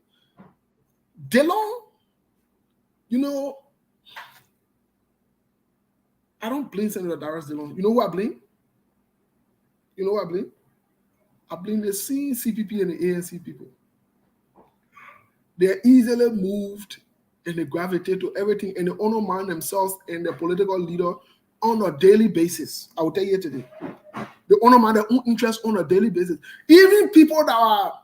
Dillon, I don't blame Senator Darius Dillon. You know who I blame? I blame the CPP and the ANC people. They're easily moved and they gravitate to everything and they undermine themselves and their political leader on a daily basis. I will tell you today. They undermine their own interests on a daily basis. Even people that are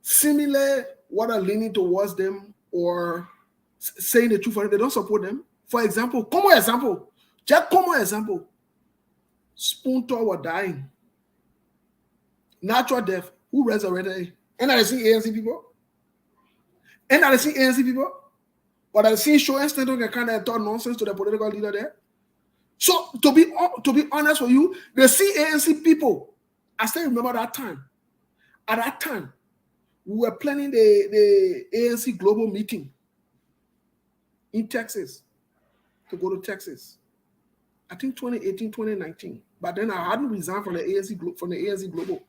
similar, what are leaning towards them or saying the truth for them, they don't support them. For example, common example. Spunto were dying. Natural death. Who resurrected? And I see ANC people. But I see show instead of kind of talk nonsense to the political leader there. So to be honest with you, the ANC people, I still remember that time. At that time, we were planning the ANC global meeting in Texas, to go to Texas. I think 2018, 2019. But then I hadn't resigned from the ANC global.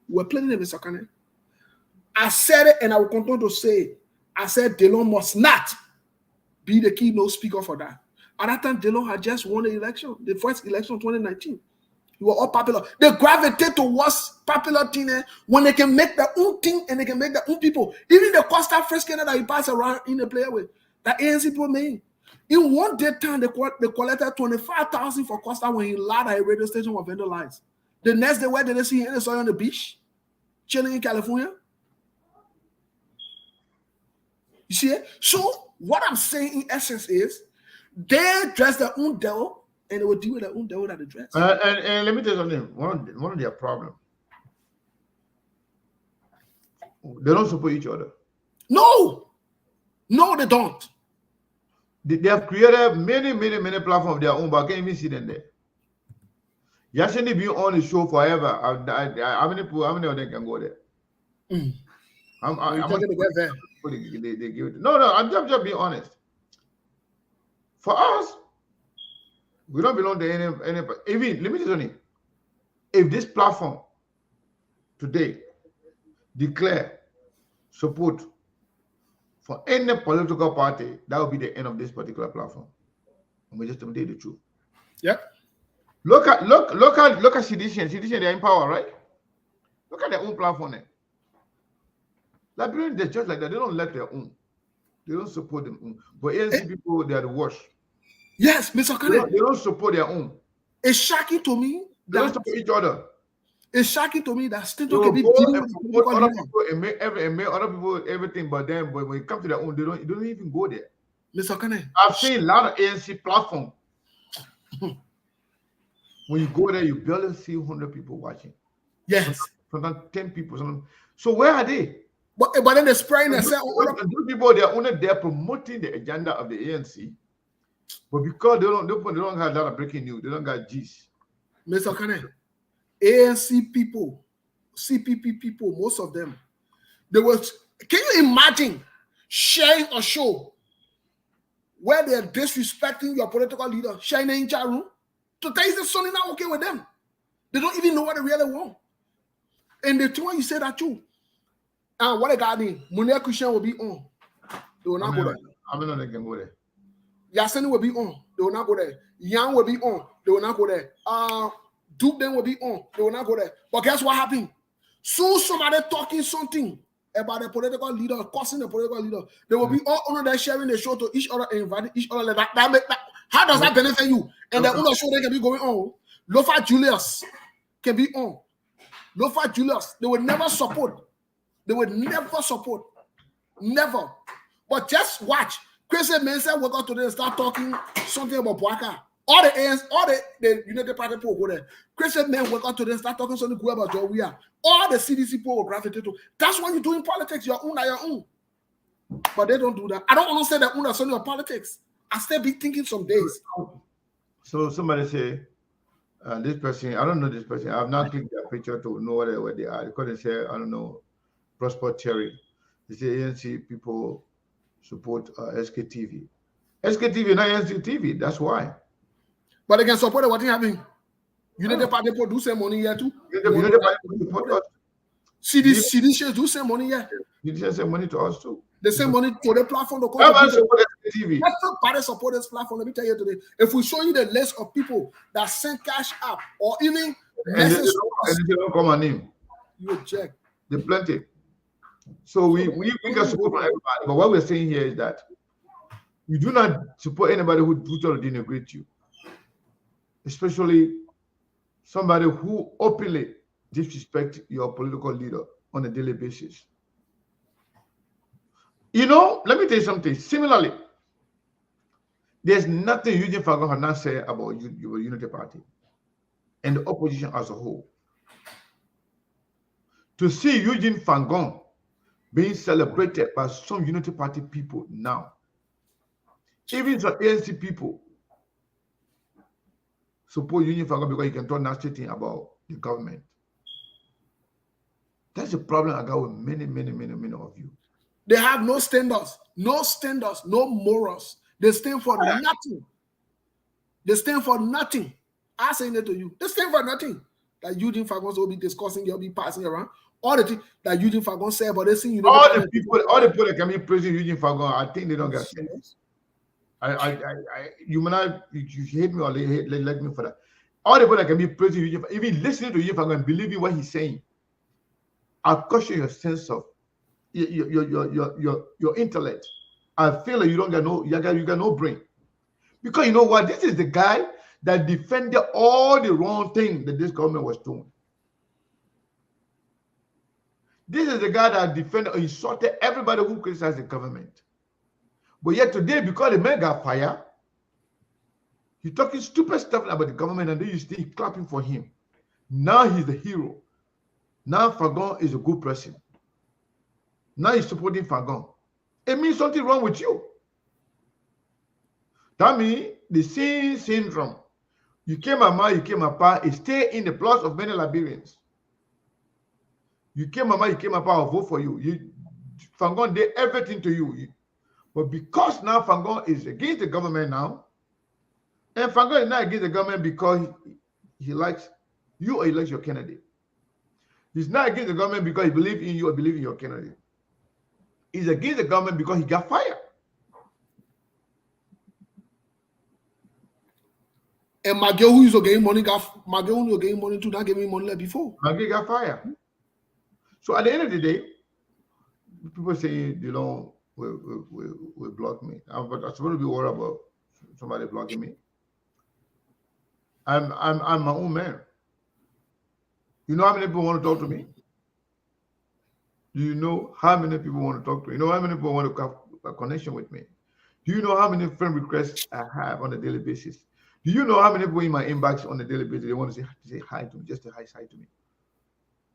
We were planning it, Mr. Kane. I said it and I will continue to say it. I said Dillon must not be the keynote speaker for that. At that time, Dillon had just won the election, the first election of 2019. They were all popular. They gravitate towards popular thing when they can make their own thing and they can make their own people. Even the Costa Fresca that he passed around in the player with, that ANC people made. In one day time, they collected 25,000 for Costa when he lied at a radio station with vandalized. The next day, where did they see him? They saw him on the beach, chilling in California. You see it? So what I'm saying in essence is they dress their own devil and they will deal with their own devil at the dress. And let me tell you something. One of their problems. They don't support each other. No, they don't. They have created many platforms of their own, but I can't even see them there. Yashini been on the show forever. How many of them can go there? They give it. No, I'm just being honest. For us, we don't belong to any. Even let me tell you, if this platform today declare support for any political party, that will be the end of this particular platform. And we just tell the truth. Yep. Look at Sedition. Sedition, they're in power, right? Look at their own platform there. Liberians, they're just like that. They don't let their own. They don't support them own. But ANC people, they are the worst. Yes, Mr. Kane. They don't support their own. It's shocking to me. They don't support each other. It's shocking to me that Stinto They can be will dealing go with and support other people. people and make other people everything, but when it comes to their own, they don't even go there. Mr. Kane. I've seen a lot of ANC platform. When you go there, you barely see 100 people watching. Yes. Sometimes 10 people. Sometimes. So where are they? But then they're spraying themselves. Those people, they're only there promoting the agenda of the ANC. But because they don't have a lot of breaking news, they don't got G's. Mr. Kane, ANC people, CPP people, most of them, can you imagine sharing a show where they're disrespecting your political leader, sharing in chat room? To tell you that something not okay with them. They don't even know what they really want. And the two you say that too. And what they got in, Munir Christian will be on. They will not go there. I mean, they can go there. Yasini will be on. They will not go there. Yang will be on. They will not go there. Duke then will be on. They will not go there. But guess what happened? Soon somebody talking something about the political leader, cursing the political leader, they will be all on there sharing the show to each other and inviting each other. How does that benefit you? And the other show they can be going on. Lofa Julius can be on. Lofa Julius, they would never support. They would never support. Never. But just watch. Crazy men say walk out today and start talking something about Boaka. All the United Party people go there. Christian men work out today and start talking something cool about Joe. All the CDC people will gravitate to. That's what you do in politics. Your own. But they don't do that. I don't want to say that own is only politics. I still be thinking some days. So somebody say, this person, I don't know this person. I have not clicked their picture to know where they are. Because they say, I don't know, Prosper Terry. They say ANC people support SKTV. SKTV, not ANC TV. That's why. But they can support it. What is happening? United Party people do same money here too. United Party support us. CDC do same money here. CDC send money to us too. They send money to the platform. Everybody support SKTV. Everybody support this platform. Let me tell you today. If we show you the list of people that send cash up or even and they don't come on name, you will check. There's plenty. So we can support from everybody. But what we're saying here is that you do not support anybody who try to denigrate you. Especially somebody who openly disrespect your political leader on a daily basis. You know, let me tell you something. Similarly, there's nothing Eugene Fagon has not said about your Unity Party and the opposition as a whole. To see Eugene Fagon being celebrated by some Unity Party people now, even some ANC people, support Eugene Fagon because he can talk nasty thing about the government. That's the problem I got with many of you. They have no standards, no morals. They stand for nothing. They stand for nothing. I say that to you. They stand for nothing. That Eugene Fagon will be discussing, they'll be passing around. All the things that Eugene Fagon said, but they see you know. All the people that can be praising Eugene Fagon, I think they don't get sense. You hate me or like me for that. All the people that can be praising Eugene, even listening to Eugene Fagon and believing what he's saying, I question your sense of your intellect. I feel like you got no brain. Because you know what? This is the guy that defended all the wrong things that this government was doing. This is the guy that defended or insulted everybody who criticized the government. But yet today, because the man got fired, He's talking stupid stuff about the government, and then you still clapping for him. Now he's the hero. Now Fagon is a good person. Now he's supporting Fagon. It means something wrong with you. That means the same syndrome. You came mama, you came papa, it stay in the blood of many Liberians. You came mama, you came papa, I'll vote for you. Fagon did everything to you. But because now Fagon is against the government now, and Fagon is not against the government because he likes you or he likes your candidate. He's not against the government because he believes in you or believes in your candidate. He's against the government because he got fired. And my girl who used to get money too, not giving me money like before. My girl got fired. So at the end of the day, people say they don't will block me. I'm supposed to be worried about somebody blocking me. I'm my own man. You know how many people want to talk to me? Do you know how many people want to talk to me? You know how many people want to have a connection with me? Do you know how many friend requests I have on a daily basis? Do you know how many people in my inbox on a daily basis they want to say hi to me, just to hi to me?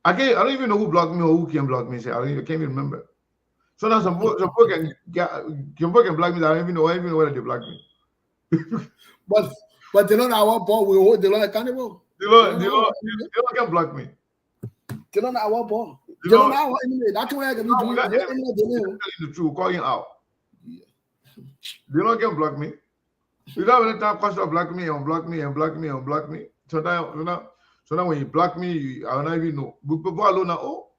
I don't even know who blocked me or who can block me. I can't even remember. So now some people can block me. I don't even know whether they block me. But they don't our ball. We hold the law accountable. They don't can block me. They don't our ball. They They don't don't our enemy. That's why I can do the truth, calling out. They don't can block me. You know when the time pastor block me, unblock me, unblock me, unblock me. So now when you block me, I don't even know. But people alone now, oh,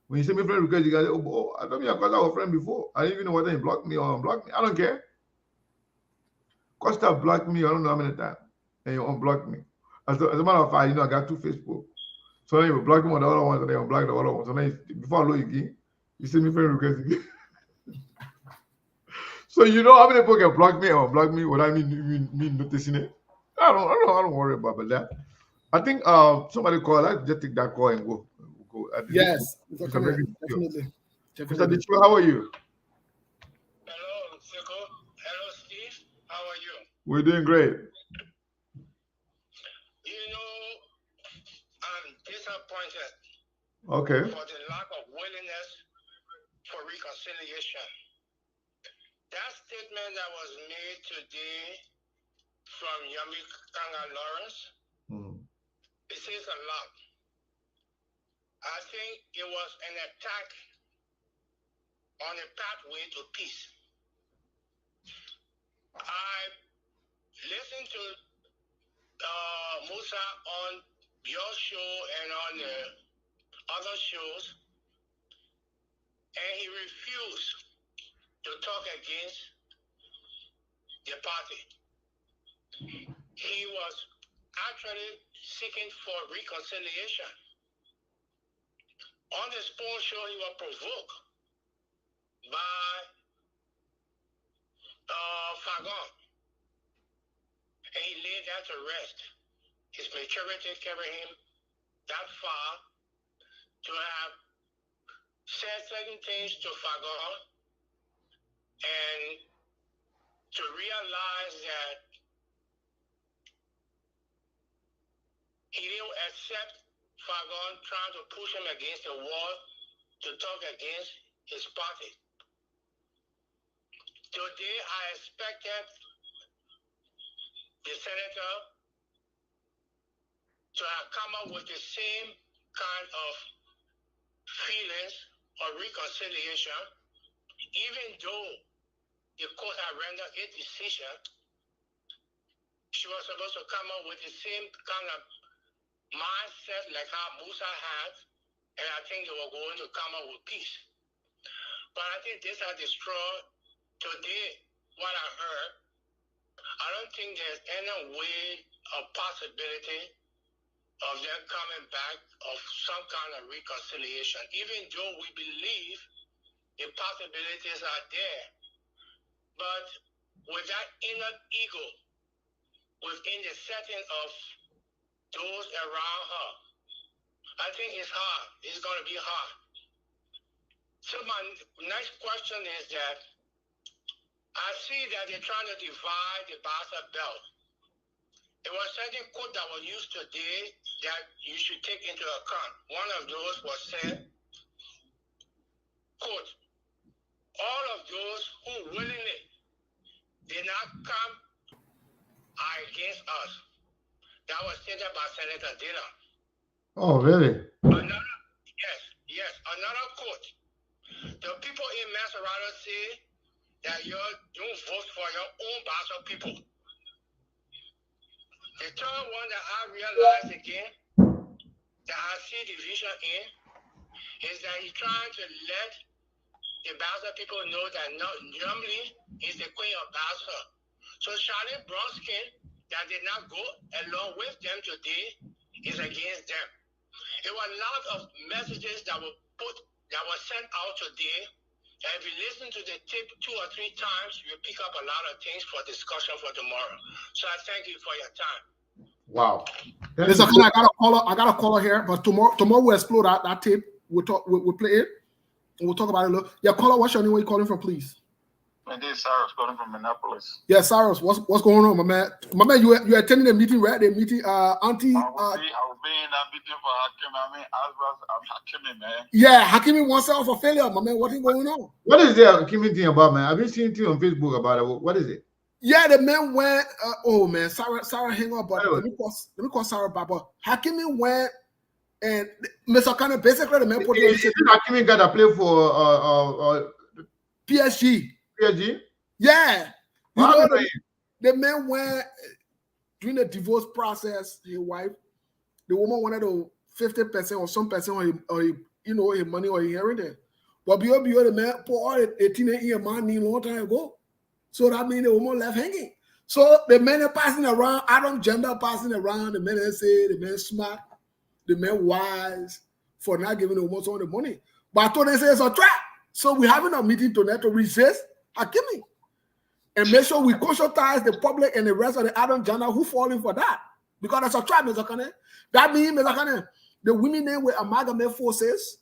when you send me friend request, you guys, oh, I thought me I got our friend before. I didn't even know whether he blocked me or unblocked me. I don't care. Costa blocked me, I don't know how many times, and you unblocked me. As a matter of fact, I got 2 Facebook. So then you block me on the other ones, and then unblock the other ones. So then before I load again, you send me friend request again. So you know how many people can block me or unblock me without me noticing it? I don't worry about that. I think somebody called. I just take that call and go. Yes, definitely. Mr. Detroit, how are you? Hello, Seko. Hello, Steve. How are you? We're doing great. You know, I'm disappointed Okay. for the lack of willingness for reconciliation. That statement that was made today from Yami Kanga Lawrence, it says a lot. I think it was an attack on a pathway to peace. I listened to Musa on your show and on the other shows, and he refused to talk against the party. He was actually seeking for reconciliation. On the sports show, he was provoked by Fagon, and he laid that to rest. His maturity carried him that far to have said certain things to Fagon and to realize that he didn't accept Fagon trying to push him against the wall to talk against his party. Today, I expected the senator to have come up with the same kind of feelings of reconciliation, even though the court had rendered a decision. She was supposed to come up with the same kind of mindset like how Musa had, and I think they were going to come up with peace. But I think this has destroyed today what I heard. I don't think there's any way or possibility of them coming back of some kind of reconciliation, even though we believe the possibilities are there. But with that inner ego within the setting of those around her, I think it's hard. It's going to be hard. So my next question is that I see that they're trying to divide the Bassa Belt. There was certain quote that was used today that you should take into account. One of those was said, quote, all of those who willingly did not come are against us. That was stated by Senator Dillon. Oh, really? Another quote. The people in Maserati say that you don't vote for your own batch of people. The third one that I realized again that I see division in is that he's trying to let the Bowser people know that normally is the queen of Bowser. So Charlotte Bronskin that did not go along with them today is against them. There were a lot of messages that were sent out today. And if you listen to the tape 2 or 3 times, you'll pick up a lot of things for discussion for tomorrow. So I thank you for your time. Wow. Listen, I got a caller here, but tomorrow we'll explore that tape. We'll play it and we'll talk about it a little. Yeah, caller, what's your name? Where you calling from, please? My name is Cyrus, calling from Minneapolis. Yeah, Cyrus, what's going on, my man? My man, you attending the meeting, right? The meeting, Auntie. I was being in that meeting for Hakimi. I mean, I'm Hakimi, man. Yeah, Hakimi wants out for failure, my man. What's going on? What is the Hakimi thing about, man? I've been seeing things on Facebook about it. What is it? Yeah, the man went. Oh man, Sarah, hang on, but let me call Sarah back. But Hakimi went, and Mr. Kane basically the man put. Hakimi got to play for PSG. PSG? Yeah. You know, the man went during the divorce process, his wife, the woman wanted to 50% or some percent on his money or inheritance. But the man put all the 18 year money a long time ago. So that means the woman left hanging. So the men are passing around, Adam Gender passing around, the men say the man smart, the man wise for not giving the woman some of the money. But I thought they say it's a trap. So we're having a meeting tonight to resist Hakimi and make sure we conscientize the public and the rest of the Adam Gender who falling for that. Because that's a trap, Mr. Kane. That means, Mr. Kane, the women there will amalgamate forces.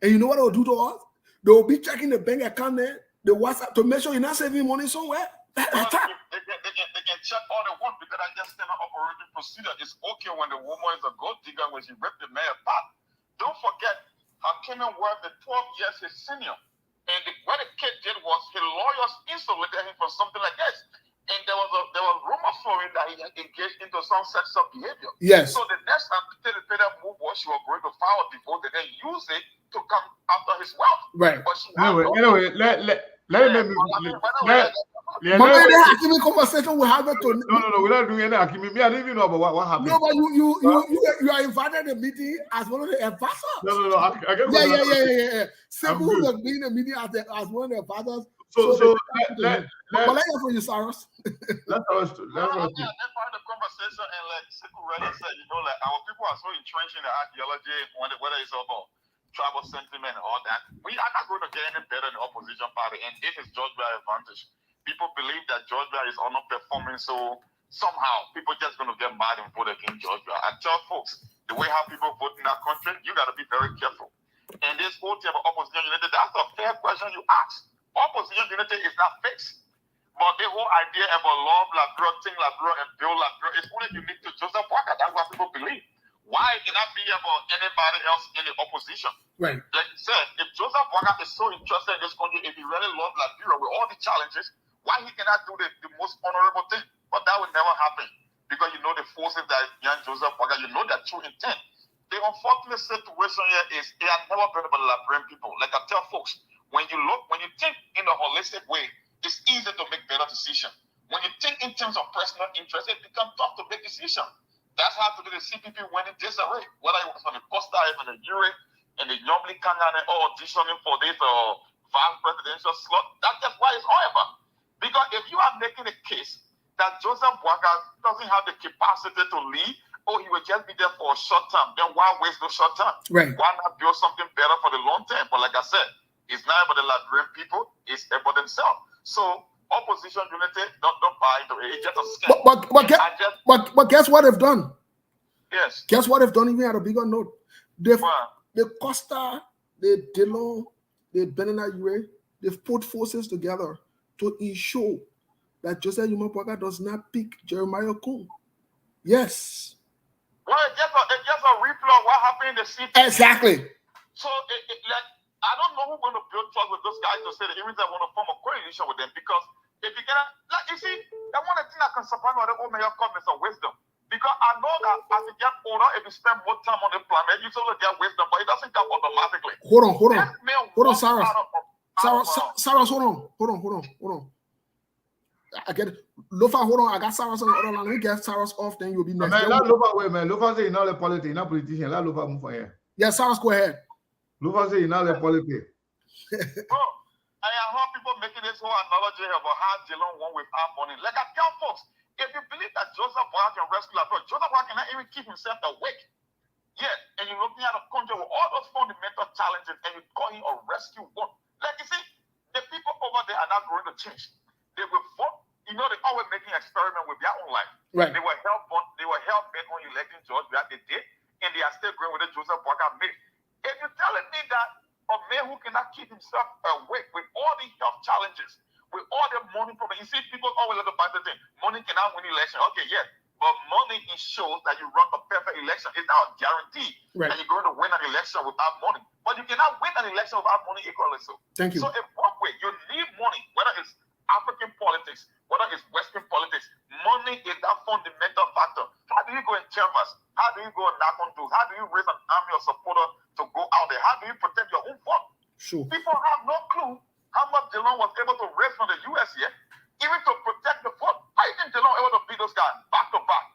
And you know what they'll do to us? They'll be checking the bank account there, the WhatsApp, to make sure you're not saving money somewhere. They can check all they want because I just standard operating procedure. It's okay when the woman is a gold digger when she ripped the man apart. Don't forget, Hakimi was the 12 years his senior. And what the kid did was his lawyers insulated him from something like this. And there was rumors flowing that he engaged into some sexual behavior. Yes. So the next anticipated move was she was going to file a divorce and then use it to come after his wealth. Right. But she Anyway, let Hakimi conversation we have it to. No, we're not doing any Hakimi. I didn't even know about what happened. No, but you are invited to the meeting as one of the advisors. No. I guess Yeah. Simple was being a meeting as one of the advisors. So let's hear from you, Cyrus. That's part of the conversation, and like Siku really said, like our people are so entrenched in the ideology, whether it's about tribal sentiment and all that. We are not going to get any better than the opposition party, and this is Georgia's advantage. People believe that Georgia is underperforming, so somehow people just going to get mad and vote against Georgia. I tell folks, the way how people vote in that country, you got to be very careful. And this whole thing about opposition unity, that's a fair question you ask. Opposition unity is not fixed. But the whole idea about love Labrador, Ting Labrador, and Bill Labrador is only unique to Joseph Walker. That's what people believe. Why it cannot be about anybody else in the opposition? Right. Like you said, if Joseph Walker is so interested in this country, if he really loves Liberia with all the challenges, why he cannot do the most honorable thing? But that will never happen because you know the forces that young Joseph Walker, you know their true intent. The unfortunate situation here is it has never been about Liberian people. Like I tell folks, when you think in a holistic way, it's easy to make better decisions. When you think in terms of personal interest, it becomes tough to make decisions. That's how to do the CPP winning disarray, whether it was on the Costa and the Uri and the Yomli Kangan or auditioning for this vice presidential slot. That's just why it's all about. Because if you are making a case that Joseph Walker doesn't have the capacity to lead, or he will just be there for a short term, then why waste the short term? Right. Why not build something better for the long term? But like I said, it's not about the Liberian people, it's about themselves. So opposition unity, don't buy into it. It's just a scam. But guess what they've done? Yes. Guess what they've done even at a bigger note? The Costa, the Dillon, the Benina Ure, they've put forces together to ensure that Joseph Yuma Boakai does not pick Jeremiah Kuhn Yes. Well, it's just a replay of what happened in the city. Exactly. So, like, I don't know who's going to build trust with those guys to say that even if they want to form a coalition with them, because if you get like, you see, that one thing that can surprise me about the old mayor come is a wisdom. Because I know that as you get older, if you spend more time on the planet, you sort of get wisdom, but it doesn't come automatically. Hold on, Cyrus. Cyrus, hold on. I get it. Lofa, hold on. I got Cyrus on the other line. Let me get Cyrus off, then you'll be next. Man, let Lofa wait, man. Lofa say he's not a politician, not politician. Let Lofa move on here. Yeah, Cyrus, go ahead. Lofa say he's not a politician. Bro, I heard people making this whole analogy about how Geelong won with our money. Like I tell folks, if you believe that Joseph Boyka can rescue that, Joseph Boyka cannot even keep himself awake. Yeah, and you're looking at a country with all those fundamental challenges, and you call him a rescue one. Like you see, the people over there are not going to change. They will vote. You know, they're always making experiments with their own life. Right. They were hell bent on electing George that they did, and they are still going with the Joseph Boyka made. If you're telling me that a man who cannot keep himself awake with all these health challenges, with all the money problems, you see, people always like to find the thing. Money cannot win election. Okay, yes. But money shows that you run a perfect election. It's not a guarantee that you're going to win an election without money. But you cannot win an election without money equally so. Thank you. So in one way, you need money, whether it's African politics, whether it's Western politics. Money is that fundamental factor. How do you go and canvass? How do you go and knock on doors? How do you raise an army of supporters to go out there? How do you protect your own vote? Sure. People have no clue how much Geelong was able to raise from the US here, even to protect the vote. How you think Geelong able to beat those guys back to back?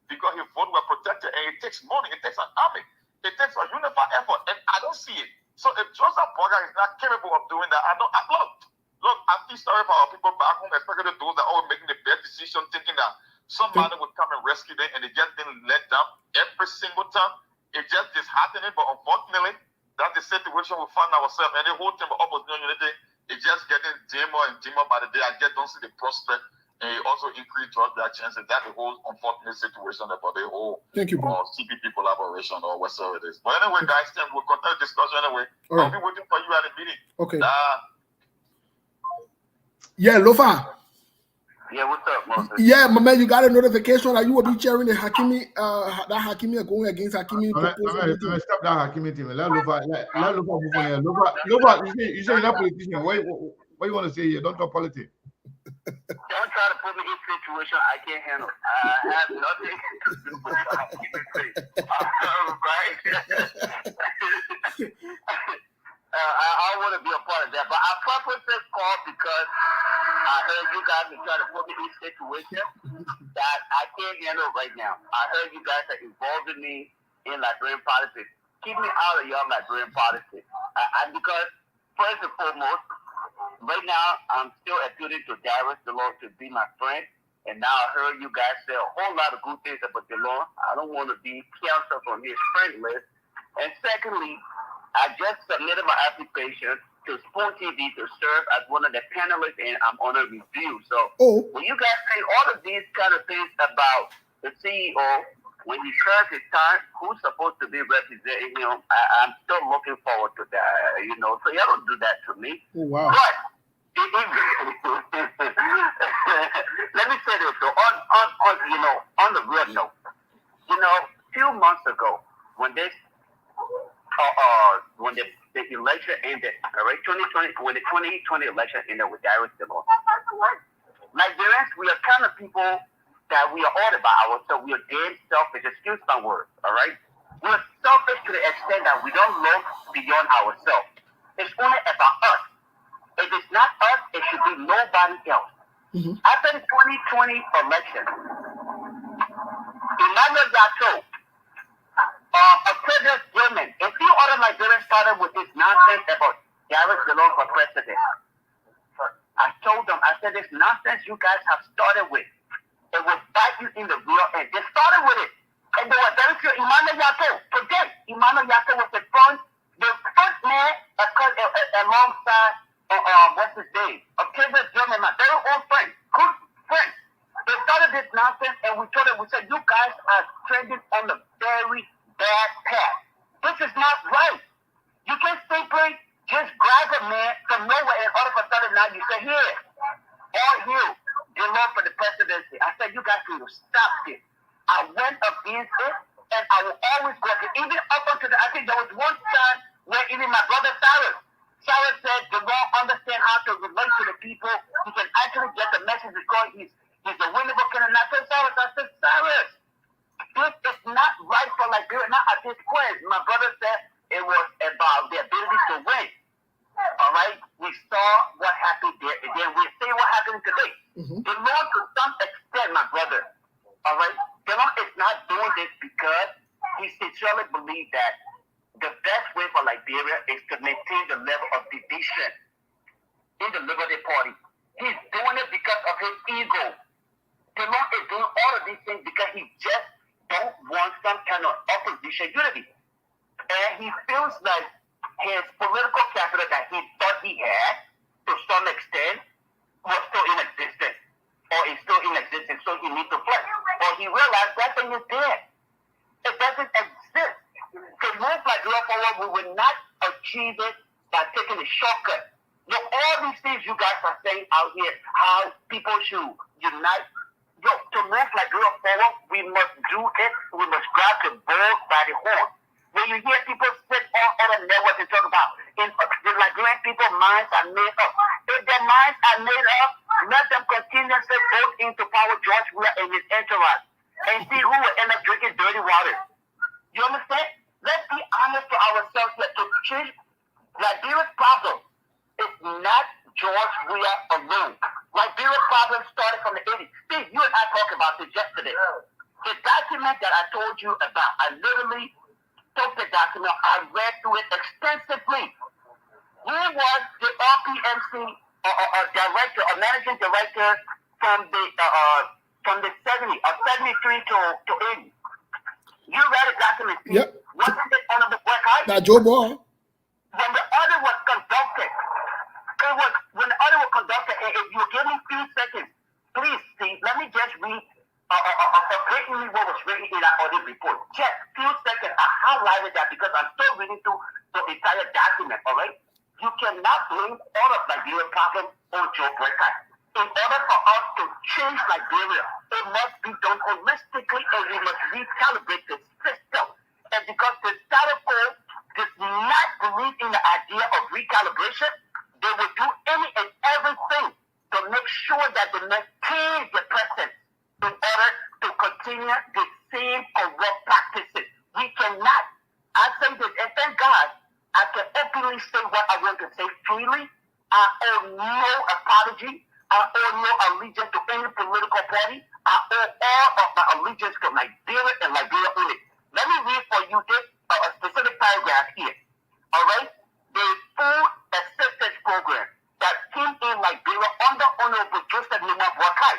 Because his vote were protected, and it takes money, it takes an army, it takes a unified effort, and I don't see it. So if Joseph Boyka is not capable of doing that, look, I feel sorry for our people back home, especially those that are making the bad decision, thinking that somebody would come and rescue them, and they just didn't let them every single time. It just is happening, but unfortunately, that's the situation we find ourselves, and the whole thing of opposition unity is just getting dimmer and dimmer by the day. I just don't see the prospect, and it also increase their chances. That's the whole unfortunate situation about the whole CPP collaboration or whatever it is. But anyway, guys, we'll continue the discussion anyway. I'll be waiting for you at the meeting. Okay. Yeah, Lofa. Yeah, what's up, Moses? Yeah, my man, you got a notification that you will be chairing the Hakimi, that Hakimi are going against Hakimi. Stop that Hakimi team. Let Lofa move on here. Lofa, you say you're not politician. What you want to say here? Don't talk politics. Don't try to put me in a situation I can't handle. I have nothing to do with right? I want to be a part of that, but I purposely called because I heard you guys are trying to put me in a situation that I can't handle right now. I heard you guys are involving me in Liberian politics. Keep me out of your Liberian politics. Because first and foremost, right now I'm still appealing to Darius DeLong to be my friend, and now I heard you guys say a whole lot of good things about DeLong. I don't want to be canceled on his friend list. And secondly, I just submitted my application to Spoon TV to serve as one of the panelists, and I'm on a review. So when you guys say all of these kind of things about the CEO, when he serves his time, who's supposed to be representing him? I'm still looking forward to that, So y'all don't do that to me. Oh, wow. But let me say this. So on the real note, a few months ago, when the election ended, all right, when the 2020 election ended with Darius DeLong, Nigerians, we are kind of people that we are all about ourselves. We are damn selfish. Excuse my words, all right? We're selfish to the extent that we don't look beyond ourselves. It's only about us. If it's not us, it should be nobody else. Mm-hmm. After the 2020 election, Emmanuel Yato, a previous German, a few other Nigerians started with this nonsense about Darius DeLong for president. I told them, I said, this nonsense you guys have started with, it will bite you in the real end. They started with it, and they were very sure. Emmanuel Yato, today, Emmanuel Yato was the first man alongside, what's his name, a previous German man, very old friend, good friend. They started this nonsense, and we told them, we said, you guys are trending on the very bad path. This is not right. You can simply just grab a man from nowhere, and all of a sudden now you say, here, all you, DeLong for the presidency. I said, you guys need to stop this. I went against it, and I will always go against it. Even up until I think there was one time where even my brother Cyrus said, "You don't understand how to relate to the people. You can actually get the message because he's a winnable candidate." And I told Cyrus, Cyrus, this is not right for Liberia, not at this point. My brother said it was about the ability to win. All right? We saw what happened there, and then we see what happened today. The Lord, to some extent, my brother, all right, the Lord is not doing this because he sincerely believes that the best way for Liberia is to maintain the level of division in the Liberty Party. He's doing it because of his ego. The Lord is doing all of these things because he just don't want some kind of opposition unity. And he feels like his political capital that he thought he had, to some extent, was still in existence. Or is still in existence, so he needs to flex. But he realized that thing is dead. It doesn't exist. To move Liberia forward, we will not achieve it by taking a shortcut. Look, all these things you guys are saying out here, how people should unite. Yo, to move Liberia forward, we must do it. We must grab the bull by the horn. When you hear people sit on other networks and talk about the Liberian people's minds are made up. If their minds are made up, let them continuously vote into power George Weah and his entourage and see who will end up drinking dirty water. You understand? Let's be honest to ourselves here. To change Liberia's problem is not George Weah alone. Liberia's problem started from the 80s. Steve, you and I talked about this yesterday. The document that I told you about, I literally took the document, I read through it extensively. He was the RPMC director, or managing director from the 70s, 73 to 80. You read the document. Yep. Wasn't it on the website? Now, Joe Ball. When the audit was conducted, if you give me 3 seconds, please, Steve, let me just read blatantly what was written in that audit report. Just few seconds, I highlighted that because I'm still reading through the entire document, all right? You cannot blame all of Liberia's problem on Joe Boycott. In order for us to change Liberia, it must be done holistically and we must recalibrate the system. And because the status quo does not believe in the idea of recalibration, they will do any and everything to make sure that they maintain the presence in order to continue the same corrupt practices. We cannot. I say this, and thank God, I can openly say what I want to say freely. I owe no apology. I owe no allegiance to any political party. I owe all of my allegiance to Liberia and Liberia only. Let me read for you this a specific paragraph here. All right? The food assistance program that came in Liberia under Honorable Joseph Numa Boakai.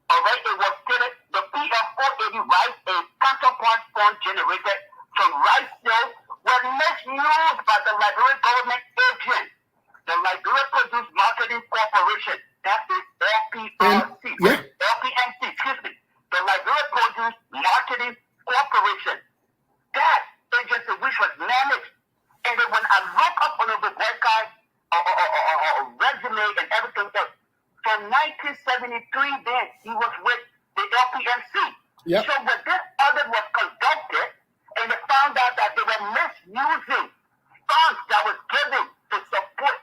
All right? It was stated the PF480 rice and counterpart fund generated from rice sales were misused by the Liberian government agent, the Liberia Produce Marketing Corporation. That is LPMC. LPMC, excuse me. The Liberia Produce Marketing Corporation. That agency which was managed. And then when I look up on the website, resume and everything else, from 1973 then, he was with the LPMC. Yep. So when this audit was conducted, and they found out that they were misusing funds that was given to support.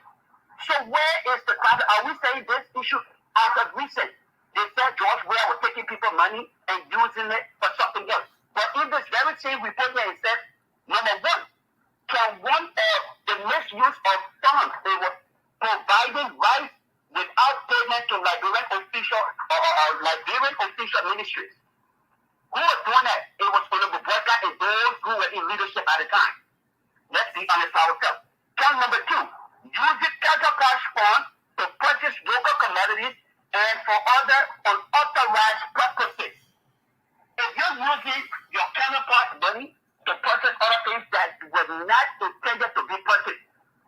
So where is the problem? Are we saying this issue as of recent? They said George Weah was taking people's money and using it for something else. But in this very same report here, it said, number one, can one of the misuse of funds, they were providing rights without payment to Liberian official Liberian official ministries. Who was doing that? It was Honorable Boycott and those who were in leadership at the time. Let's be honest ourselves. Count number two, using countercash funds to purchase local commodities and for other unauthorized purposes. If you're using your counterpart money to purchase other things that were not intended to be purchased,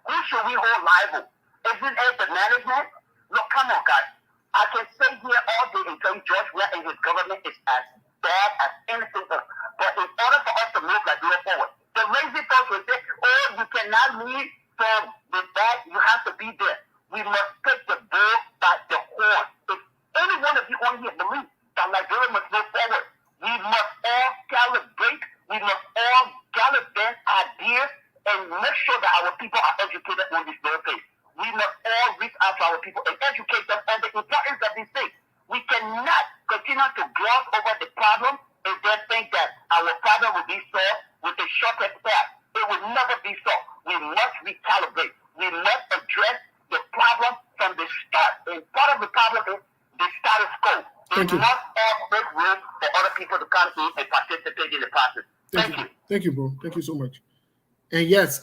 who should we hold liable? Isn't it the management? Look, come on, guys. I can say here all day and tell you George Weah and his government is as bad as anything else. But in order for us to move Liberia forward, the lazy folks will say, oh, you cannot lead from the back, you have to be there. We must take the bull by the horn. If any one of you on here believe that Liberia must move forward, we must continue to gloss over the problem and then think that our problem will be solved with the shortest path. It will never be solved. We must recalibrate. We must address the problem from the start. And part of the problem is the status quo. Thank you. We must all make room for other people to come in and participate in the process. Thank you. Thank you, bro. Thank you so much. And yes,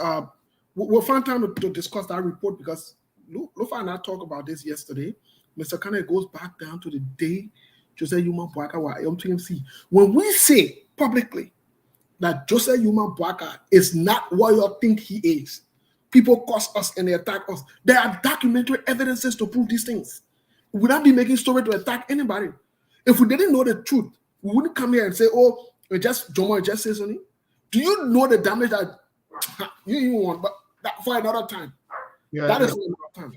we'll find time to discuss that report because Lufa and I talked about this yesterday. Mr. Kane goes back down to the day Joseph Yuma Boaka was MTMC. When we say publicly that Joseph Yuma Boaka is not what you think he is, people curse us and they attack us. There are documentary evidences to prove these things. We would not be making story to attack anybody. If we didn't know the truth, we wouldn't come here and say, oh, Jomo just says something. Do you know the damage that you even want? But that for another time. Yeah, that is for another time.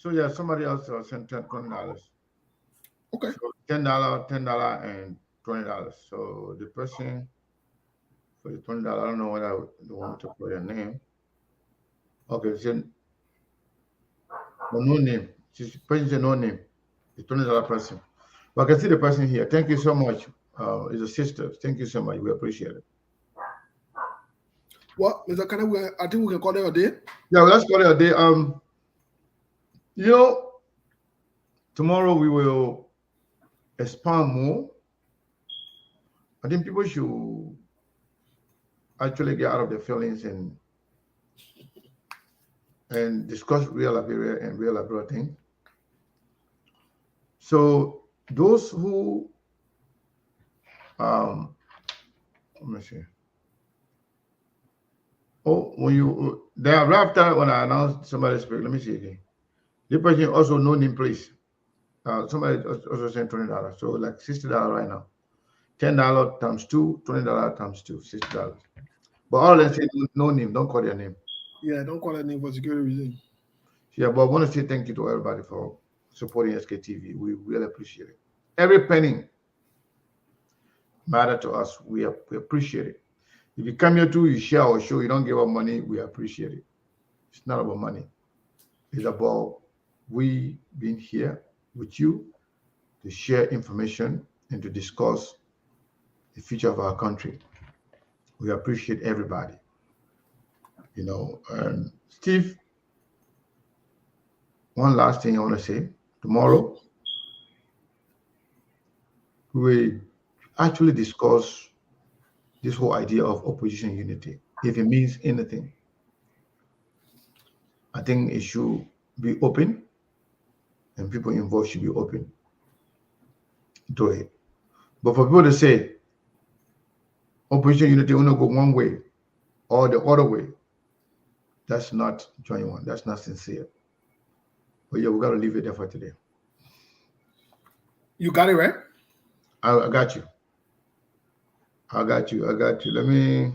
So yeah, somebody else sent $20. Okay. So $10, and $20. So the person for the $20, I don't know what I want to put their name. Okay, so no name. She's person no name. The $20 person. But I can see the person here. Thank you so much. It's a sister. Thank you so much. We appreciate it. What, Mr. Kane, I think we can call it a day. Yeah, well, let's call it a day. You know, tomorrow we will expand more. I think people should actually get out of their feelings and discuss real Liberia and real Liberia things. So those who let me see. Oh, when you thereafter when I announced somebody speak, let me see again. The person also no name please. Somebody also sent $20. So like $60 right now. $10 times 2, $20 times 2, $60. But all they say no name, don't call their name. Yeah, don't call their name for security reasons. Yeah, but I want to say thank you to everybody for supporting SKTV. We really appreciate it. Every penny matter to us. We appreciate it. If you come here to you share our show, you don't give up money, we appreciate it. It's not about money. It's about we being here with you to share information and to discuss the future of our country. We appreciate everybody. You know, Steve, one last thing I want to say. Tomorrow, we actually discuss this whole idea of opposition unity, if it means anything. I think it should be open and people involved should be open to it. But for people to say opposition unity only go one way or the other way, that's not genuine. That's not sincere. But yeah, we got to leave it there for today. You got it, right? I got you. I got you. Let me.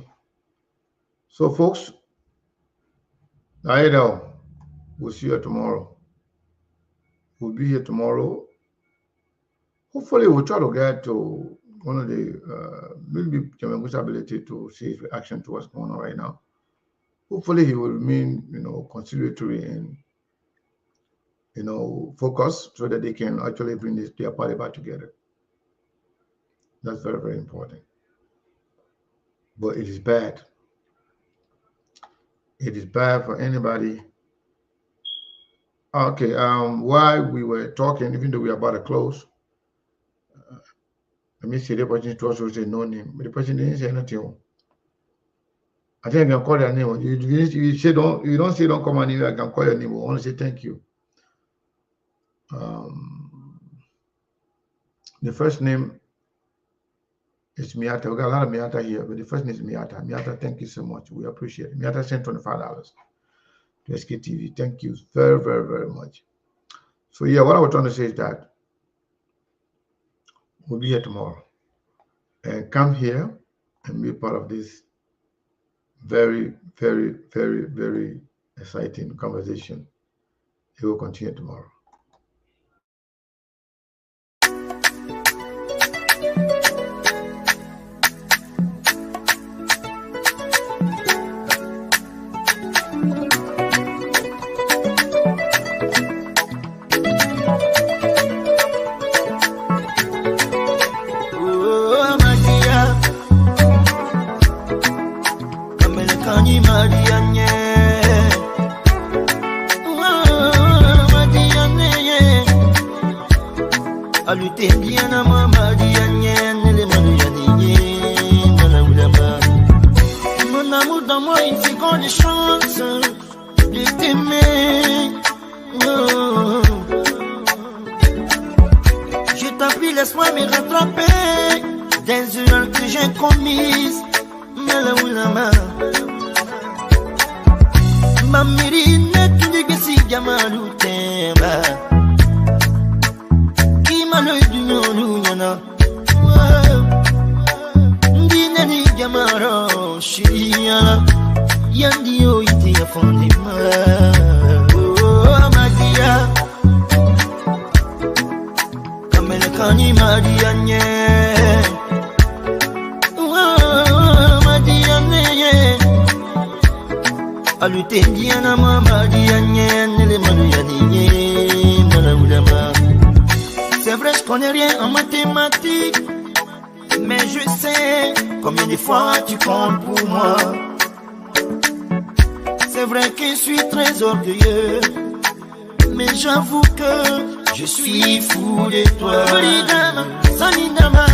So, folks, I know we'll see you tomorrow. We'll be here tomorrow. Hopefully, we'll try to get to one of the maybe Chairman's ability to see his reaction to what's going on right now. Hopefully, he will remain, conciliatory and, focused so that they can actually bring their party back together. That's very, very important. But it is bad. It is bad for anybody. Okay, while we were talking, even though we are about to close, let me see the person to also say no name, but the person didn't say anything. I think I can call their name. You say you don't say don't come on here, I can call your name. I want to say thank you. The first name is Miata. We got a lot of Miata here, but the first name is Miata. Miata, thank you so much. We appreciate it. Miata sent $25 to SKTV. Thank you very, very, very much. So yeah, what I was trying to say is that we'll be here tomorrow. And come here and be part of this very, very, very, very exciting conversation. It will continue tomorrow. paix des erreurs que j'ai commises. Mamiri netu gesi jamalu temba. Kimalo dunyolu nyana. Ndine ni jamaro shia. Yandi o iti ya fondima. Oh Madia. Kamele kani Madia nye. Alutendiana mama diane les manuyani manamulama. C'est vrai je connais rien en mathématiques, mais je sais combien de fois tu comptes pour moi. C'est vrai que je suis très orgueilleux, mais j'avoue que je suis fou de toi. Sanindama